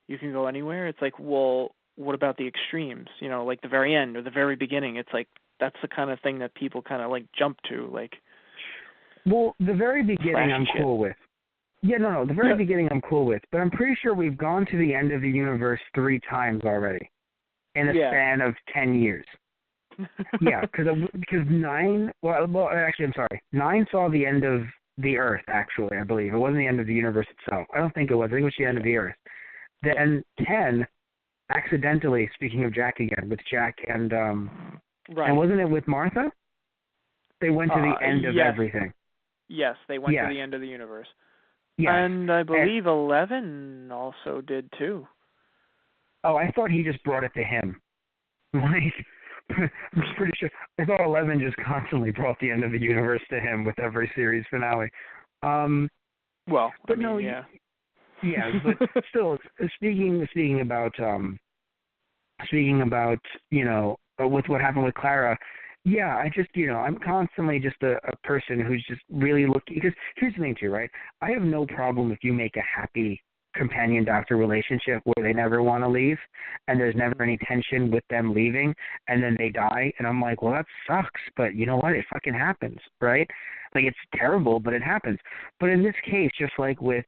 you can go anywhere. It's like, well, what about the extremes? Like the very end or the very beginning. It's like, that's the kind of thing that people kind of, like, jump to. Like, well, the very beginning I'm cool with. Yeah, no, the very beginning I'm cool with. But I'm pretty sure we've gone to the end of the universe 3 times already in a span of 10 years. Yeah, because 9, well, actually, I'm sorry. 9 saw the end of the Earth, actually, I believe. It wasn't the end of the universe itself. I don't think it was. I think it was the end of the Earth. Then 10, accidentally, speaking of Jack again, with Jack and and wasn't it with Martha? They went to the end of everything. Yes, they went to the end of the universe. Yes. And I believe 11 also did too. Oh, I thought he just brought it to him. Like, I'm pretty sure. I thought 11 just constantly brought the end of the universe to him with every series finale. Well, but yeah. Yeah, but still, speaking about with what happened with Clara, yeah, I just I'm constantly just a person who's just really looking, because here's the thing too, right? I have no problem if you make a happy companion doctor relationship where they never want to leave and there's never any tension with them leaving and then they die, and I'm like, well, that sucks, but you know what, it fucking happens, right? Like, it's terrible, but it happens. But in this case, just like with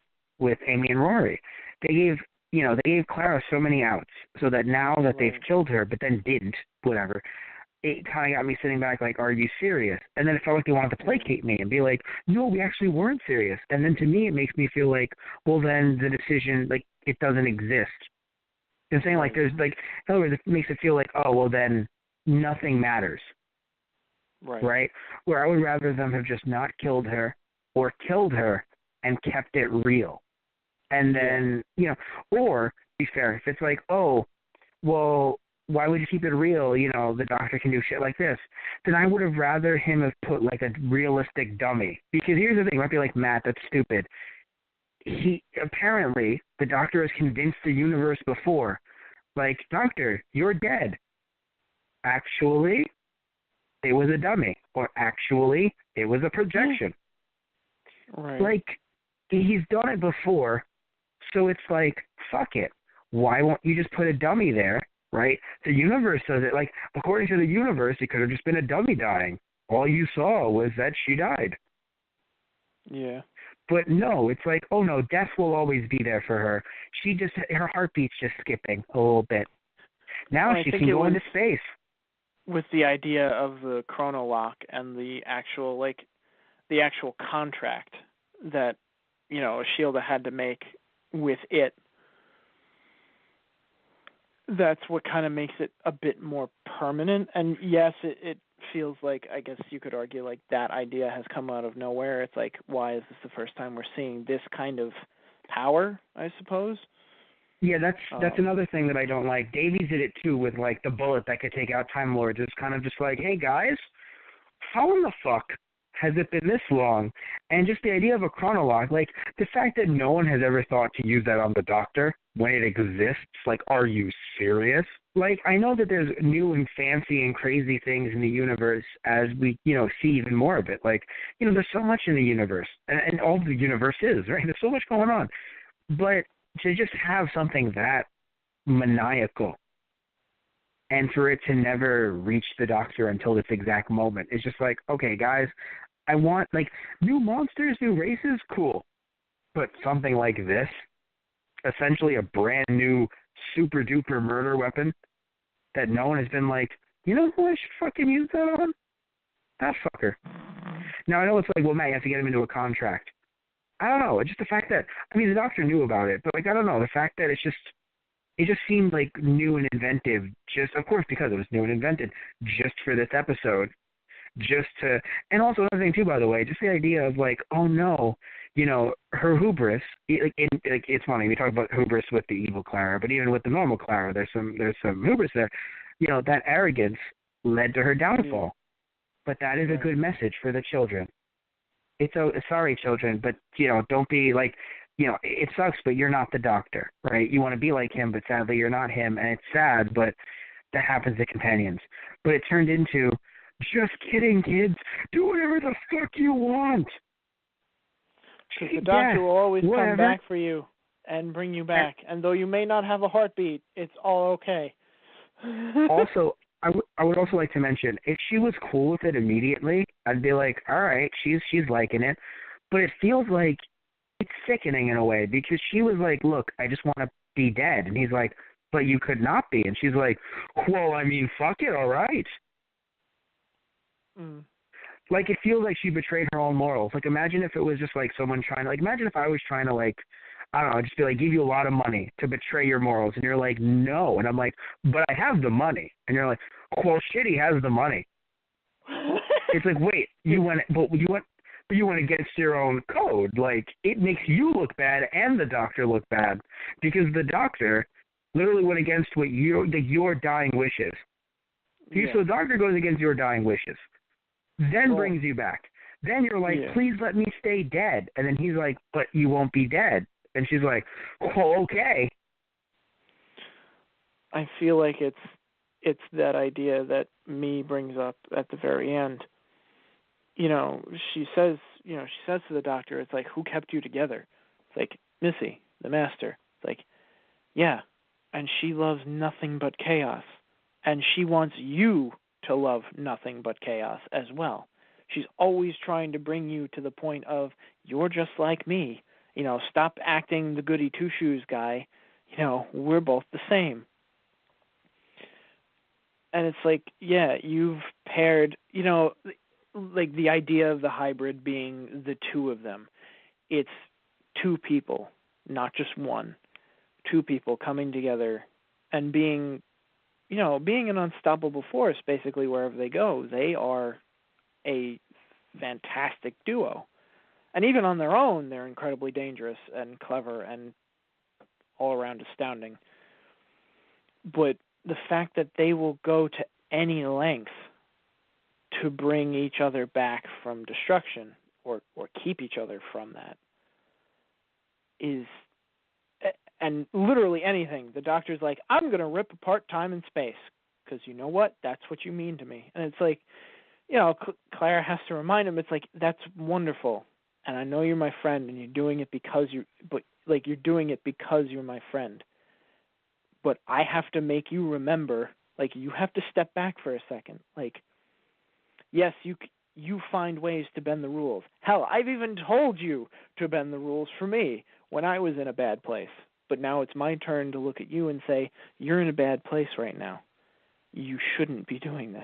Amy and Rory, they gave Clara so many outs so that now that they've killed her but then didn't, whatever, it kind of got me sitting back like, are you serious? And then it felt like they wanted to placate me and be like, no, we actually weren't serious. And then to me it makes me feel like, well, then the decision, like, it doesn't exist. I'm saying, like, there's, like, in other words, it makes it feel like, oh, well, then nothing matters. Right? Where I would rather them have just not killed her or killed her and kept it real. And then, or, be fair, if it's like, oh, well, why would you keep it real? The Doctor can do shit like this. Then I would have rather him have put, like, a realistic dummy. Because here's the thing, you might be like, Matt, that's stupid. Apparently, the Doctor has convinced the universe before, like, Doctor, you're dead. Actually, it was a dummy. Or actually, it was a projection. Right. Like, he's done it before, so it's like, fuck it. Why won't you just put a dummy there, right? The universe says it. Like, according to the universe, it could have just been a dummy dying. All you saw was that she died. Yeah. But no, it's like, oh no, death will always be there for her. Her heartbeat's just skipping a little bit. Now she can go into space. With the idea of the chronolock and the actual contract that, Ashilda had to make with it, that's what kind of makes it a bit more permanent. And yes, it feels like, I guess you could argue, like that idea has come out of nowhere. It's like, why is this the first time we're seeing this kind of power, I suppose? Yeah, that's another thing that I don't like. Davies did it too with like the bullet that could take out Time Lords. It's kind of just like, hey guys, how in the fuck has it been this long? And just the idea of a chronologue, like the fact that no one has ever thought to use that on the Doctor when it exists, like, are you serious? Like, I know that there's new and fancy and crazy things in the universe as we, see even more of it. Like, there's so much in the universe, and all the universe is, right? There's so much going on. But to just have something that maniacal and for it to never reach the Doctor until this exact moment, it's just like, okay, guys, I want, like, new monsters, new races, cool. But something like this, essentially a brand new super duper murder weapon that no one has been like, you know who I should fucking use that on? That fucker. Now I know it's like, well, Matt, you have to get him into a contract. I don't know. It's just the fact that, the Doctor knew about it, but like, I don't know, the fact that it just seemed like new and inventive, just, of course, because it was new and invented, just for this episode. And also another thing too, by the way, just the idea of like, oh no, her hubris. It's funny, we talk about hubris with the evil Clara, but even with the normal Clara, there's some hubris there. That arrogance led to her downfall. But that is a good message for the children. Sorry, children, but don't be like, it sucks, but you're not the Doctor, right? You want to be like him, but sadly you're not him, and it's sad, but that happens to companions. But it turned into, just kidding, kids. Do whatever the fuck you want. Because the Doctor will always come back for you and bring you back. And though you may not have a heartbeat, it's all okay. Also, I would also like to mention, if she was cool with it immediately, I'd be like, all right, she's liking it. But it feels like it's sickening in a way, because she was like, look, I just want to be dead. And he's like, but you could not be. And she's like, well, fuck it, all right. Like, it feels like she betrayed her own morals. Like, imagine if it was just like someone trying to, like, imagine if I was trying to, like, I don't know, just be like, give you a lot of money to betray your morals, and you're like, no, and I'm like, but I have the money, and you're like, well, shit, he has the money. It's like, wait, you went against your own code. Like, it makes you look bad and the Doctor look bad, because the Doctor literally went against what your dying wishes. Yeah. So the Doctor goes against your dying wishes, then brings you back. Then you're like, please let me stay dead. And then he's like, but you won't be dead. And she's like, well, okay. I feel like it's that idea that Me brings up at the very end. She says to the Doctor, it's like, who kept you together? It's like, Missy, the Master. It's like, yeah, and she loves nothing but chaos. And she wants you to love nothing but chaos as well. She's always trying to bring you to the point of, you're just like me. Stop acting the goody two-shoes guy. We're both the same. And it's like, yeah, you've paired, like the idea of the hybrid being the two of them. It's two people, not just one. Two people coming together and being an unstoppable force, basically, wherever they go. They are a fantastic duo. And even on their own, they're incredibly dangerous and clever and all around astounding. But the fact that they will go to any length to bring each other back from destruction or keep each other from that is, and literally anything. The Doctor's like, I'm going to rip apart time and space because you know what? That's what you mean to me. And it's like, Clara has to remind him, it's like, that's wonderful. And I know you're my friend and you're doing it because you're doing it because you're my friend. But I have to make you remember, like, you have to step back for a second. Like, yes, you find ways to bend the rules. Hell, I've even told you to bend the rules for me when I was in a bad place. But now it's my turn to look at you and say, you're in a bad place right now. You shouldn't be doing this.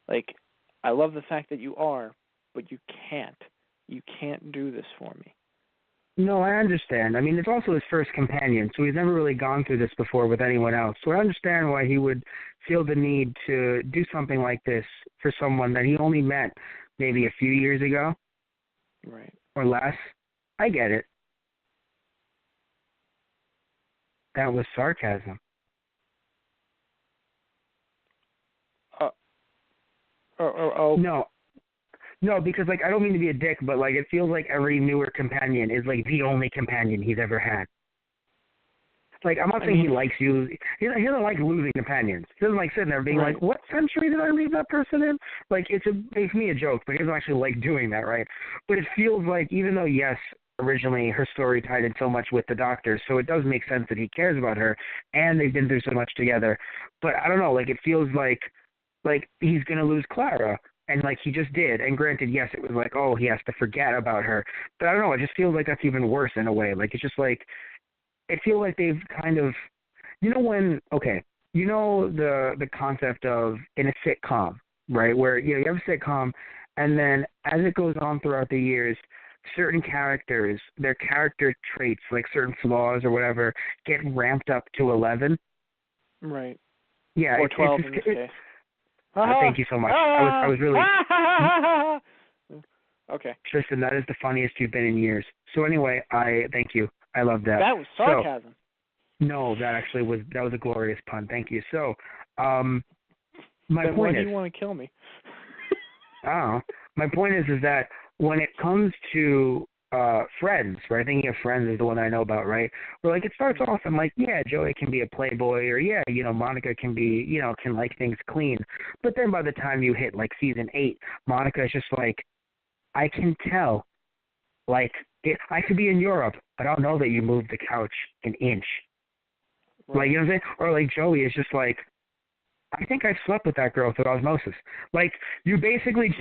Like, I love the fact that you are, but you can't. You can't do this for me. No, I understand. I mean, it's also his first companion, so he's never really gone through this before with anyone else. So I understand why he would feel the need to do something like this for someone that he only met maybe a few years ago. Right. Or less. I get it. That was sarcasm. No, because, like, I don't mean to be a dick, but, like, it feels like every newer companion is, like, the only companion he's ever had. Like, I'm not saying he likes you. He doesn't like losing companions. He doesn't like sitting there being like, what century did I leave that person in? Like, it makes me a joke, but he doesn't actually like doing that, right? But it feels like, even though, yes, originally her story tied in so much with the Doctor, so it does make sense that he cares about her, and they've been through so much together. But I don't know, like, it feels like he's going to lose Clara. And, like, he just did. And granted, yes, it was like, oh, he has to forget about her. But I don't know. It just feels like that's even worse in a way. Like, it's just like, it feels like they've kind of, you know the concept of in a sitcom, right? Where, you have a sitcom, and then as it goes on throughout the years, certain characters, their character traits, like certain flaws or whatever, get ramped up to 11. Right. Yeah. Or 12 in this case. Thank you so much. I was really... Okay. Tristan, that is the funniest you've been in years. So anyway, I thank you. I love that. That was sarcasm. So, no, that was a glorious pun. Thank you. So, my then point why is... do you want to kill me? My point is that when it comes to Friends, right? Thinking of Friends is the one I know about, right? Where, like, it starts off and, like, yeah, Joey can be a playboy, or yeah, Monica can be, can like things clean. But then by the time you hit, like, season 8, Monica is just like, I can tell, like, I could be in Europe, but I'll know that you moved the couch an inch. Right. Like, you know what I'm saying? Or, like, Joey is just like, I think I slept with that girl through osmosis. Like, you basically,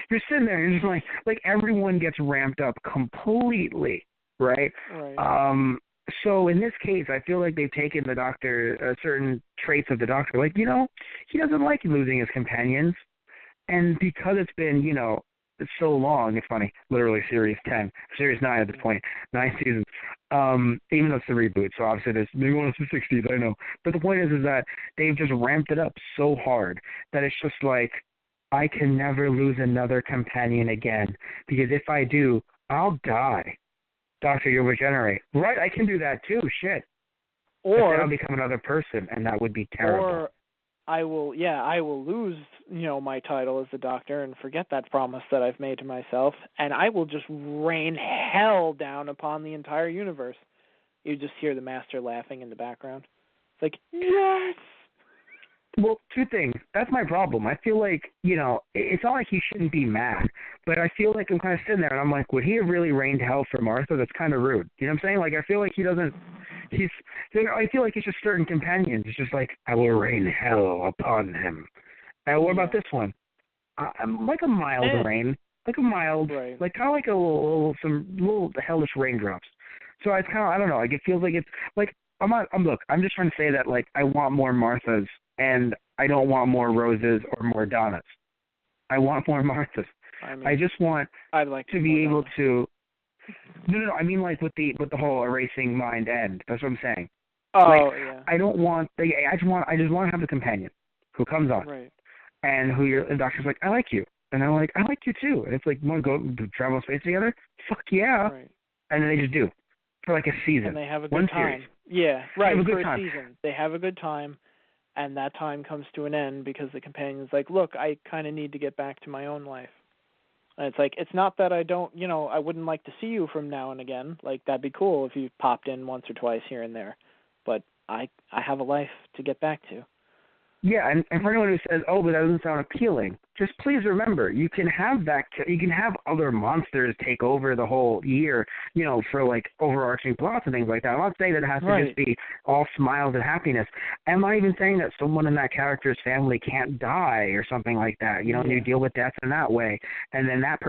you're sitting there and just like everyone gets ramped up completely, right? Right. So in this case, I feel like they've taken the Doctor, certain traits of the Doctor. Like, he doesn't like losing his companions. And because it's been, it's so long, it's funny, literally Series 10, Series 9 at this point, 9 seasons, even though it's the reboot, so obviously they want us to 60s, I know. But the point is that they've just ramped it up so hard that it's just like, I can never lose another companion again, because if I do, I'll die. Doctor, you'll regenerate. Right, I can do that too, shit. Or but then I'll become another person, and that would be terrible. Or I will lose, my title as the Doctor and forget that promise that I've made to myself, and I will just rain hell down upon the entire universe. You just hear the Master laughing in the background. It's like, yes! Well, two things. That's my problem. I feel like, it's not like he shouldn't be mad, but I feel like I'm kind of sitting there and I'm like, would he have really rained hell for Martha? That's kind of rude. You know what I'm saying? Like, I feel like I feel like it's just certain companions. It's just like, I will rain hell upon him. What about this one? I'm like a mild rain. Like a mild, right. Like kind of like some little hellish raindrops. So it's kind of, I don't know, like it feels like it's, like, I'm just trying to say that, like, I want more Marthas, and I don't want more Roses or more Donnas. I want more Marthas. I just want to be able to. No. I mean, like with the whole erasing mind end. That's what I'm saying. Oh, like, yeah. I don't want. I just want to have a companion who comes on, right, and the Doctor's like, I like you, and I'm like, I like you too, and it's like, want to go travel space together? Fuck yeah! Right. And then they just do for like a season. And they have a good time. Series. Yeah, right. For a season, they have a good time. And that time comes to an end because the companion's like, look, I kind of need to get back to my own life. And it's like, it's not that I don't, I wouldn't like to see you from now and again. Like, that'd be cool if you popped in once or twice here and there. But I have a life to get back to. Yeah, and for anyone who says, oh, but that doesn't sound appealing, just please remember, you can have other monsters take over the whole year, for like overarching plots and things like that. I'm not saying that it has to just be all smiles and happiness. I'm not even saying that someone in that character's family can't die or something like that. You deal with death in that way. And then that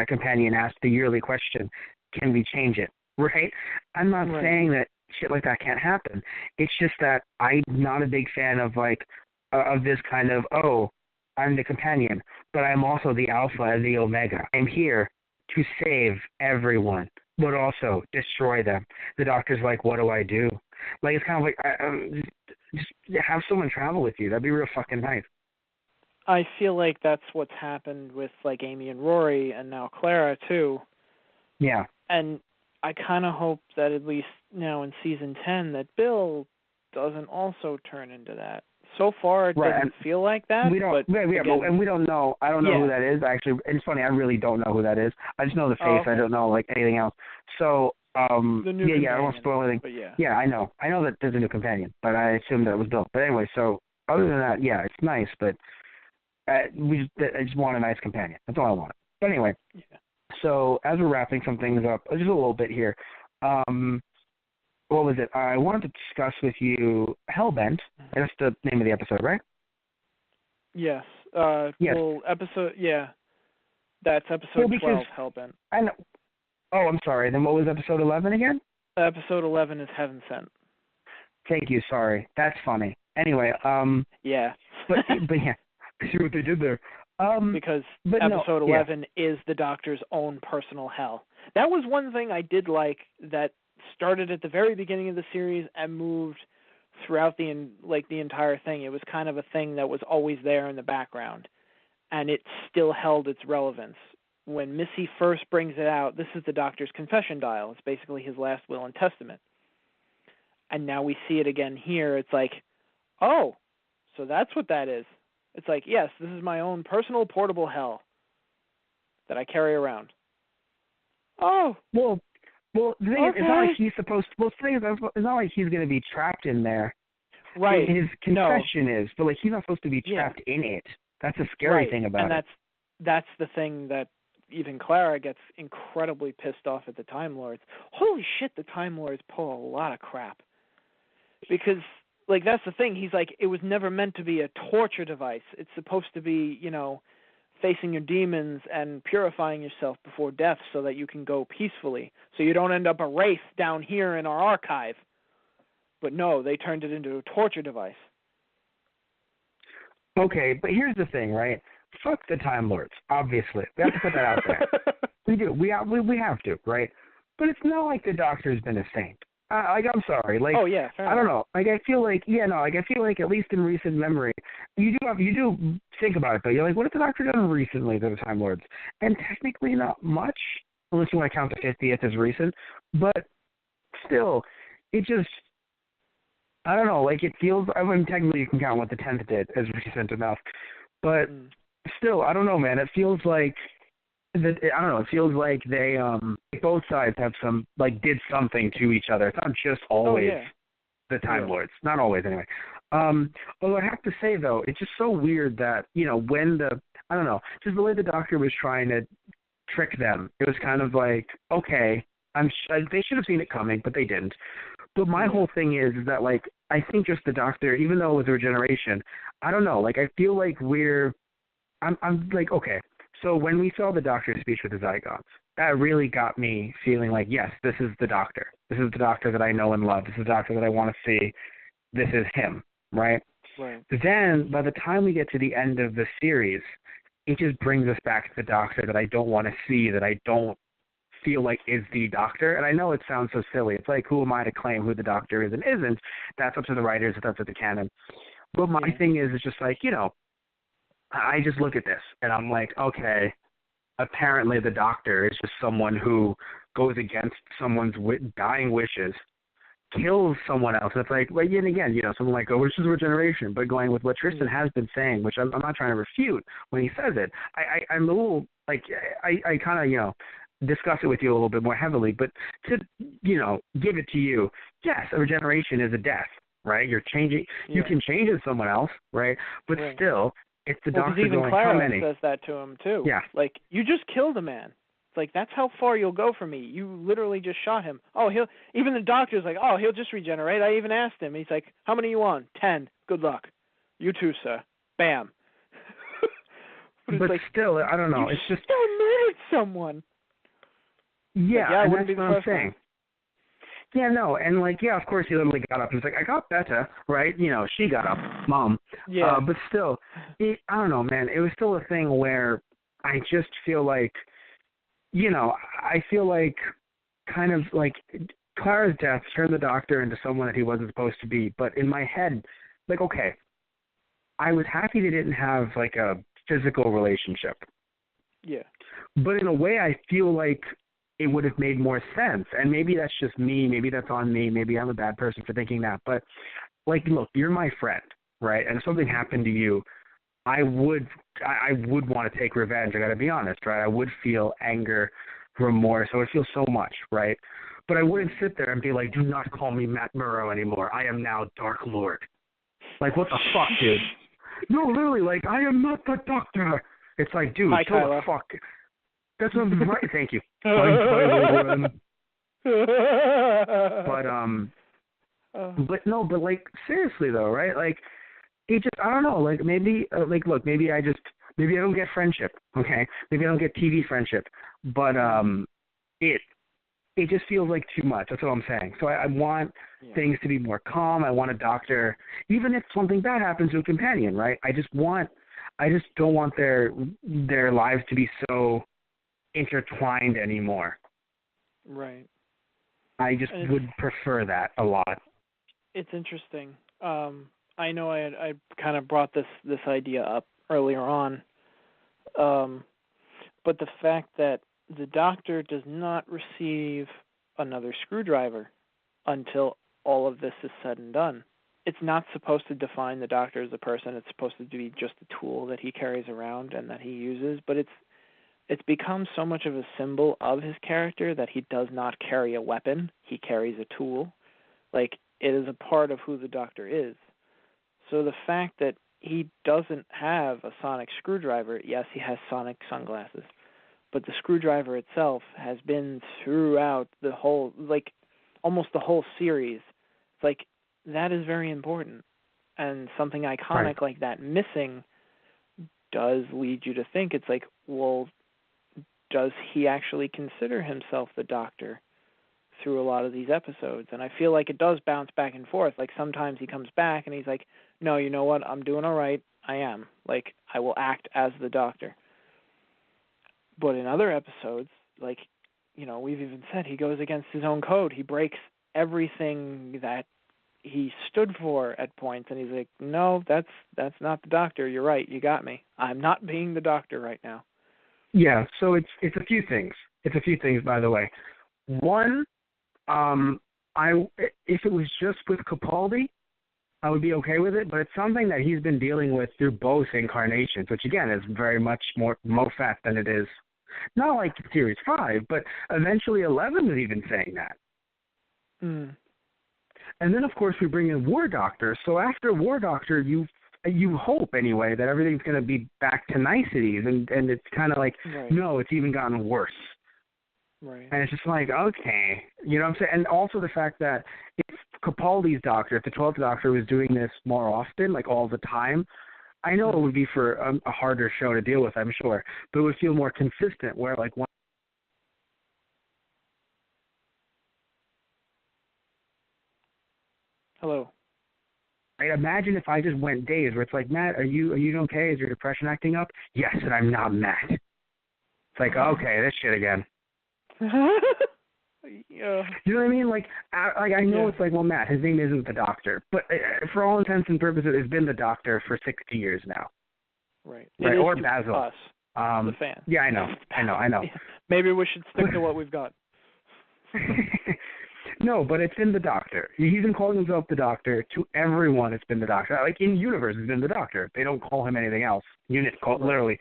companion asks the yearly question, can we change it? Right? I'm not saying that shit like that can't happen. It's just that I'm not a big fan of of this kind of, I'm the companion, but I'm also the alpha and the omega. I'm here to save everyone, but also destroy them. The doctor's like, what do I do? Like, it's kind of like, just have someone travel with you. That'd be real fucking nice. I feel like that's what's happened with, like, Amy and Rory, and now Clara, too. Yeah. And I kind of hope that at least now in Season 10 that Bill doesn't also turn into that. So far, it doesn't feel like that. We don't, and we don't know. I don't know who that is. Actually, it's funny. I really don't know who that is. I just know the face. Okay. I don't know anything else. So, the new companion, I won't spoil anything. But yeah, I know. I know that there's a new companion, but I assumed that it was Bill. But anyway, so other than that, it's nice, but I just want a nice companion. That's all I want. But anyway, so as we're wrapping some things up, just a little bit here. What was it? I wanted to discuss with you Hellbent. That's the name of the episode, right? Yes. Yes. Well, that's episode 12, Hellbent. I know. Oh, I'm sorry. Then what was episode 11 again? Episode 11 is Heaven Sent. Thank you. Sorry. That's funny. Anyway, Yeah. but yeah, see what they did there. Because episode 11 is the Doctor's own personal hell. That was one thing I did like that started at the very beginning of the series and moved throughout the entire thing. It was kind of a thing that was always there in the background, and it still held its relevance. When Missy first brings it out, this is the Doctor's confession dial. It's basically his last will and testament. And now we see it again here. It's like, oh, so that's what that is. It's like, yes, this is my own personal portable hell that I carry around. Oh, well, the thing is, it's not like he's supposed to. Well, the thing is, it's not like he's going to be trapped in there. Right. His confession is, but he's not supposed to be trapped in it. That's the scary thing about it. And that's the thing that even Clara gets incredibly pissed off at the Time Lords. Holy shit, the Time Lords pull a lot of crap. Because, that's the thing. He's like, it was never meant to be a torture device. It's supposed to be, facing your demons and purifying yourself before death so that you can go peacefully, so you don't end up a wraith down here in our archive. But no, they turned it into a torture device. Okay, but here's the thing, right? Fuck the Time Lords, obviously. We have to put that out there. We do. We have to, right? But it's not like the Doctor's been a saint. I'm sorry. Oh yeah, fair I don't know. I feel like at least in recent memory, you do think about it though. You're like, what has the Doctor done recently to the Time Lords? And technically not much, unless you want to count the 50th as recent. But still, it just, I don't know. It feels. I mean, technically you can count what the 10th did as recent enough, but still, I don't know, man. It feels like. I don't know. It feels like they both sides have did something to each other. It's not just always the Time Lords. Not always, anyway. Although I have to say though, it's just so weird that when just the way the Doctor was trying to trick them, it was kind of like, okay, they should have seen it coming, but they didn't. But my whole thing is that I think just the Doctor, even though it was regeneration, I don't know. I feel like I'm like, okay. So when we saw the Doctor's speech with the Zygons, that really got me feeling like, yes, this is the Doctor. This is the Doctor that I know and love. This is the Doctor that I want to see. This is him, right? Right. Then, by the time we get to the end of the series, it just brings us back to the Doctor that I don't want to see, that I don't feel like is the Doctor. And I know it sounds so silly. It's like, who am I to claim who the Doctor is and isn't? That's up to the writers. That's up to the canon. But my thing is, it's just I just look at this, and I'm like, okay, apparently the Doctor is just someone who goes against someone's dying wishes, kills someone else. It's like, well, yet again, someone like, oh, this is regeneration, but going with what Tristan has been saying, which I'm not trying to refute when he says it. I'm a little, I kind of, discuss it with you a little bit more heavily, but to, give it to you, yes, a regeneration is a death, right? You're changing, you can change it someone else, right? But still, It's the doctor even going, Clara how many? says that to him, too. Yeah. Like, you just killed a man. It's like, that's how far you'll go for me. You literally just shot him. Oh, even the doctor's like, oh, he'll just regenerate. I even asked him. He's like, how many you want? 10. Good luck. You too, sir. Bam. but like, still, I don't know. You it's just still murdered someone. Yeah, like, yeah, and wouldn't that's be what the I'm first saying. time. Yeah, no, and like, yeah, of course he literally got up and was like, I got better, right? You know, she got up, mom. Yeah. But still, I don't know, man. It was still a thing where I just feel like, you know, I feel like kind of like Clara's death turned the doctor into someone that he wasn't supposed to be. But in my head, like, okay, I was happy they didn't have like a physical relationship. Yeah. But in a way, I feel like it would have made more sense. And maybe that's just me. Maybe that's on me. Maybe I'm a bad person for thinking that. But, like, look, you're my friend, right? And if something happened to you, I would want to take revenge. I got to be honest, right? I would feel anger, remorse. I would feel so much, right? But I wouldn't sit there and be like, do not call me Matt Murrow anymore. I am now Dark Lord. Like, what the fuck, dude? No, literally, like, I am not the doctor. It's like, dude, Hi, chill the fuck. That's what I'm right. Thank you. But but like seriously though, right? Like it just I don't know. Like maybe like look, maybe I don't get friendship. Okay, maybe I don't get TV friendship. But it just feels like too much. That's what I'm saying. So I want things to be more calm. I want a doctor, even if something bad happens to a companion, right? I just don't want their lives to be so intertwined anymore. Right. I just would prefer that a lot. It's interesting. I know I kind of brought this idea up earlier on, but the fact that the doctor does not receive another screwdriver until all of this is said and done. It's not supposed to define the doctor as a person. It's supposed to be just a tool that he carries around and that he uses, but it's become so much of a symbol of his character that he does not carry a weapon. He carries a tool. Like, it is a part of who the Doctor is. So the fact that he doesn't have a sonic screwdriver, yes, he has sonic sunglasses, but the screwdriver itself has been throughout the whole, like, almost the whole series. It's like, that is very important. And something iconic like that missing does lead you to think, it's like, well, does he actually consider himself the Doctor through a lot of these episodes? And I feel like it does bounce back and forth. Like, sometimes he comes back and he's like, no, you know what, I'm doing all right. I am. Like, I will act as the Doctor. But in other episodes, like, you know, we've even said he goes against his own code. He breaks everything that he stood for at points, and he's like, no, that's not the Doctor. You're right. You got me. I'm not being the Doctor right now. Yeah, so it's a few things. It's a few things, by the way. One, if it was just with Capaldi, I would be okay with it, but it's something that he's been dealing with through both incarnations, which again is very much more Moffat than it is. Not like Series 5, but eventually 11 was even saying that. Mm. And then, of course, we bring in War Doctor. So after War Doctor, you hope, anyway, that everything's going to be back to niceties. And it's kind of like, no, it's even gotten worse. Right. And it's just like, okay. You know what I'm saying? And also the fact that if Capaldi's Doctor, if the 12th Doctor was doing this more often, like all the time, I know it would be for a harder show to deal with, I'm sure. But it would feel more consistent, where like one. Hello. Right? Imagine if I just went days where it's like, Matt, are you okay? Is your depression acting up? Yes, and I'm not Matt. It's like, okay, this shit again. Yeah. You know what I mean? Like I know it's like, well, Matt, his name isn't the Doctor, but for all intents and purposes, it's been the Doctor for 60 years now. Right. Or Basil. Us, the fan. Yeah, I know. Maybe we should stick to what we've got. No, but it's been the Doctor. He's been calling himself the Doctor to everyone. It's been the Doctor. Like in universe, it's been the Doctor. They don't call him anything else. Unit literally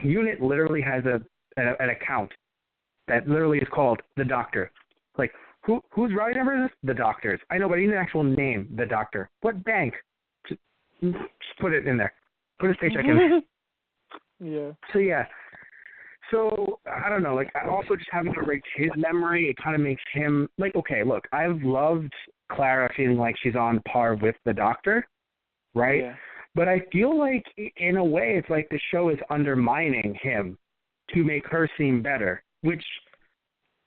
Unit literally has an account that literally is called the Doctor. Like who's writing over this? The Doctors. I know, but he needs an actual name. The Doctor. What bank? Just put it in there. Put his paycheck in. Yeah. So, yeah. So, I don't know, like, I also just having to erase his memory, it kind of makes him, like, okay, look, I've loved Clara feeling like she's on par with the Doctor, right? Yeah. But I feel like, in a way, it's like the show is undermining him to make her seem better, which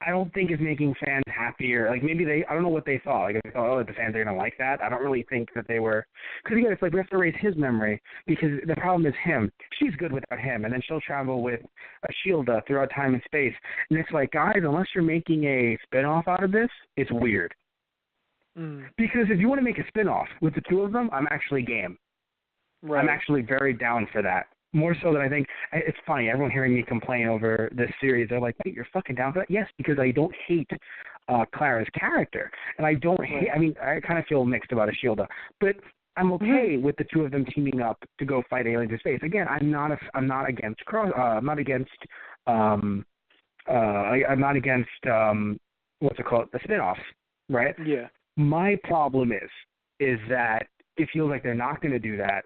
I don't think is making fans happier. Like, maybe I don't know what they thought. Like, they thought, oh, the fans are going to like that. I don't really think that they were. Because, again, it's like we have to erase his memory because the problem is him. She's good without him. And then she'll travel with Ashilda throughout time and space. And it's like, guys, unless you're making a spinoff out of this, it's weird. Because if you want to make a spinoff with the two of them, I'm actually game. Right. I'm actually very down for that. More so than I think. It's funny, everyone hearing me complain over this series, they're like, wait, you're fucking down for that? Yes, because I don't hate Clara's character. And I don't hate, I mean, I kind of feel mixed about Ashilda. But I'm okay with the two of them teaming up to go fight aliens in space. Again, I'm not against what's it called? The spinoffs, right? Yeah. My problem is that it feels like they're not going to do that.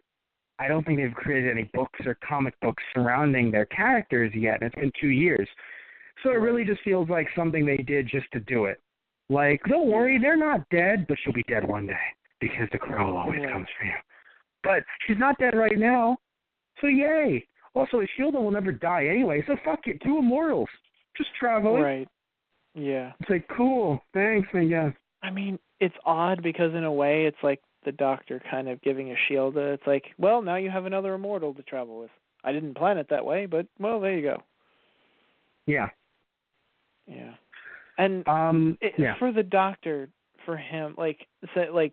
I don't think they've created any books or comic books surrounding their characters yet. It's been 2 years. So it really just feels like something they did just to do it. Like, don't worry, they're not dead, but she'll be dead one day because the crow always comes for you. But she's not dead right now, so yay. Also, Ashilda will never die anyway, so fuck it, two immortals. Just travel. Right. Yeah. It's like, cool, thanks, I guess. I mean, it's odd because in a way it's like the Doctor kind of giving Ashilda. It's like, well, now you have another immortal to travel with. I didn't plan it that way, but, well, there you go. Yeah. Yeah. And for the Doctor, for him, like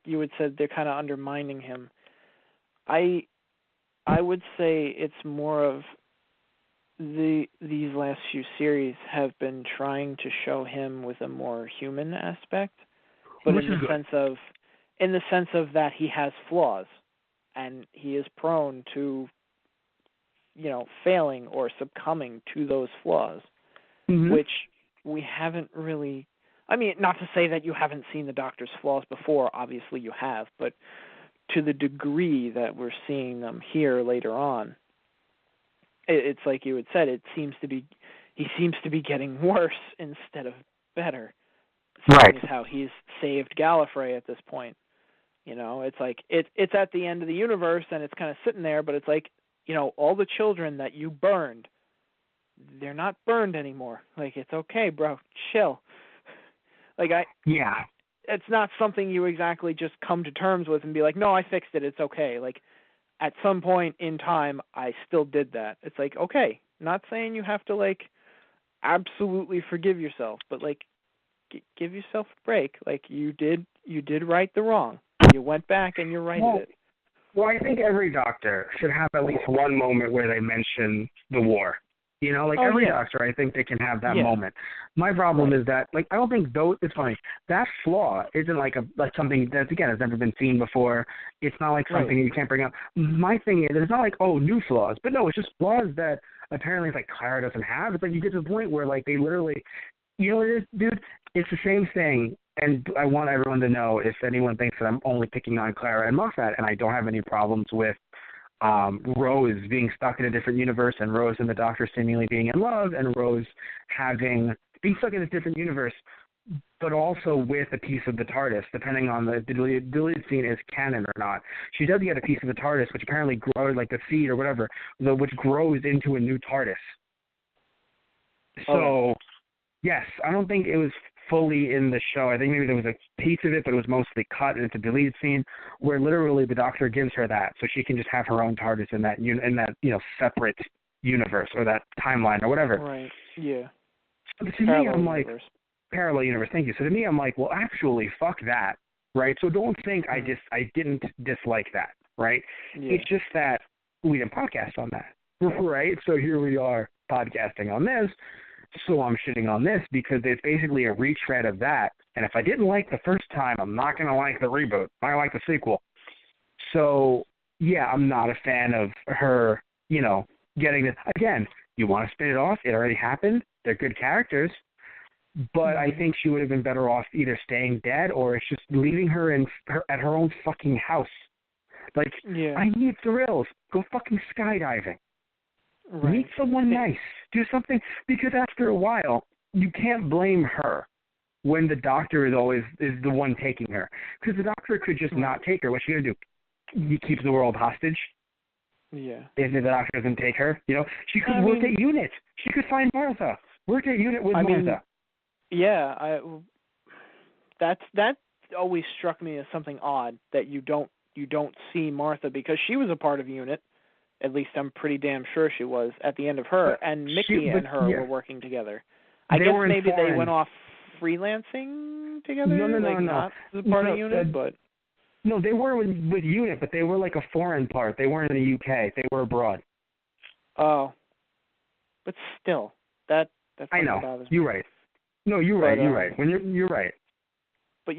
you had said, they're kind of undermining him. I would say it's more of these last few series have been trying to show him with a more human aspect, but in the sense of that he has flaws, and he is prone to, failing or succumbing to those flaws, which we haven't really. I mean, not to say that you haven't seen the Doctor's flaws before. Obviously, you have, but to the degree that we're seeing them here later on, it's like you had said. He seems to be getting worse instead of better. Right. Is how he's saved Gallifrey at this point. It's like it's at the end of the universe and it's kind of sitting there, but it's like, all the children that you burned, they're not burned anymore. Like, it's okay, bro. Chill. Like, it's not something you exactly just come to terms with and be like, no, I fixed it. It's okay. Like, at some point in time, I still did that. It's like, okay, not saying you have to, like, absolutely forgive yourself, but, like, give yourself a break. Like, you did right the wrong. You went back and you righted it. Well, I think every Doctor should have at least one moment where they mention the war. Every Doctor, I think they can have that moment. My problem is that, like, I don't think it's funny. That flaw isn't like something that, again, has never been seen before. It's not like something you can't bring up. My thing is, it's not like, oh, new flaws. But no, it's just flaws that apparently it's like Clara doesn't have. It's like you get to the point where, like, they literally, what it is, dude? It's the same thing. And I want everyone to know, if anyone thinks that I'm only picking on Clara and Moffat, and I don't have any problems with Rose being stuck in a different universe, and Rose and the Doctor seemingly being in love, and Rose being stuck in a different universe, but also with a piece of the TARDIS, depending on the deleted scene is canon or not. She does get a piece of the TARDIS, which apparently grows, like the seed or whatever, which grows into a new TARDIS. So, yes, I don't think it was fully in the show. I think maybe there was a piece of it, but it was mostly cut, and it's a deleted scene where literally the Doctor gives her that, so she can just have her own TARDIS in that separate universe or that timeline or whatever. Right. Yeah. But to me, I'm like, parallel universe. Thank you. So to me, I'm like, well, actually, fuck that, right? So don't think I didn't dislike that, right? Yeah. It's just that we didn't podcast on that, right? So here we are podcasting on this. So I'm shitting on this because it's basically a retread of that. And if I didn't like the first time, I'm not going to like the reboot. I like the sequel. So, yeah, I'm not a fan of her, getting this. Again, you want to spin it off. It already happened. They're good characters. But I think she would have been better off either staying dead or it's just leaving her at her own fucking house. Like, I need thrills. Go fucking skydiving. Right. Meet someone nice. Do something, because after a while, you can't blame her when the doctor is the one taking her. Because the doctor could just not take her. What's she going to do? He keeps the world hostage? Yeah. If the doctor doesn't take her, she could work at UNIT. She could find Martha. Work at UNIT with Martha. That always struck me as something odd, that you don't see Martha, because she was a part of UNIT. At least I'm pretty damn sure she was at the end of her, and Mickey and her were working together. I guess maybe they went off freelancing together. No. Not as a part of UNIT, but. No, they were with UNIT, but they were like a foreign part. They weren't in the UK. They were abroad. Oh, but still, that's. I know. You're right. No, you're right. You're right. You're right. But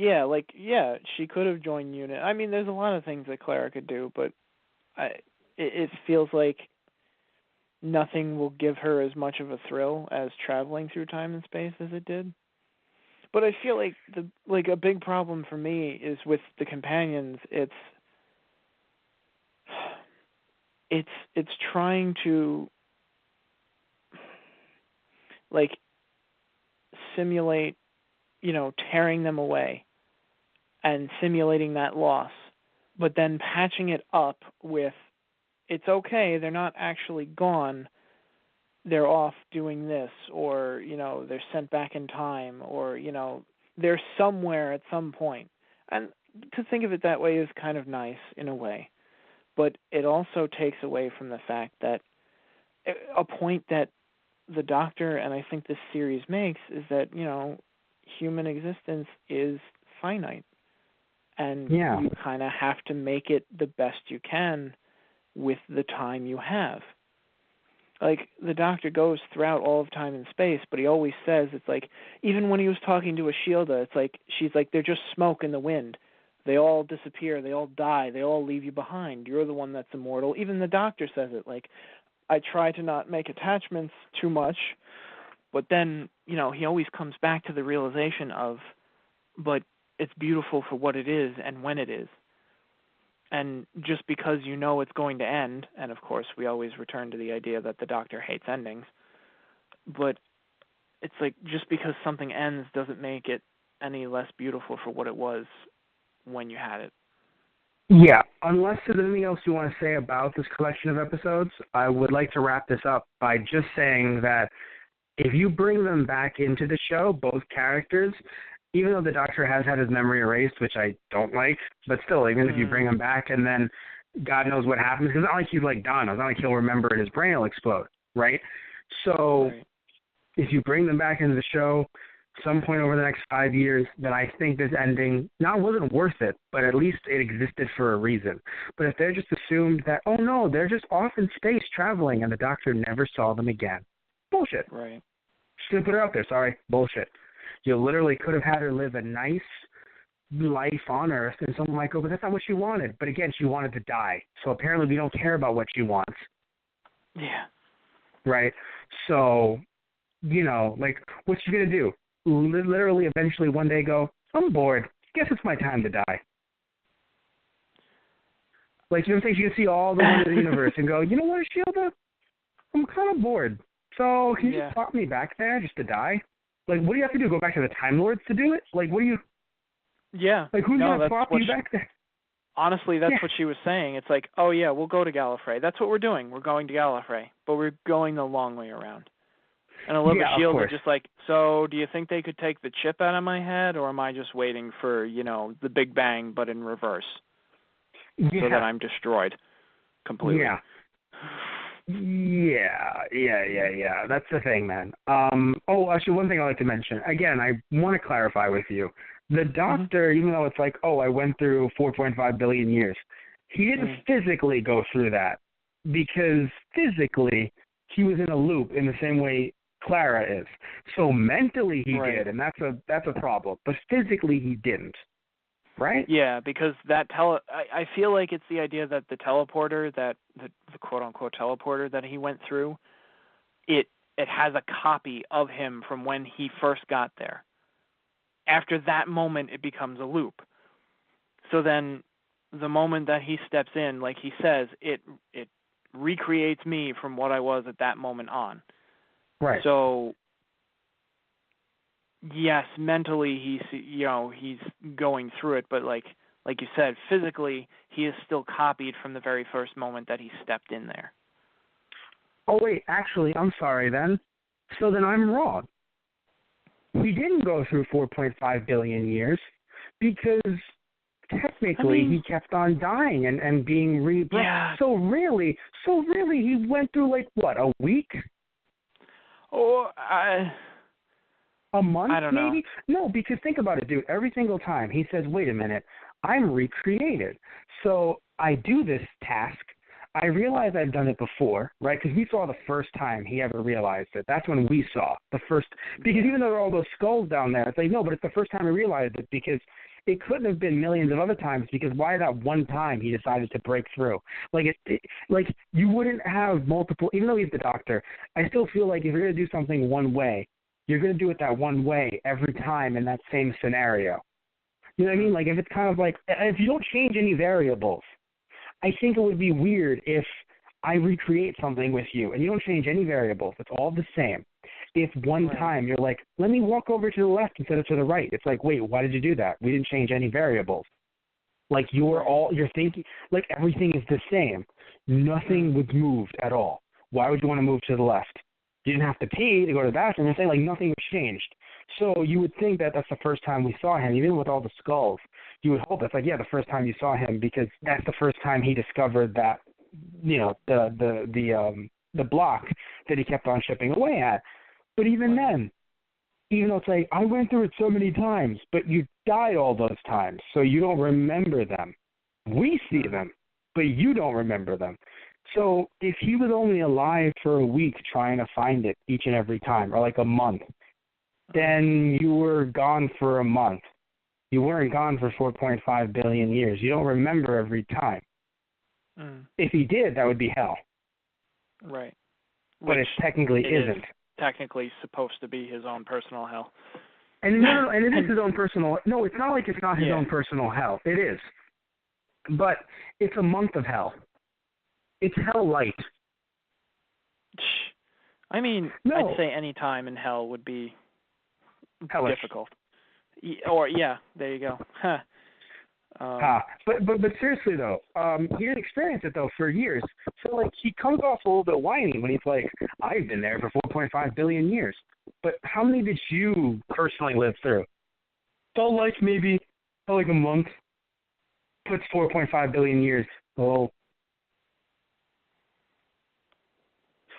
she could have joined UNIT. I mean, there's a lot of things that Clara could do, but it feels like nothing will give her as much of a thrill as traveling through time and space as it did. But I feel like a big problem for me is with the companions. It's trying to like simulate, tearing them away and simulating that loss, but then patching it up with, it's okay, they're not actually gone, they're off doing this, or, they're sent back in time, or, they're somewhere at some point. And to think of it that way is kind of nice in a way, but it also takes away from the fact that a point that the Doctor, and I think this series makes, is that, human existence is finite. And you kind of have to make it the best you can with the time you have. Like, the Doctor goes throughout all of time and space, but he always says, it's like, even when he was talking to Ashilda, it's like, she's like, they're just smoke in the wind. They all disappear, they all die, they all leave you behind. You're the one that's immortal. Even the Doctor says it, like, I try to not make attachments too much, but then, he always comes back to the realization of, but it's beautiful for what it is and when it is. And just because it's going to end, and of course we always return to the idea that the Doctor hates endings, but it's like, just because something ends doesn't make it any less beautiful for what it was when you had it. Yeah, unless there's anything else you want to say about this collection of episodes, I would like to wrap this up by just saying that if you bring them back into the show, both characters, even though the Doctor has had his memory erased, which I don't like, but still, even if you bring him back and then God knows what happens, because it's not like he's like Donna, it's not like he'll remember and his brain will explode, right? So if you bring them back into the show, some point over the next 5 years, then I think this ending wasn't worth it, but at least it existed for a reason. But if they're just assumed that, oh no, they're just off in space traveling and the Doctor never saw them again, bullshit. Right. Just gonna put it out there, sorry, bullshit. You literally could have had her live a nice life on Earth, and someone might go, but that's not what she wanted. But again, she wanted to die. So apparently we don't care about what she wants. Yeah. Right? So, like, what's she going to do? Literally eventually one day go, I'm bored. Guess it's my time to die. Like, you know what I'm saying? She can see all the wonders of the universe and go, you know what, Ashilda? I'm kind of bored. So can you just pop me back there just to die? Like, what do you have to do? Go back to the Time Lords to do it? Like, what do you... Yeah. Like, who's going to plop you back there? Honestly, that's what she was saying. It's like, oh, yeah, we'll go to Gallifrey. That's what we're doing. We're going to Gallifrey. But we're going the long way around. And I love Ashilda just like, so do you think they could take the chip out of my head, or am I just waiting for, the Big Bang, but in reverse? So that I'm destroyed completely. Yeah. Yeah. That's the thing, man. Actually, one thing I'd like to mention. Again, I want to clarify with you. The Doctor, even though it's like, I went through 4.5 billion years, he didn't physically go through that, because physically he was in a loop in the same way Clara is. So mentally he did, and that's a problem. But physically he didn't. Right? Yeah, because that I feel like it's the idea that the teleporter, that the quote unquote teleporter that he went through, it has a copy of him from when he first got there. After that moment, it becomes a loop. So then, the moment that he steps in, like he says, it recreates me from what I was at that moment on. Right. So yes, mentally he's going through it, but like you said, physically he is still copied from the very first moment that he stepped in there. Oh wait, actually, I'm sorry then. So then I'm wrong. He didn't go through 4.5 billion years because technically he kept on dying and being rebirthed. Yeah. So really he went through like what, a week? A month, I don't know. maybe? No, because think about it, dude. Every single time he says, wait a minute, I'm recreated. So I do this task. I realize I've done it before, right? Because we saw the first time he ever realized it. That's when we saw the first. Because even though there are all those skulls down there, it's like, no, but it's the first time I realized it because it couldn't have been millions of other times because why that one time he decided to break through? Like, like you wouldn't have multiple, even though he's the doctor, I still feel like if you're going to do something one way, you're going to do it that one way every time in that same scenario. You know what I mean? Like, if it's kind of like, if you don't change any variables, I think it would be weird if I recreate something with you and you don't change any variables. It's all the same. If one time you're like, let me walk over to the left instead of to the right. It's like, wait, why did you do that? We didn't change any variables. Like, you're thinking, like, everything is the same. Nothing was moved at all. Why would you want to move to the left? You didn't have to pee to go to the bathroom. You're saying, like, nothing was changed. So you would think that that's the first time we saw him, even with all the skulls. You would hope that's like, yeah, the first time you saw him because that's the first time he discovered that, you know, the block that he kept on chipping away at. But even then, even though it's like, I went through it so many times, but you died all those times, so you don't remember them. We see them, but you don't remember them. So if he was only alive for a week trying to find it each and every time, or like a month, then you were gone for a month. You weren't gone for 4.5 billion years. You don't remember every time. If he did, that would be hell. Right. But it technically isn't. Technically supposed to be his own personal hell. And no, and it is his own personal. No, it's not like it's not his own personal hell. It is, but it's a month of hell. It's hell light. I mean, I'd say any time in hell would be hellish. Difficult. Or there you go. But seriously though, he didn't experience it though for years. So like he comes off a little bit whiny when he's like, I've been there for 4.5 billion years. But how many did you personally live through? Felt like a month. Puts 4.5 billion years. Oh.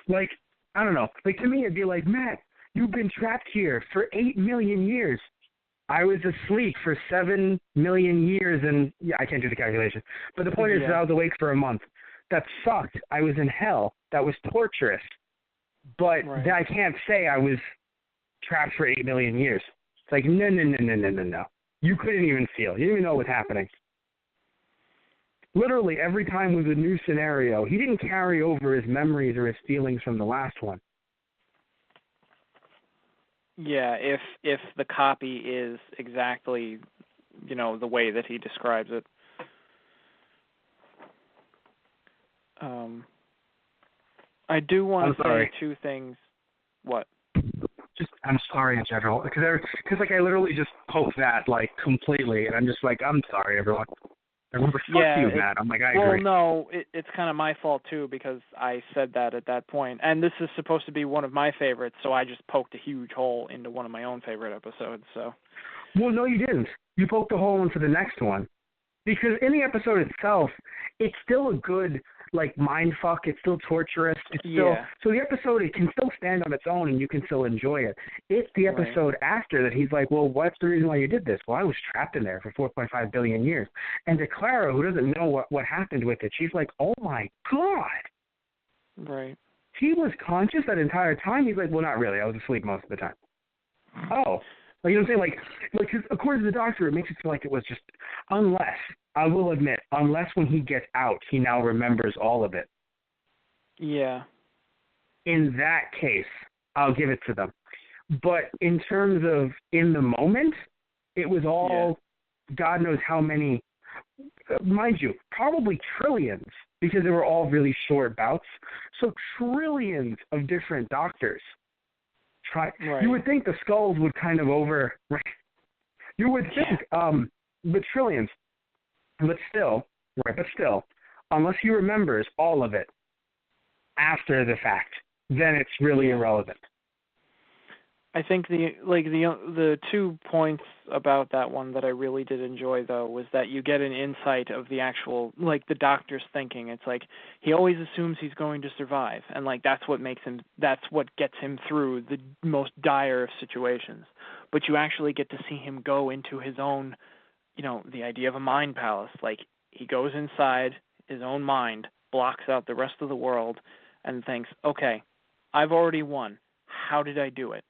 Like, I don't know. Like to me it'd be like, Matt, you've been trapped here for 8 million years. I was asleep for 7 million years, and I can't do the calculation. But the point is that I was awake for a month. That sucked. I was in hell. That was torturous. But I can't say I was trapped for 8 million years. It's like, no. You couldn't even feel. You didn't even know what was happening. Literally, every time was a new scenario. He didn't carry over his memories or his feelings from the last one. Yeah, if the copy is exactly, the way that he describes it. I do want to say two things. What? I'm sorry in general, because I literally just poked that completely, and I'm just like, I'm sorry, everyone. Fuck you, Matt. I'm like, I agree. Well, no, it's kind of my fault, too, because I said that at that point. And this is supposed to be one of my favorites, so I just poked a huge hole into one of my own favorite episodes. So. Well, no, you didn't. You poked a hole into the next one. Because in the episode itself, it's still a good, mind fuck. It's still torturous. It's still so the episode, it can still stand on its own and you can still enjoy it. It's the episode after that he's like, well, what's the reason why you did this? Well, I was trapped in there for 4.5 billion years. And to Clara, who doesn't know what happened with it, she's like, oh my God. Right. He was conscious that entire time? He's like, well, not really. I was asleep most of the time. Oh. You know what I'm saying? Like, according to the doctor, it makes it feel like it was just, unless, I will admit, unless when he gets out, he now remembers all of it. Yeah. In that case, I'll give it to them. But in terms of in the moment, it was all God knows how many. mind you, probably trillions, because they were all really short bouts. So trillions of different doctors. Right. You would think the skulls would kind of you would think, but trillions. But still, unless he remembers all of it after the fact, then it's really irrelevant. I think the 2 points about that one that I really did enjoy, though, was that you get an insight of the actual, like, the doctor's thinking. It's like he always assumes he's going to survive, and like that's what gets him through the most dire of situations. But you actually get to see him go into his own, the idea of a mind palace. Like, he goes inside his own mind, blocks out the rest of the world, and thinks, okay, I've already won. How did I do it?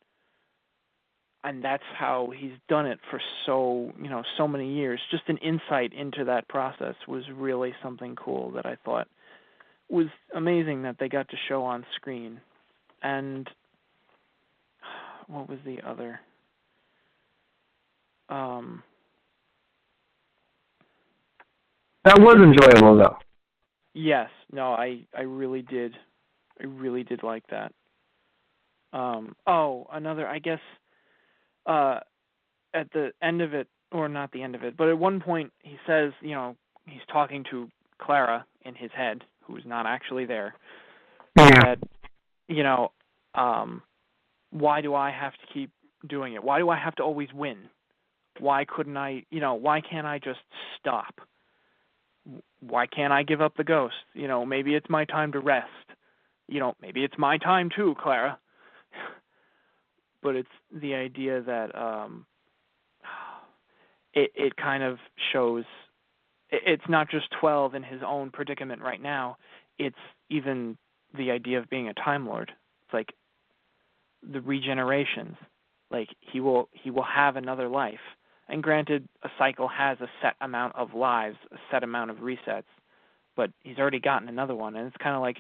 And that's how he's done it for so many years. Just an insight into that process was really something cool that I thought was amazing that they got to show on screen. And what was the other? That was enjoyable, though. Yes. No, I really did. I really did like that. Another, I guess, at the end of it, or not the end of it, but at one point he says, he's talking to Clara in his head, who's not actually there. Yeah. That, why do I have to keep doing it? Why do I have to always win? Why couldn't I, why can't I just stop? Why can't I give up the ghost? Maybe it's my time to rest. Maybe it's my time too, Clara. But it's the idea that it kind of shows it's not just 12 in his own predicament right now. It's even the idea of being a Time Lord. It's like the regenerations. Like he will have another life. And granted, a cycle has a set amount of lives, a set amount of resets, but he's already gotten another one. And it's kind of like,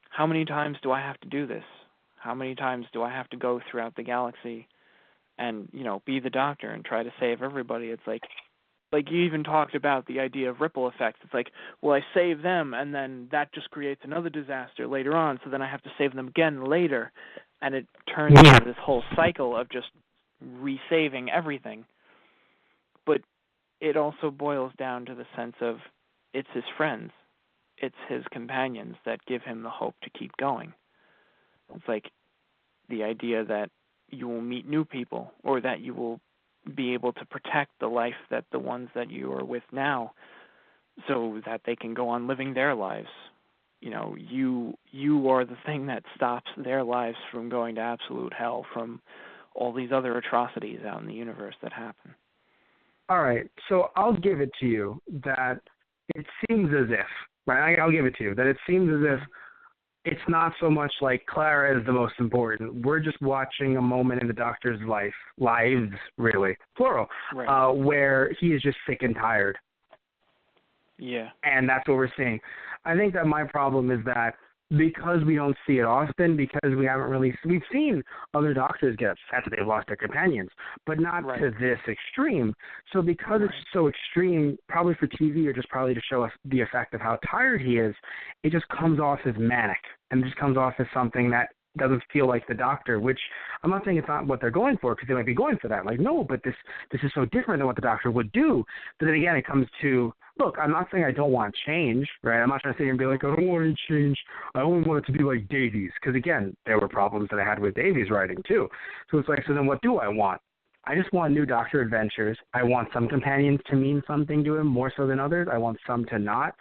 how many times do I have to do this? How many times do I have to go throughout the galaxy and, be the doctor and try to save everybody? It's like you even talked about the idea of ripple effects. It's like, well, I save them and then that just creates another disaster later on, so then I have to save them again later. And it turns into this whole cycle of just resaving everything. But it also boils down to the sense of it's his friends, it's his companions that give him the hope to keep going. It's like the idea that you will meet new people, or that you will be able to protect the life that the ones that you are with now, so that they can go on living their lives. You are the thing that stops their lives from going to absolute hell from all these other atrocities out in the universe that happen. All right, so I'll give it to you that it seems as if, right? I'll give it to you that it seems as if it's not so much like Clara is the most important. We're just watching a moment in the Doctor's lives, really, plural, right. Where he is just sick and tired. Yeah. And that's what we're seeing. I think that my problem is that because we don't see it often, because we've seen other doctors get upset that they've lost their companions, but not to this extreme. So because it's so extreme, probably for TV or just probably to show us the effect of how tired he is, it just comes off as manic and just comes off as something that doesn't feel like the Doctor, which I'm not saying it's not what they're going for, because they might be going for that. Like, no, but this is so different than what the Doctor would do. But then again, it comes to, look, I'm not saying I don't want change, right? I'm not trying to sit here and be like, I don't want any change. I only want it to be like Davies. Because, again, there were problems that I had with Davies' writing, too. So it's like, so then what do I want? I just want new Doctor adventures. I want some companions to mean something to him more so than others. I want some to not.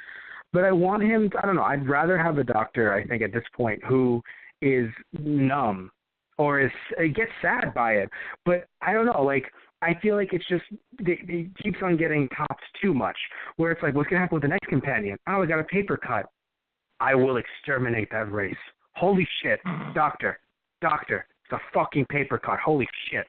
But I want him to, I don't know, I'd rather have a Doctor, I think, at this point, who is numb or gets sad by it. But I don't know, like, I feel like it's just, it keeps on getting topped too much, where it's like, what's going to happen with the next companion? Oh, I got a paper cut. I will exterminate that race. Holy shit. Doctor, it's a fucking paper cut. Holy shit.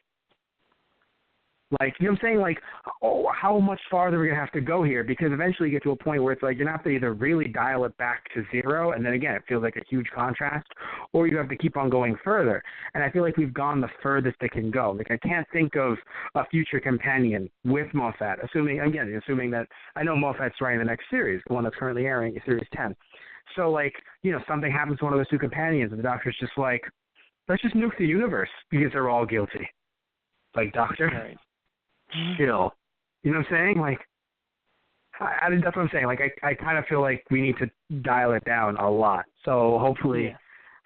Like, you know what I'm saying? Like, oh, how much farther are we going to have to go here? Because eventually you get to a point where it's like you're going to have to either really dial it back to zero, and then again, it feels like a huge contrast, or you have to keep on going further. And I feel like we've gone the furthest it can go. Like, I can't think of a future companion with Moffat, assuming that I know Moffat's writing the next series, the one that's currently airing, Series 10. So, like, you know, something happens to one of those two companions, and the Doctor's just like, let's just nuke the universe because they're all guilty. Like, Doctor, right. Chill. You know what I'm saying? Like, that's what I'm saying. Like, I kind of feel like we need to dial it down a lot. So hopefully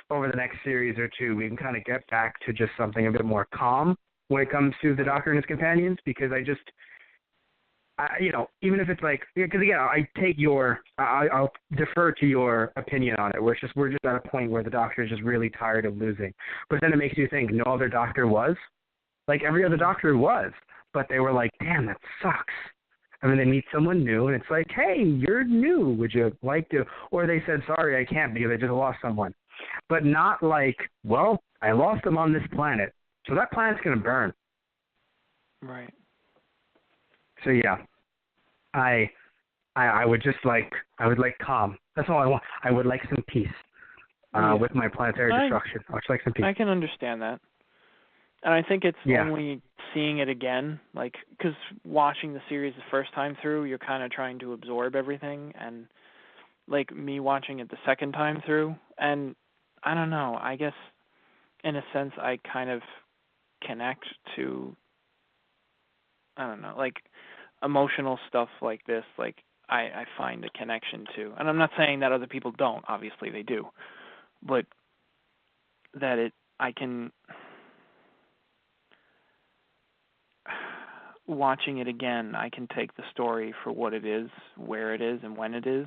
over the next series or two, we can kind of get back to just something a bit more calm when it comes to the Doctor and his companions, because you know, even if it's like, because again, I'll defer to your opinion on it. We're just at a point where the Doctor is just really tired of losing. But then it makes you think, no other Doctor was? Like, every other Doctor was. But they were like, damn, that sucks. And then they meet someone new, and it's like, hey, you're new. Would you like to? Or they said, sorry, I can't because I just lost someone. But not like, well, I lost them on this planet, so that planet's going to burn. Right. So, yeah, I would just like, calm. That's all I want. I would like some peace with my planetary destruction. I would like some peace. I can understand that. And I think it's only seeing it again, like, because watching the series the first time through, you're kind of trying to absorb everything, and, like, me watching it the second time through, and I don't know, I guess, in a sense, I kind of connect to, I don't know, like, emotional stuff like this, like, I find a connection to. And I'm not saying that other people don't, obviously they do, but that I can... Watching it again, I can take the story for what it is, where it is, and when it is.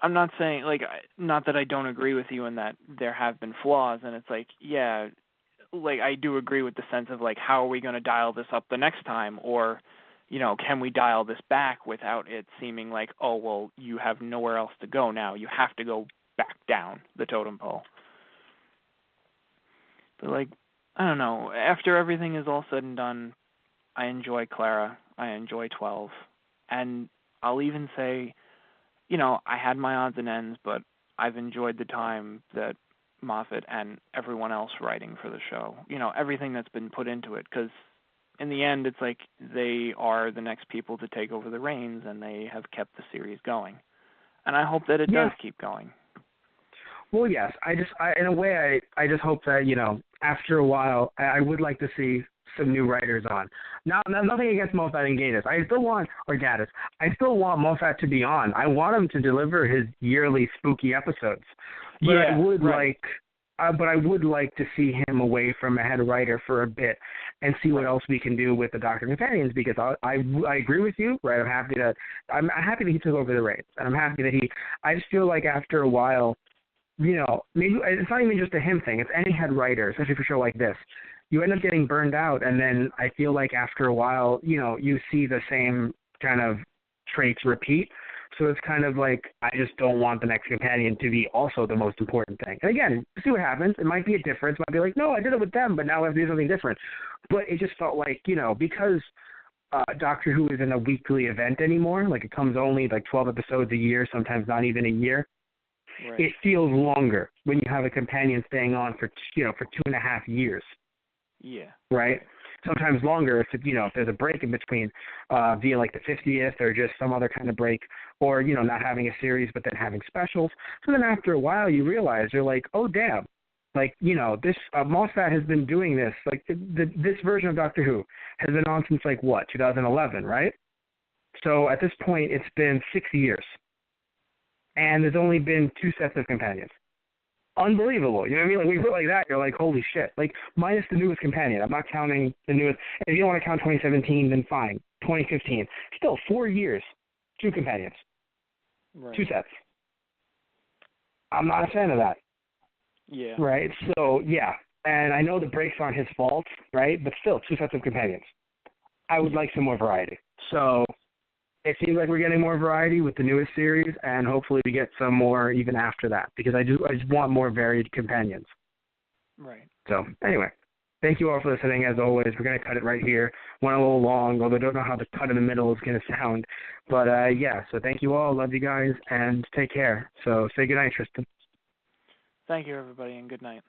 I'm not saying, like, not that I don't agree with you in that there have been flaws, and it's like, yeah, like, I do agree with the sense of, like, how are we going to dial this up the next time, or, you know, can we dial this back without it seeming like, oh, well, you have nowhere else to go now. You have to go back down the totem pole. But, like, I don't know, after everything is all said and done, I enjoy Clara, I enjoy 12, and I'll even say, you know, I had my odds and ends, but I've enjoyed the time that Moffat and everyone else writing for the show, you know, everything that's been put into it, because in the end, it's like they are the next people to take over the reins, and they have kept the series going. And I hope that it does keep going. Well, yes. In a way, I just hope that, you know, after a while, I would like to see some new writers on. Now, nothing against Moffat and Gatiss. I still want Moffat to be on. I want him to deliver his yearly spooky episodes. But I would like to see him away from a head writer for a bit and see what else we can do with the Doctor Companions, because I agree with you, right? I'm happy that he took over the reins, and I'm happy that I just feel like after a while, you know, maybe it's not even just a him thing. It's any head writer, especially for a show like this. You end up getting burned out, and then I feel like after a while, you know, you see the same kind of traits repeat. So it's kind of like, I just don't want the next companion to be also the most important thing. And again, see what happens. It might be a difference. It might be like, no, I did it with them, but now I have to do something different. But it just felt like, you know, because Doctor Who isn't a weekly event anymore, like it comes only like 12 episodes a year, sometimes not even a year. Right. It feels longer when you have a companion staying on for 2.5 years. Yeah. Right? Sometimes longer if there's a break in between via like the 50th or just some other kind of break, or, you know, not having a series but then having specials. So then after a while you realize, you're like, oh, damn. Like, you know, this Moffat has been doing this. Like, this version of Doctor Who has been on since, like, 2011, right? So at this point it's been 6 years. And there's only been 2 sets of companions. Unbelievable. You know what I mean? Like, when you put it like that, you're like, holy shit. Like, minus the newest companion. I'm not counting the newest. If you don't want to count 2017, then fine. 2015. Still, 4 years. 2 companions. Right. 2 sets. I'm not a fan of that. Yeah. Right? So, yeah. And I know the breaks aren't his fault, right? But still, 2 sets of companions. I would like some more variety. So, it seems like we're getting more variety with the newest series, and hopefully we get some more even after that, because I just want more varied companions. Right. So, anyway. Thank you all for listening, as always. We're going to cut it right here. Went a little long, although I don't know how the cut in the middle is going to sound. But, yeah, so thank you all. Love you guys, and take care. So say goodnight, Tristan. Thank you, everybody, and good night.